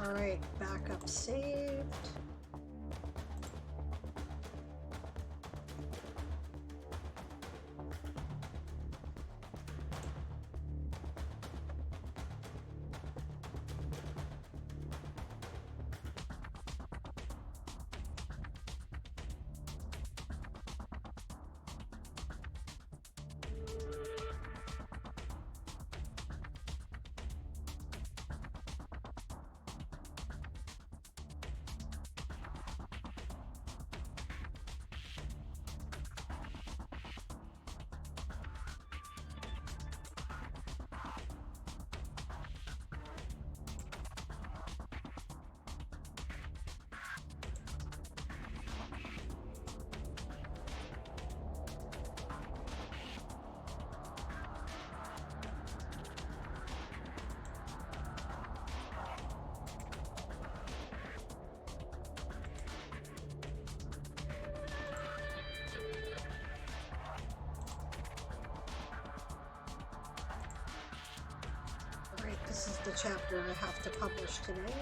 A: All right, backup saved. This is the chapter I have to publish today.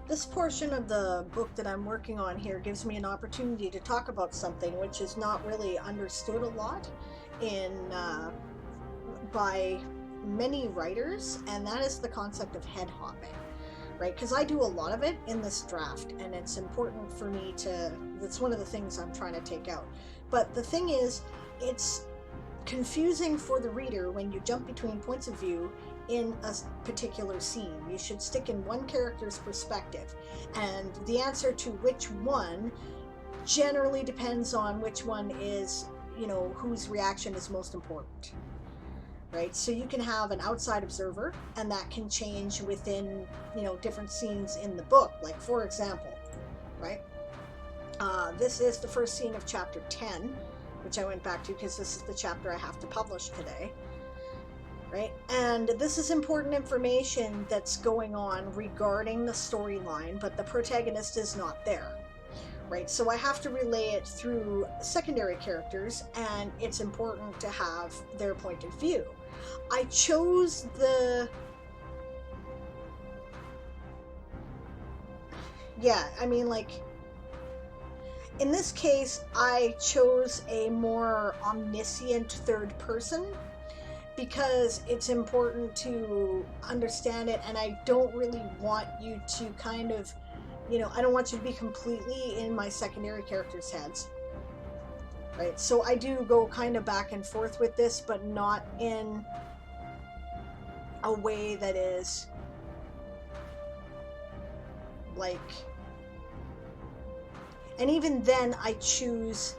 A: This portion of the book that I'm working on here gives me an opportunity to talk about something which is not really understood a lot by many writers, and that is the concept of head hopping, right? Because I do a lot of it in this draft, and it's important for me that's one of the things I'm trying to take out. But the thing is, it's confusing for the reader when you jump between points of view in a particular scene. You should stick in one character's perspective, and the answer to which one generally depends on which one is, whose reaction is most important, right? So you can have an outside observer, and that can change within, different scenes in the book. Like, for example, right? This is the first scene of chapter 10, which I went back to because this is the chapter I have to publish today. Right? And this is important information that's going on regarding the storyline, but the protagonist is not there, right? So I have to relay it through secondary characters, and it's important to have their point of view. I chose in this case, I chose a more omniscient third person, because it's important to understand it, and I don't really want you to kind of, I don't want you to be completely in my secondary characters' heads, right? So I do go kind of back and forth with this, but not in a way that is like, and even then I choose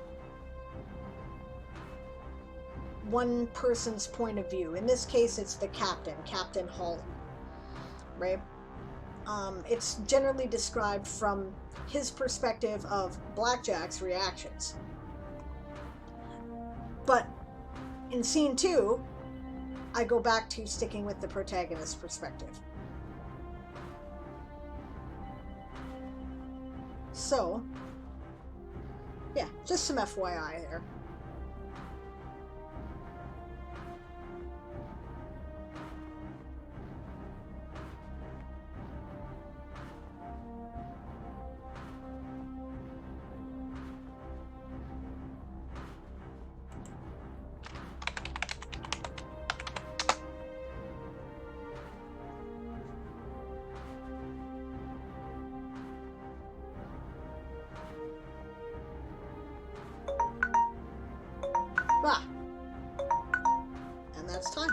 A: one person's point of view. In this case, it's the captain, Captain Holland, right? It's generally described from his perspective of Blackjack's reactions. But in scene 2, I go back to sticking with the protagonist's perspective. So, yeah, just some FYI there. And that's time.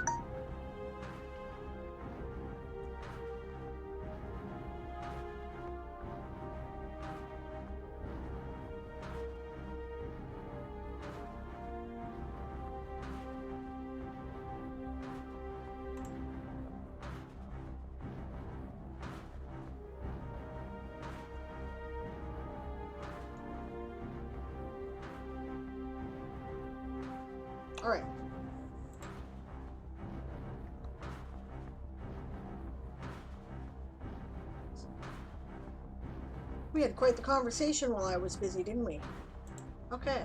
A: All right. We had quite the conversation while I was busy, didn't we? Okay.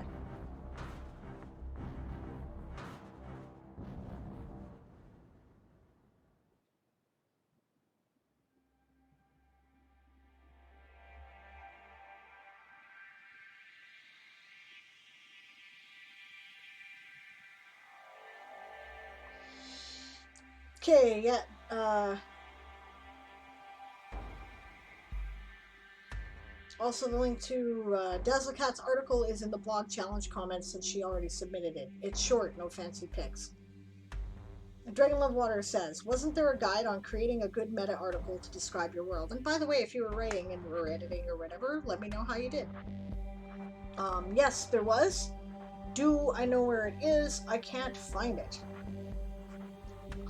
A: Okay, yeah. Also, the link to Dazzlecat's article is in the blog challenge comments since she already submitted it. It's short, no fancy pics. Dragon Love Water says, wasn't there a guide on creating a good meta article to describe your world? And by the way, if you were writing and were editing or whatever, let me know how you did. Yes, there was. Do I know where it is? I can't find it.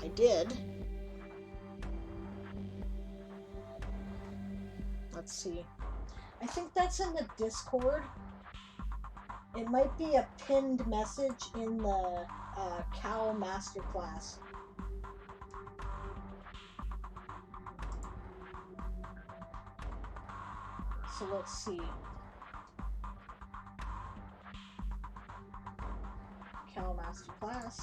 A: I did. Let's see. I think that's in the Discord. It might be a pinned message in the Cow Masterclass. So let's see. Cow Masterclass.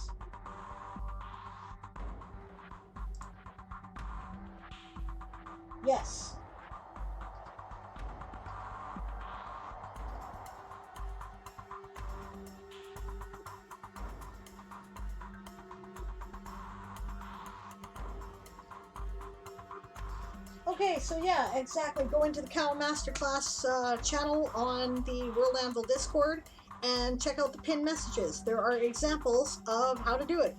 A: Yes. Okay, so yeah, exactly. Go into the Cow Masterclass channel on the World Anvil Discord and check out the pinned messages. There are examples of how to do it.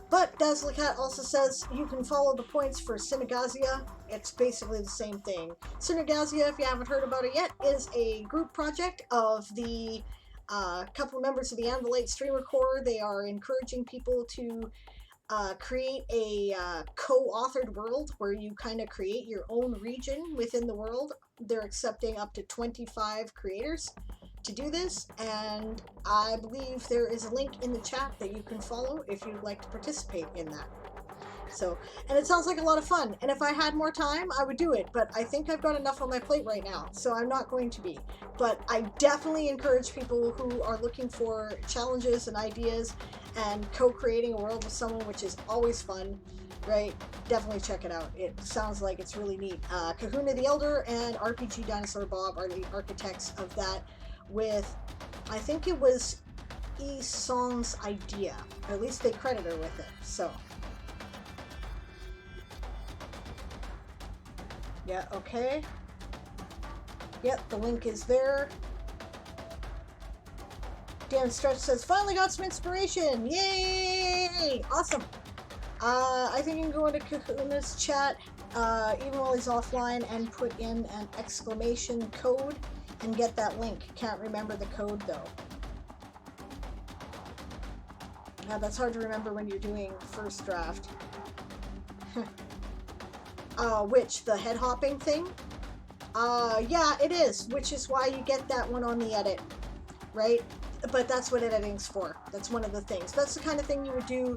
A: But Dazzlecat also says you can follow the points for Synagazia. It's basically the same thing. Synagazia, if you haven't heard about it yet, is a group project of the couple of members of the Anvilite Streamer Corps. They are encouraging people to create a co-authored world where you kind of create your own region within the world. They're accepting up to 25 creators to do this, and I believe there is a link in the chat that you can follow if you'd like to participate in that. So, and it sounds like a lot of fun, and if I had more time I would do it, but I think I've got enough on my plate right now, so I'm not going to be. But I definitely encourage people who are looking for challenges and ideas and co-creating a world with someone, which is always fun, right? Definitely check it out. It sounds like it's really neat. Kahuna the Elder and RPG Dinosaur Bob are the architects of that, with, I think it was E-Song's idea, or at least they credit her with it. So yeah, okay. Yep, the link is there. Dan Stretch says, finally got some inspiration! Yay! Awesome! I think you can go into Kahuna's chat, even while he's offline, and put in an exclamation code and get that link. Can't remember the code though. Yeah, that's hard to remember when you're doing first draft. Which, the head hopping thing? Yeah, it is, which is why you get that one on the edit, right? But that's what editing's for. That's one of the things. That's the kind of thing you would do,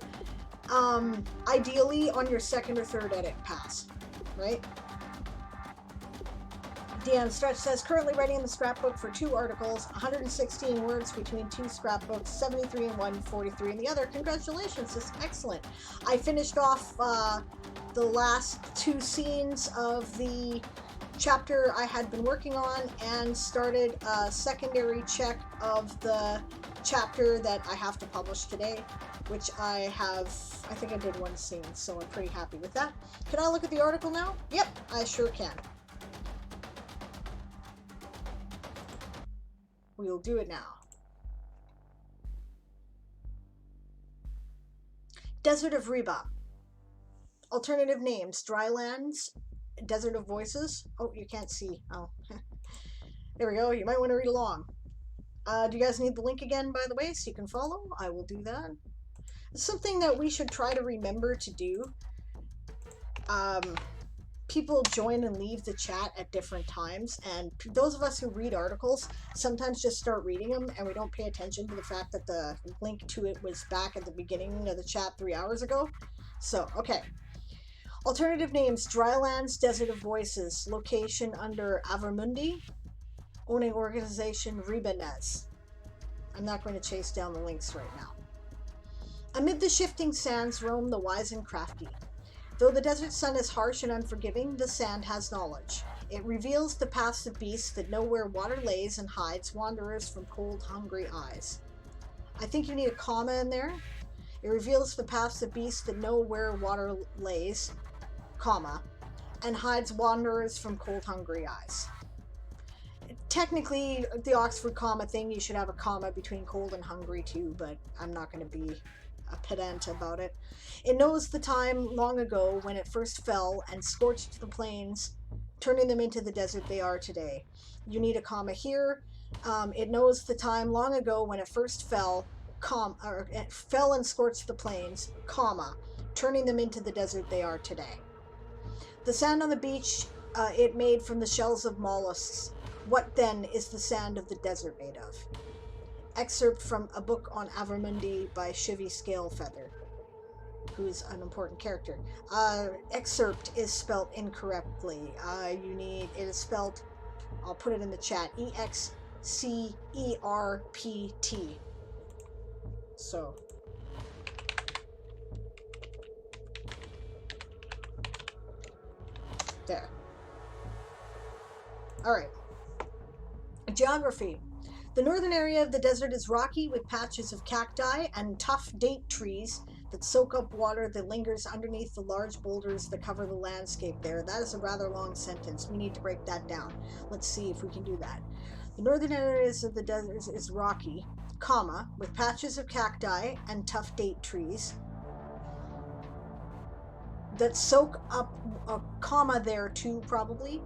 A: ideally on your second or third edit pass, right? Diane Stretch says, currently writing the scrapbook for 2 articles, 116 words between 2 scrapbooks, 73 in one, 43 in the other. Congratulations, that's excellent. I finished off the last 2 scenes of the chapter I had been working on and started a secondary check of the chapter that I have to publish today, which I think I did 1 scene, so I'm pretty happy with that. Can I look at the article now? Yep, I sure can. We'll do it now. Desert of Reba. Alternative names: Drylands, Desert of Voices. Oh, you can't see. Oh, there we go. You might want to read along. Do you guys need the link again, by the way, so you can follow? I will do that. It's something that we should try to remember to do. People join and leave the chat at different times, and those of us who read articles sometimes just start reading them and we don't pay attention to the fact that the link to it was back at the beginning of the chat 3 hours ago. So, okay. Alternative names: Drylands, Desert of Voices. Location under Avermundi. Owning organization Ribanez. I'm not going to chase down the links right now. Amid the shifting sands roam the wise and crafty. Though the desert sun is harsh and unforgiving, the sand has knowledge. It reveals the paths of beasts that know where water lays and hides wanderers from cold, hungry eyes. I think you need a comma in there. It reveals the paths of beasts that know where water lays, comma, and hides wanderers from cold, hungry eyes. Technically, the Oxford comma thing, you should have a comma between cold and hungry too, but I'm not going to be a pedant about it. It knows the time long ago when it first fell and scorched the plains, turning them into the desert they are today. You need a comma here. It knows the time long ago when it first fell, it fell and scorched the plains, comma, turning them into the desert they are today. The sand on the beach it made from the shells of mollusks. What then is the sand of the desert made of? Excerpt from a book on Avermundi by Chivy Scalefeather, who's an important character. Excerpt is spelled incorrectly. It is spelled, I'll put it in the chat, EXCERPT. So, there. All right. Geography. The northern area of the desert is rocky with patches of cacti and tough date trees that soak up water that lingers underneath the large boulders that cover the landscape there. That is a rather long sentence. We need to break that down. Let's see if we can do that. The northern areas of the desert is rocky, comma, with patches of cacti and tough date trees that soak up, a comma there too probably,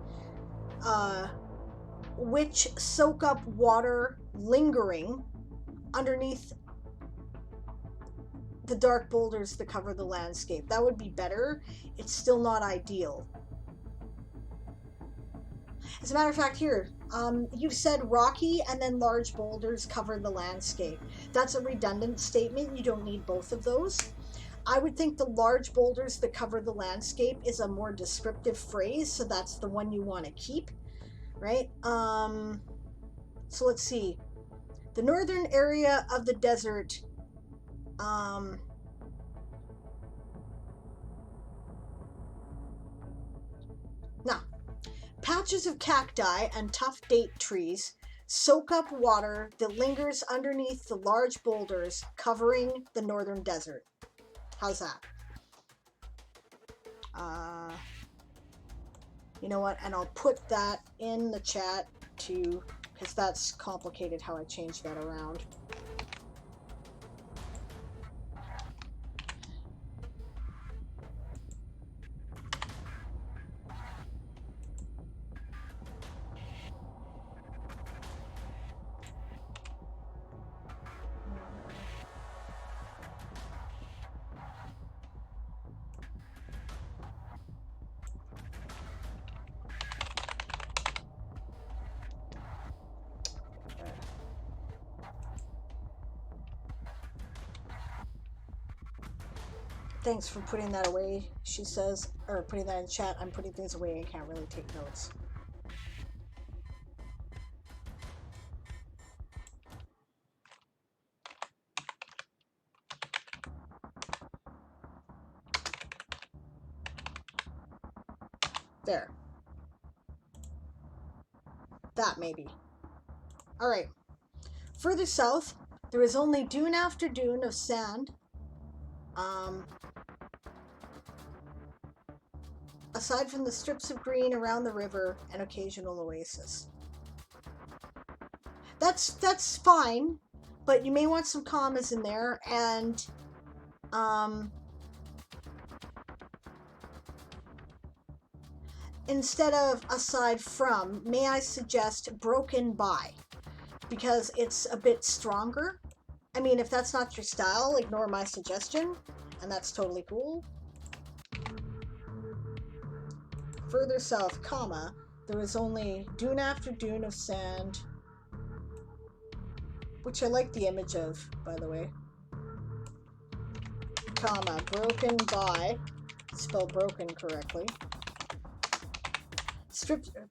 A: which soak up water lingering underneath the dark boulders that cover the landscape. That would be better. It's still not ideal. As a matter of fact, here, you said rocky and then large boulders cover the landscape. That's a redundant statement. You don't need both of those. I would think the large boulders that cover the landscape is a more descriptive phrase, so that's the one you want to keep. Right? So let's see. The northern area of the desert, now, patches of cacti and tough date trees soak up water that lingers underneath the large boulders covering the northern desert. How's that? You know what? And I'll put that in the chat too, because that's complicated how I change that around. Thanks for putting that away, she says, or putting that in chat. I'm putting things away and can't really take notes. There. That maybe. All right. Further south, there is only dune after dune of sand. Aside from the strips of green around the river, an occasional oasis. That's fine, but you may want some commas in there, and instead of aside from, may I suggest broken by, because it's a bit stronger. I mean, if that's not your style, ignore my suggestion, and that's totally cool. Further south, comma, there is only dune after dune of sand, which I like the image of, by the way, comma, broken by, spelled broken correctly,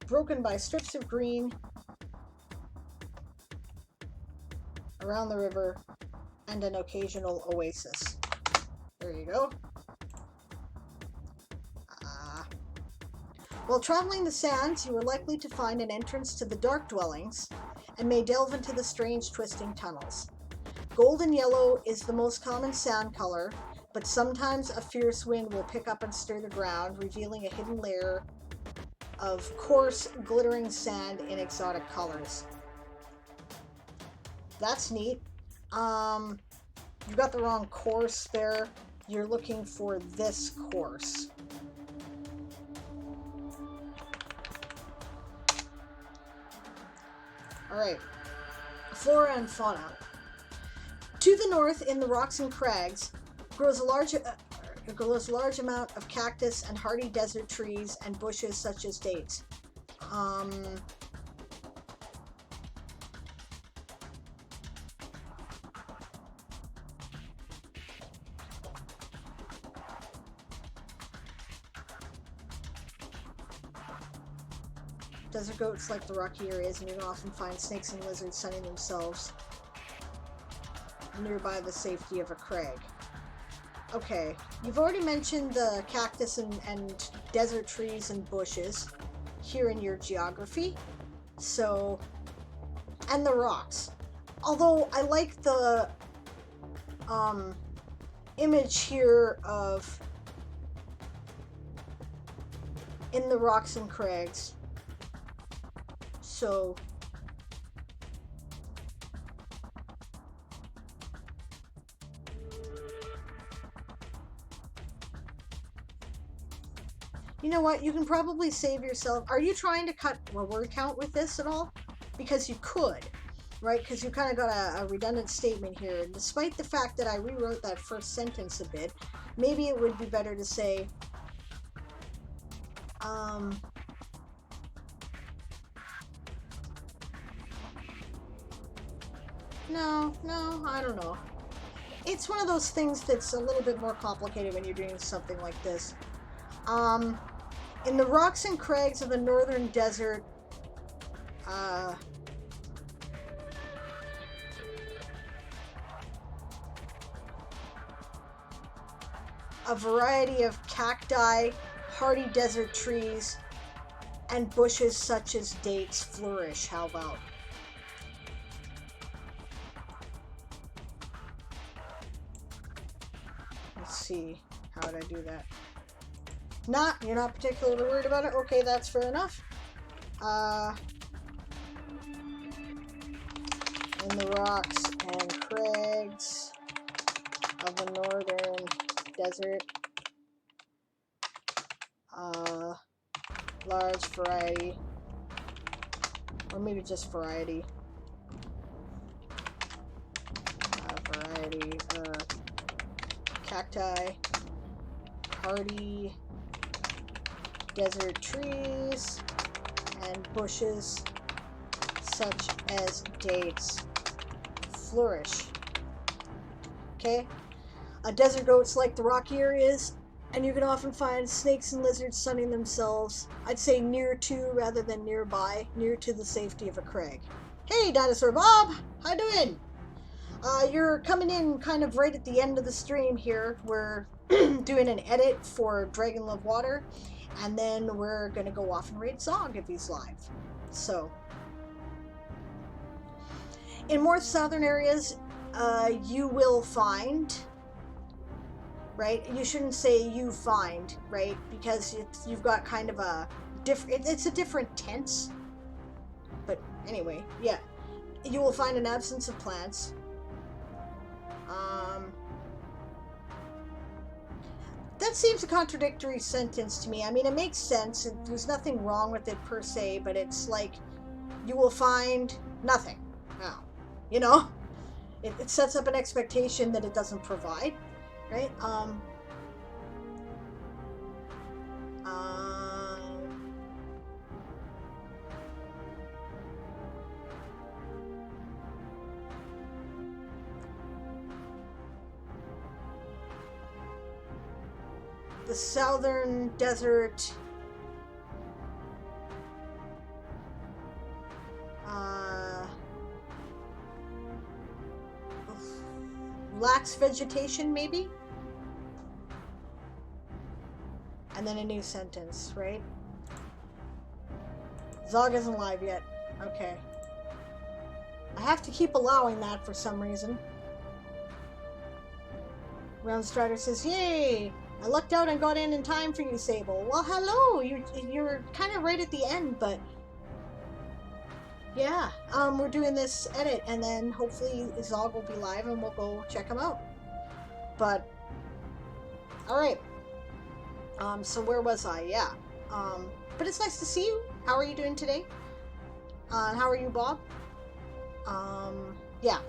A: broken by strips of green around the river and an occasional oasis. There you go. While traveling the sands, you are likely to find an entrance to the dark dwellings and may delve into the strange twisting tunnels. Golden yellow is the most common sand color, but sometimes a fierce wind will pick up and stir the ground, revealing a hidden layer of coarse, glittering sand in exotic colors. That's neat. You got the wrong course there. You're looking for this course. Alright, flora and fauna. To the north, in the rocks and crags, grows a large amount of cactus and hardy desert trees and bushes such as dates. Desert goats like the rocky areas, and you can often find snakes and lizards sunning themselves nearby the safety of a crag. Okay, you've already mentioned the cactus and desert trees and bushes here in your geography, so, and the rocks. Although I like the image here of in the rocks and crags. So you know what? You can probably save yourself. Are you trying to cut a word count with this at all? Because you could, right? Because you kind of got a redundant statement here. And despite the fact that I rewrote that first sentence a bit, maybe it would be better to say, No, I don't know. It's one of those things that's a little bit more complicated when you're doing something like this. In the rocks and crags of the northern desert, a variety of cacti, hardy desert trees, and bushes such as dates flourish. How about? Let's see. How would I do that? You're not particularly worried about it? Okay, that's fair enough. In the rocks and crags of the northern desert, large variety, or maybe just variety, cacti, hardy desert trees, and bushes such as dates flourish. Okay? Desert goats like the rocky areas, and you can often find snakes and lizards sunning themselves, I'd say near to rather than nearby, near to the safety of a crag. Hey, Dinosaur Bob! How doing? You're coming in kind of right at the end of the stream here. We're doing an edit for Dragon Love Water, and then we're going to go off and raid Zog if he's live. So, in more southern areas, you will find, right? You shouldn't say you find, right? Because you've got kind of a different, it's a different tense. But anyway, yeah. You will find an absence of plants. That seems a contradictory sentence to me. I mean, it makes sense. There's nothing wrong with it per se, but it's like, you will find nothing. Now, you know? It sets up an expectation that it doesn't provide, right? The southern desert lacks vegetation, maybe? And then a new sentence, right? Zog isn't live yet. Okay. I have to keep allowing that for some reason. Round Strider says, yay! I lucked out and got in time for you, Sable. Well, hello! You're kind of right at the end, but... yeah, we're doing this edit, and then hopefully Zog will be live, and we'll go check him out. But... alright. So where was I? Yeah. But it's nice to see you. How are you doing today? How are you, Bob? Yeah.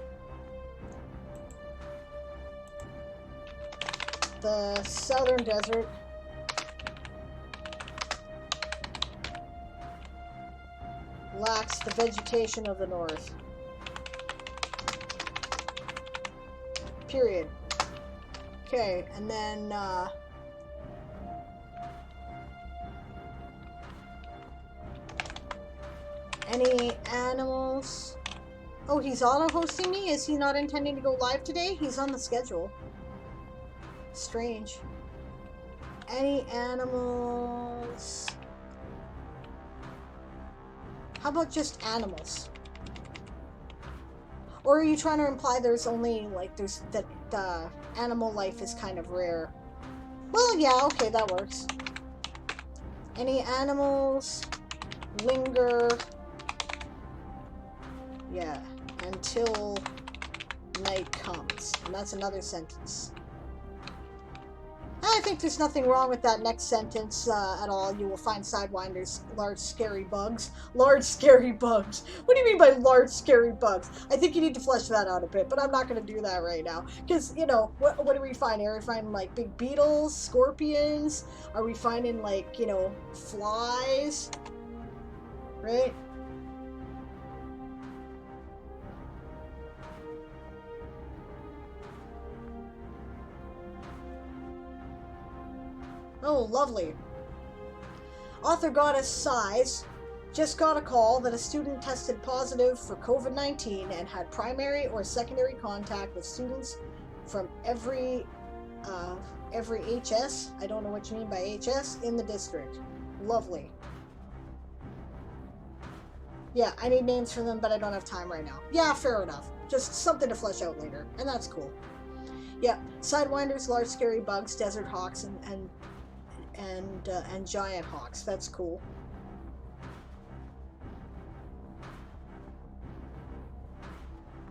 A: The southern desert lacks the vegetation of the north. Period. Okay, and then any animals? Oh, he's auto-hosting me? Is he not intending to go live today? He's on the schedule. Strange. Any animals? How about just animals? Or are you trying to imply there's only, like, there's that the animal life is kind of rare? Well, yeah, okay, that works. Any animals linger, yeah, until night comes. And that's another sentence. I think there's nothing wrong with that next sentence at all. You will find sidewinders, large scary bugs. Large scary bugs. What do you mean by large scary bugs? I think you need to flesh that out a bit, but I'm not going to do that right now. Because, you know, what do we find? Are we finding, like, big beetles, scorpions? Are we finding, like, you know, flies? Right? Oh, lovely. Author Goddess sighs. Just got a call that a student tested positive for COVID-19 and had primary or secondary contact with students from every HS, I don't know what you mean by HS, in the district. Lovely. Yeah, I need names for them, but I don't have time right now. Yeah, fair enough. Just something to flesh out later, and that's cool. Yeah, sidewinders, large scary bugs, desert hawks, and giant hawks. That's cool.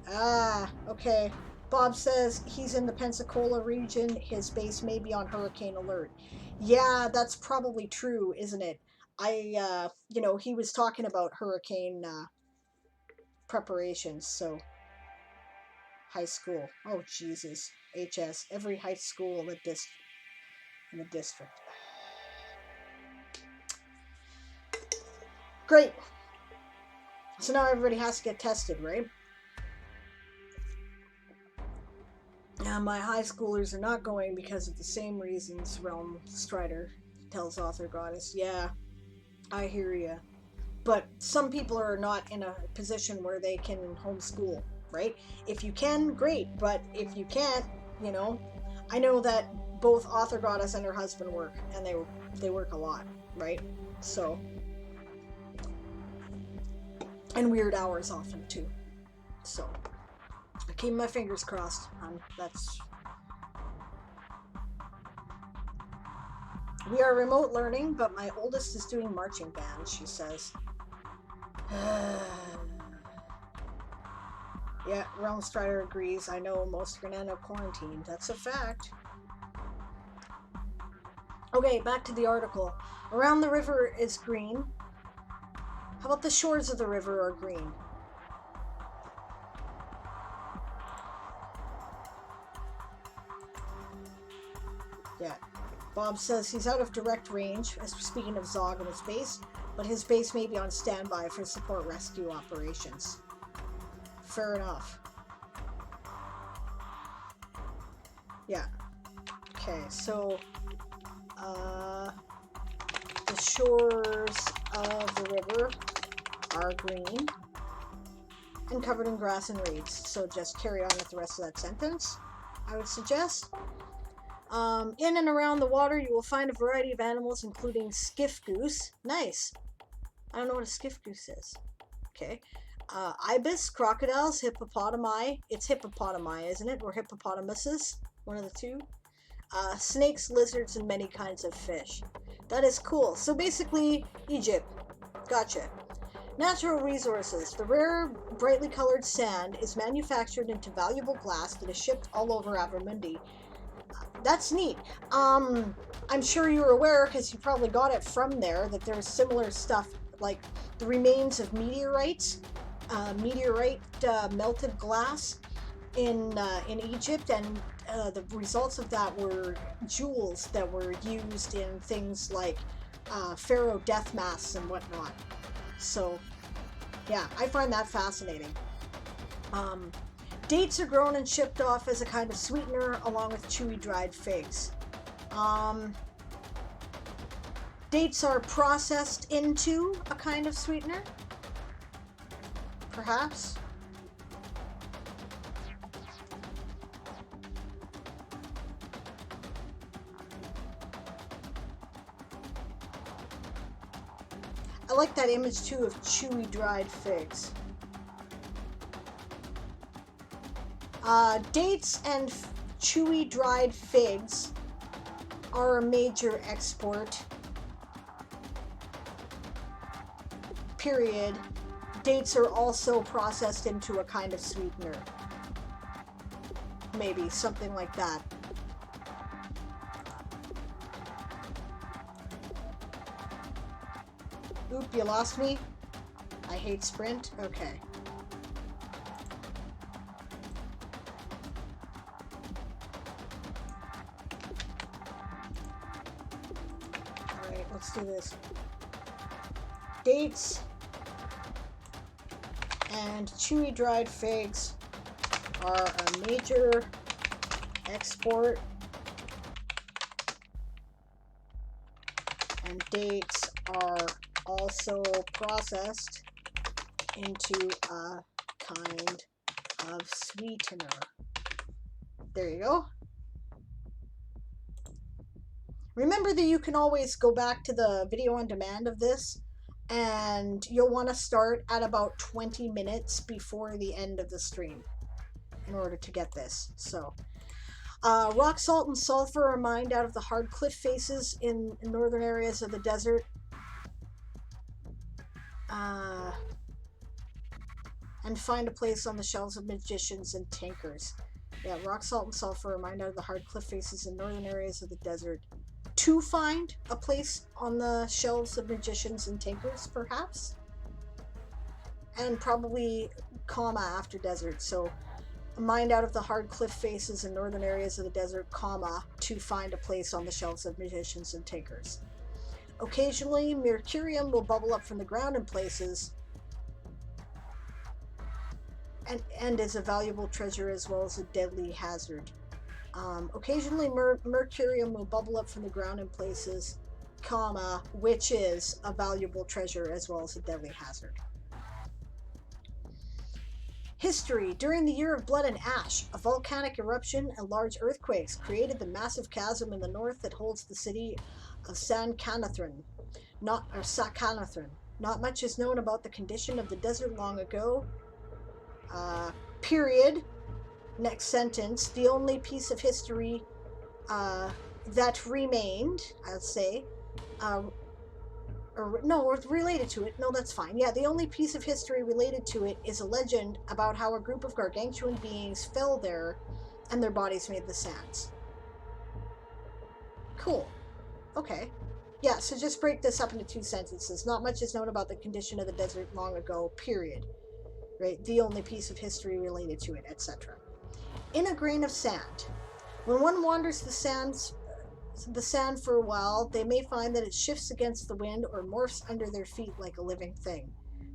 A: Ah, okay. Bob says he's in the Pensacola region. His base may be on hurricane alert. Yeah, that's probably true, isn't it? You know, he was talking about hurricane preparations, so high school. Oh, Jesus. HS. Every high school in the district. Great. So now everybody has to get tested, right? Now, my high schoolers are not going because of the same reasons, Realm Strider tells Author Goddess. Yeah, I hear you. But some people are not in a position where they can homeschool, right? If you can, great. But if you can't, you know, I know that both Author Goddess and her husband work, and they work a lot, right? So, and weird hours often too. So, I keep my fingers crossed. That's. We are remote learning, but my oldest is doing marching band, she says. Yeah, Realm Strider agrees. I know most are gonna end up quarantined. That's a fact. Okay, back to the article. Around the river is green. How about the shores of the river are green? Yeah. Bob says he's out of direct range, speaking of Zog and his base, but his base may be on standby for support rescue operations. Fair enough. Yeah. Okay, so the shores of the river are green and covered in grass and reeds. So just carry on with the rest of that sentence, I would suggest. In and around the water, you will find a variety of animals, including skiff goose. Nice. I don't know what a skiff goose is. Okay. Ibis, crocodiles, hippopotami. It's hippopotami, isn't it? Or hippopotamuses. One of the two. Snakes, lizards, and many kinds of fish. That is cool. So basically, Egypt. Gotcha. Natural resources. The rare, brightly colored sand is manufactured into valuable glass that is shipped all over Avermundi. That's neat. I'm sure you're aware, because you probably got it from there, that there's similar stuff like the remains of meteorites, melted glass in Egypt, and the results of that were jewels that were used in things like pharaoh death masks and whatnot. So, yeah, I find that fascinating. Dates are grown and shipped off as a kind of sweetener, along with chewy dried figs. Dates are processed into a kind of sweetener? Perhaps? I like that image too of chewy dried figs. Dates and chewy dried figs are a major export. Period. Dates are also processed into a kind of sweetener. Maybe something like that. Oop, you lost me? I hate sprint? Okay. Alright, let's do this. Dates and chewy dried figs are a major export, and dates are also processed into a kind of sweetener. There you go. Remember that you can always go back to the video on demand of this, and you'll want to start at about 20 minutes before the end of the stream in order to get this. So, rock salt and sulfur are mined out of the hard cliff faces in northern areas of the desert. And find a place on the shelves of magicians and tinkers. Yeah, rock salt and sulfur are mined out of the hard cliff faces in northern areas of the desert. To find a place on the shelves of magicians and tinkers, perhaps? And probably comma after desert. So, mined out of the hard cliff faces in northern areas of the desert, comma, to find a place on the shelves of magicians and tinkers. Occasionally, mercurium will bubble up from the ground in places and is a valuable treasure as well as a deadly hazard. Occasionally, mercurium will bubble up from the ground in places, comma, which is a valuable treasure as well as a deadly hazard. History. During the Year of Blood and Ash, a volcanic eruption and large earthquakes created the massive chasm in the north that holds the city of Sakanathran. Not much is known about the condition of the desert long ago. Period. Next sentence. The only piece of history that remained, I'll say, or related to it. No, that's fine. Yeah, the only piece of history related to it is a legend about how a group of gargantuan beings fell there and their bodies made the sands. Cool. Okay. Yeah, so just break this up into 2 sentences. Not much is known about the condition of the desert long ago, period. Right? The only piece of history related to it, etc. In a grain of sand. When one wanders the sand for a while, they may find that it shifts against the wind or morphs under their feet like a living thing.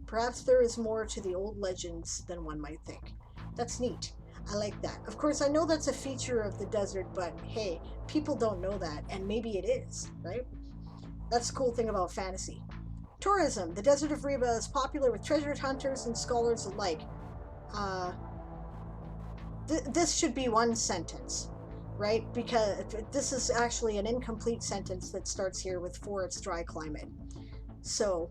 A: Perhaps there is more to the old legends than one might think. That's neat. I like that. Of course, I know that's a feature of the desert, but hey, people don't know that, and maybe it is, right? That's the cool thing about fantasy. Tourism. The desert of Reba is popular with treasure hunters and scholars alike. This should be 1 sentence, right? Because this is actually an incomplete sentence that starts here with for its dry climate. So,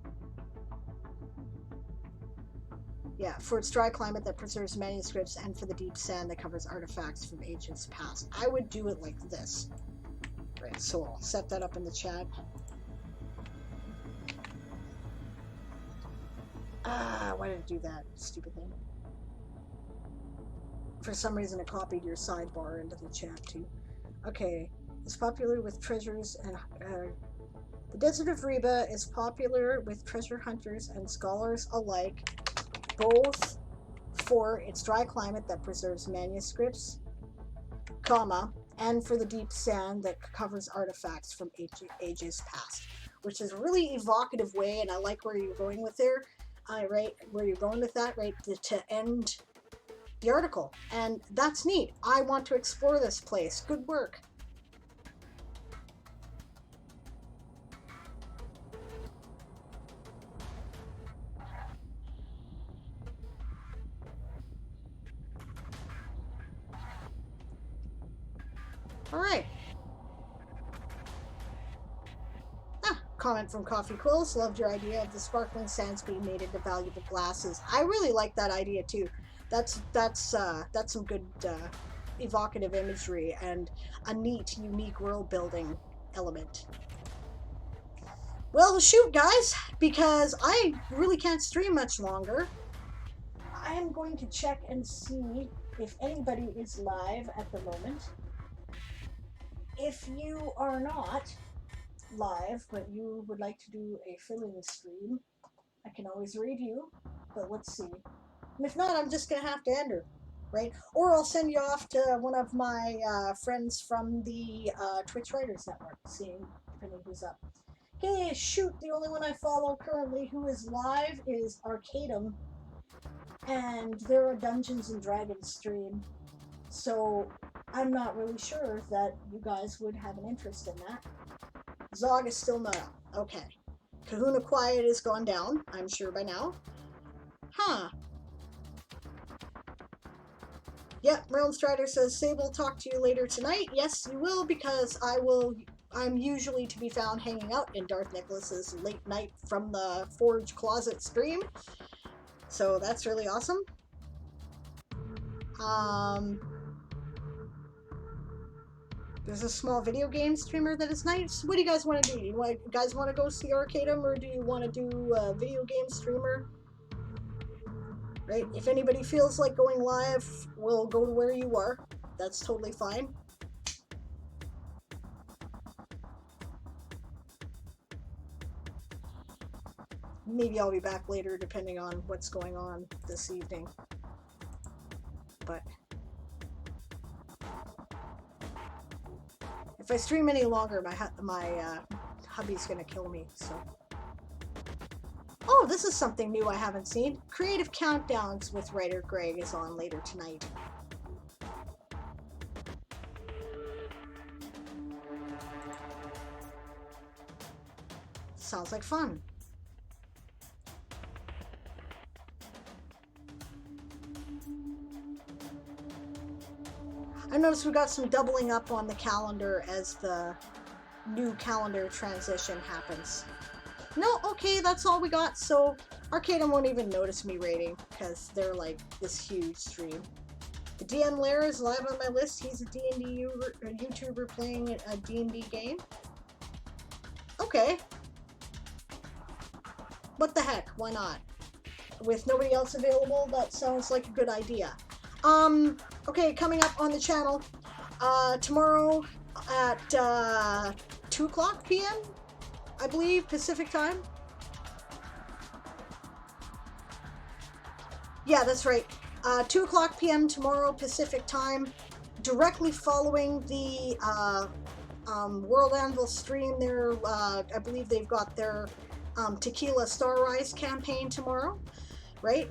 A: yeah, for its dry climate that preserves manuscripts and for the deep sand that covers artifacts from ages past. I would do it like this. Right, so I'll set that up in the chat. Why did it do that? Stupid thing. For some reason, it copied your sidebar into the chat too. Okay, it's popular with treasures and the desert of Reba is popular with treasure hunters and scholars alike, both for its dry climate that preserves manuscripts, comma, and for the deep sand that covers artifacts from ages past, which is a really evocative way, and I like where you're going with there. Right, where you're going with that, right, to end the article. And that's neat. I want to explore this place. Good work. All right. Comment from Coffee Quills. Loved your idea of the sparkling sands being made into valuable glasses. I really like that idea too. That's some good evocative imagery and a neat, unique world building element. Well, shoot, guys, because I really can't stream much longer. I am going to check and see if anybody is live at the moment. If you are not live, but you would like to do a fill-in stream, I can always read you, but let's see. And if not, I'm just gonna have to end her, right? Or I'll send you off to one of my friends from the Twitch Writers Network, seeing depending who's up. Hey, shoot, the only one I follow currently who is live is Arcadum, and they're a Dungeons and Dragons stream, so I'm not really sure that you guys would have an interest in that. Zog is still not up. Okay. Kahuna Quiet is gone down, I'm sure by now. Huh. Yep, Realm Strider says, Sable, talk to you later tonight. Yes, you will, because I'm usually to be found hanging out in Darth Nicholas's late night from the Forge Closet stream. So that's really awesome. There's a small video game streamer that is nice. What do you guys want to do? You guys want to go see Arcadum, or do you want to do a video game streamer? Right? If anybody feels like going live, we'll go to where you are. That's totally fine. Maybe I'll be back later depending on what's going on this evening. But if I stream any longer, my hubby's gonna kill me, so. Oh, this is something new I haven't seen. Creative Countdowns with writer Greg is on later tonight. Sounds like fun. I noticed we got some doubling up on the calendar as the new calendar transition happens. No, okay, that's all we got. So Arcadum won't even notice me rating because they're like this huge stream. The DM Lair is live on my list. He's a D&D YouTuber playing a D&D game. Okay. What the heck? Why not? With nobody else available, that sounds like a good idea. Okay, coming up on the channel, tomorrow at 2 o'clock p.m., I believe, Pacific time. Yeah, that's right. 2 o'clock p.m. tomorrow Pacific time, directly following the World Anvil stream. There, I believe they've got their Tequila Star Rise campaign tomorrow, right?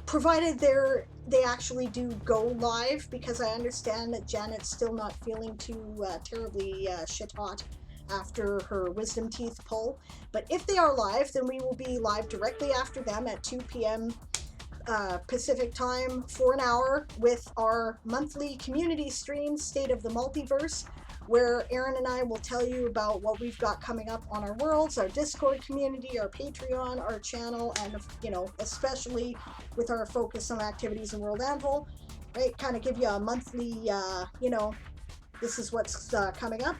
A: Provided they actually do go live, because I understand that Janet's still not feeling too terribly shit hot after her wisdom teeth pull. But if they are live, then we will be live directly after them at 2 p.m. Pacific time for an hour with our monthly community stream, State of the Multiverse, where Aaron and I will tell you about what we've got coming up on our worlds, our Discord community, our Patreon, our channel, and, you know, especially with our focus on activities in World Anvil, right? Kind of give you a monthly, you know, this is what's coming up.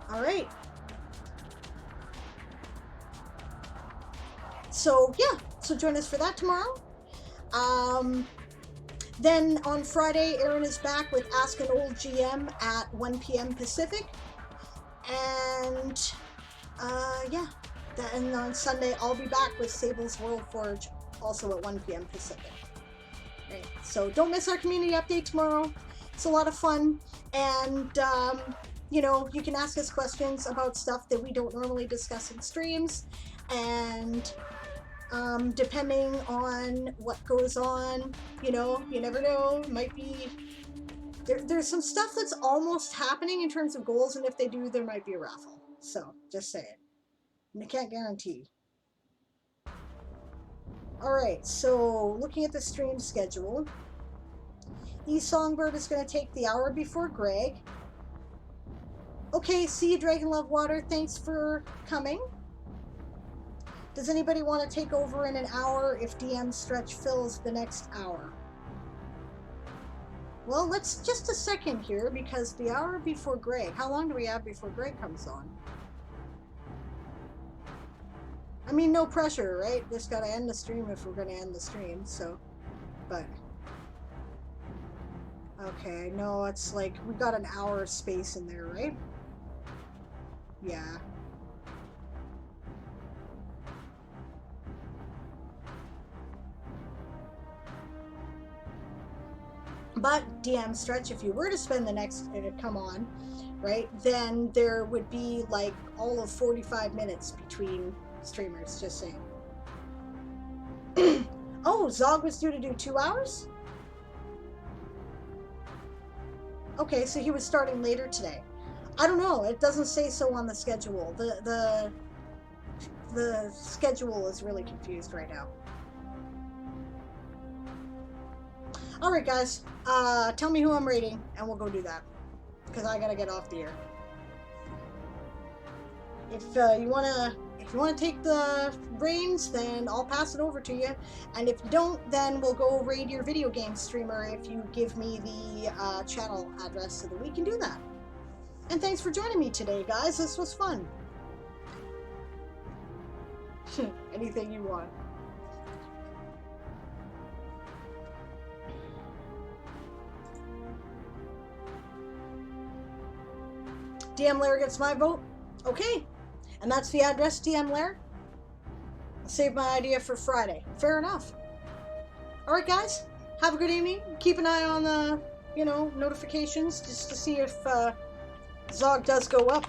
A: All right. So, yeah, so join us for that tomorrow. Then on Friday, Aaron is back with Ask an Old GM at 1 p.m. Pacific. And, yeah. And on Sunday, I'll be back with Sable's World Forge, also at 1 p.m. Pacific. Right. So don't miss our community update tomorrow. It's a lot of fun. And, you know, you can ask us questions about stuff that we don't normally discuss in streams. And depending on what goes on, you know, you never know, might be, there's some stuff that's almost happening in terms of goals, and if they do, there might be a raffle. So, just say it. And I can't guarantee. Alright, so looking at the stream schedule, Songbird is going to take the hour before Greg. Okay, see you, Dragon Love Water, thanks for coming. Does anybody want to take over in an hour if DM Stretch fills the next hour? Well, let's just a second here, because the hour before Greg, how long do we have before Greg comes on? I mean, no pressure, right? Just gotta end the stream if we're gonna end the stream, so, but. Okay, no, it's like, we got an hour space in there, right? Yeah. But DM Stretch, if you were to spend the next, come on, right, then there would be like all of 45 minutes between streamers, just saying. Oh, Zog was due to do 2 hours? Okay, so he was starting later today. I don't know, it doesn't say so on the schedule. The schedule is really confused right now. Alright guys, tell me who I'm rating, and we'll go do that. Because I gotta get off the air. If you wanna take the reins, then I'll pass it over to you. And if you don't, then we'll go raid your video game streamer if you give me the channel address so that we can do that. And thanks for joining me today, guys. This was fun. Anything you want. DM Lair gets my vote. Okay. And that's the address, DM Lair. I'll save my idea for Friday. Fair enough. Alright, guys. Have a good evening. Keep an eye on the, you know, notifications just to see if Zog does go up.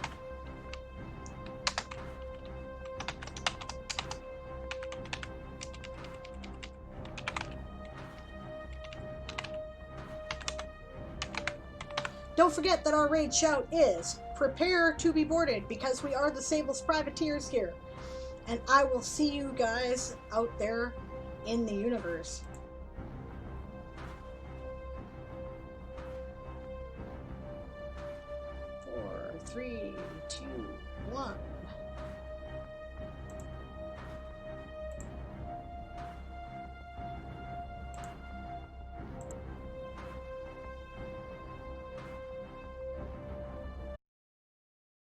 A: Don't forget that our raid shout is prepare to be boarded, because we are the Sable's privateers here. And I will see you guys out there in the universe. 4, 3, 2,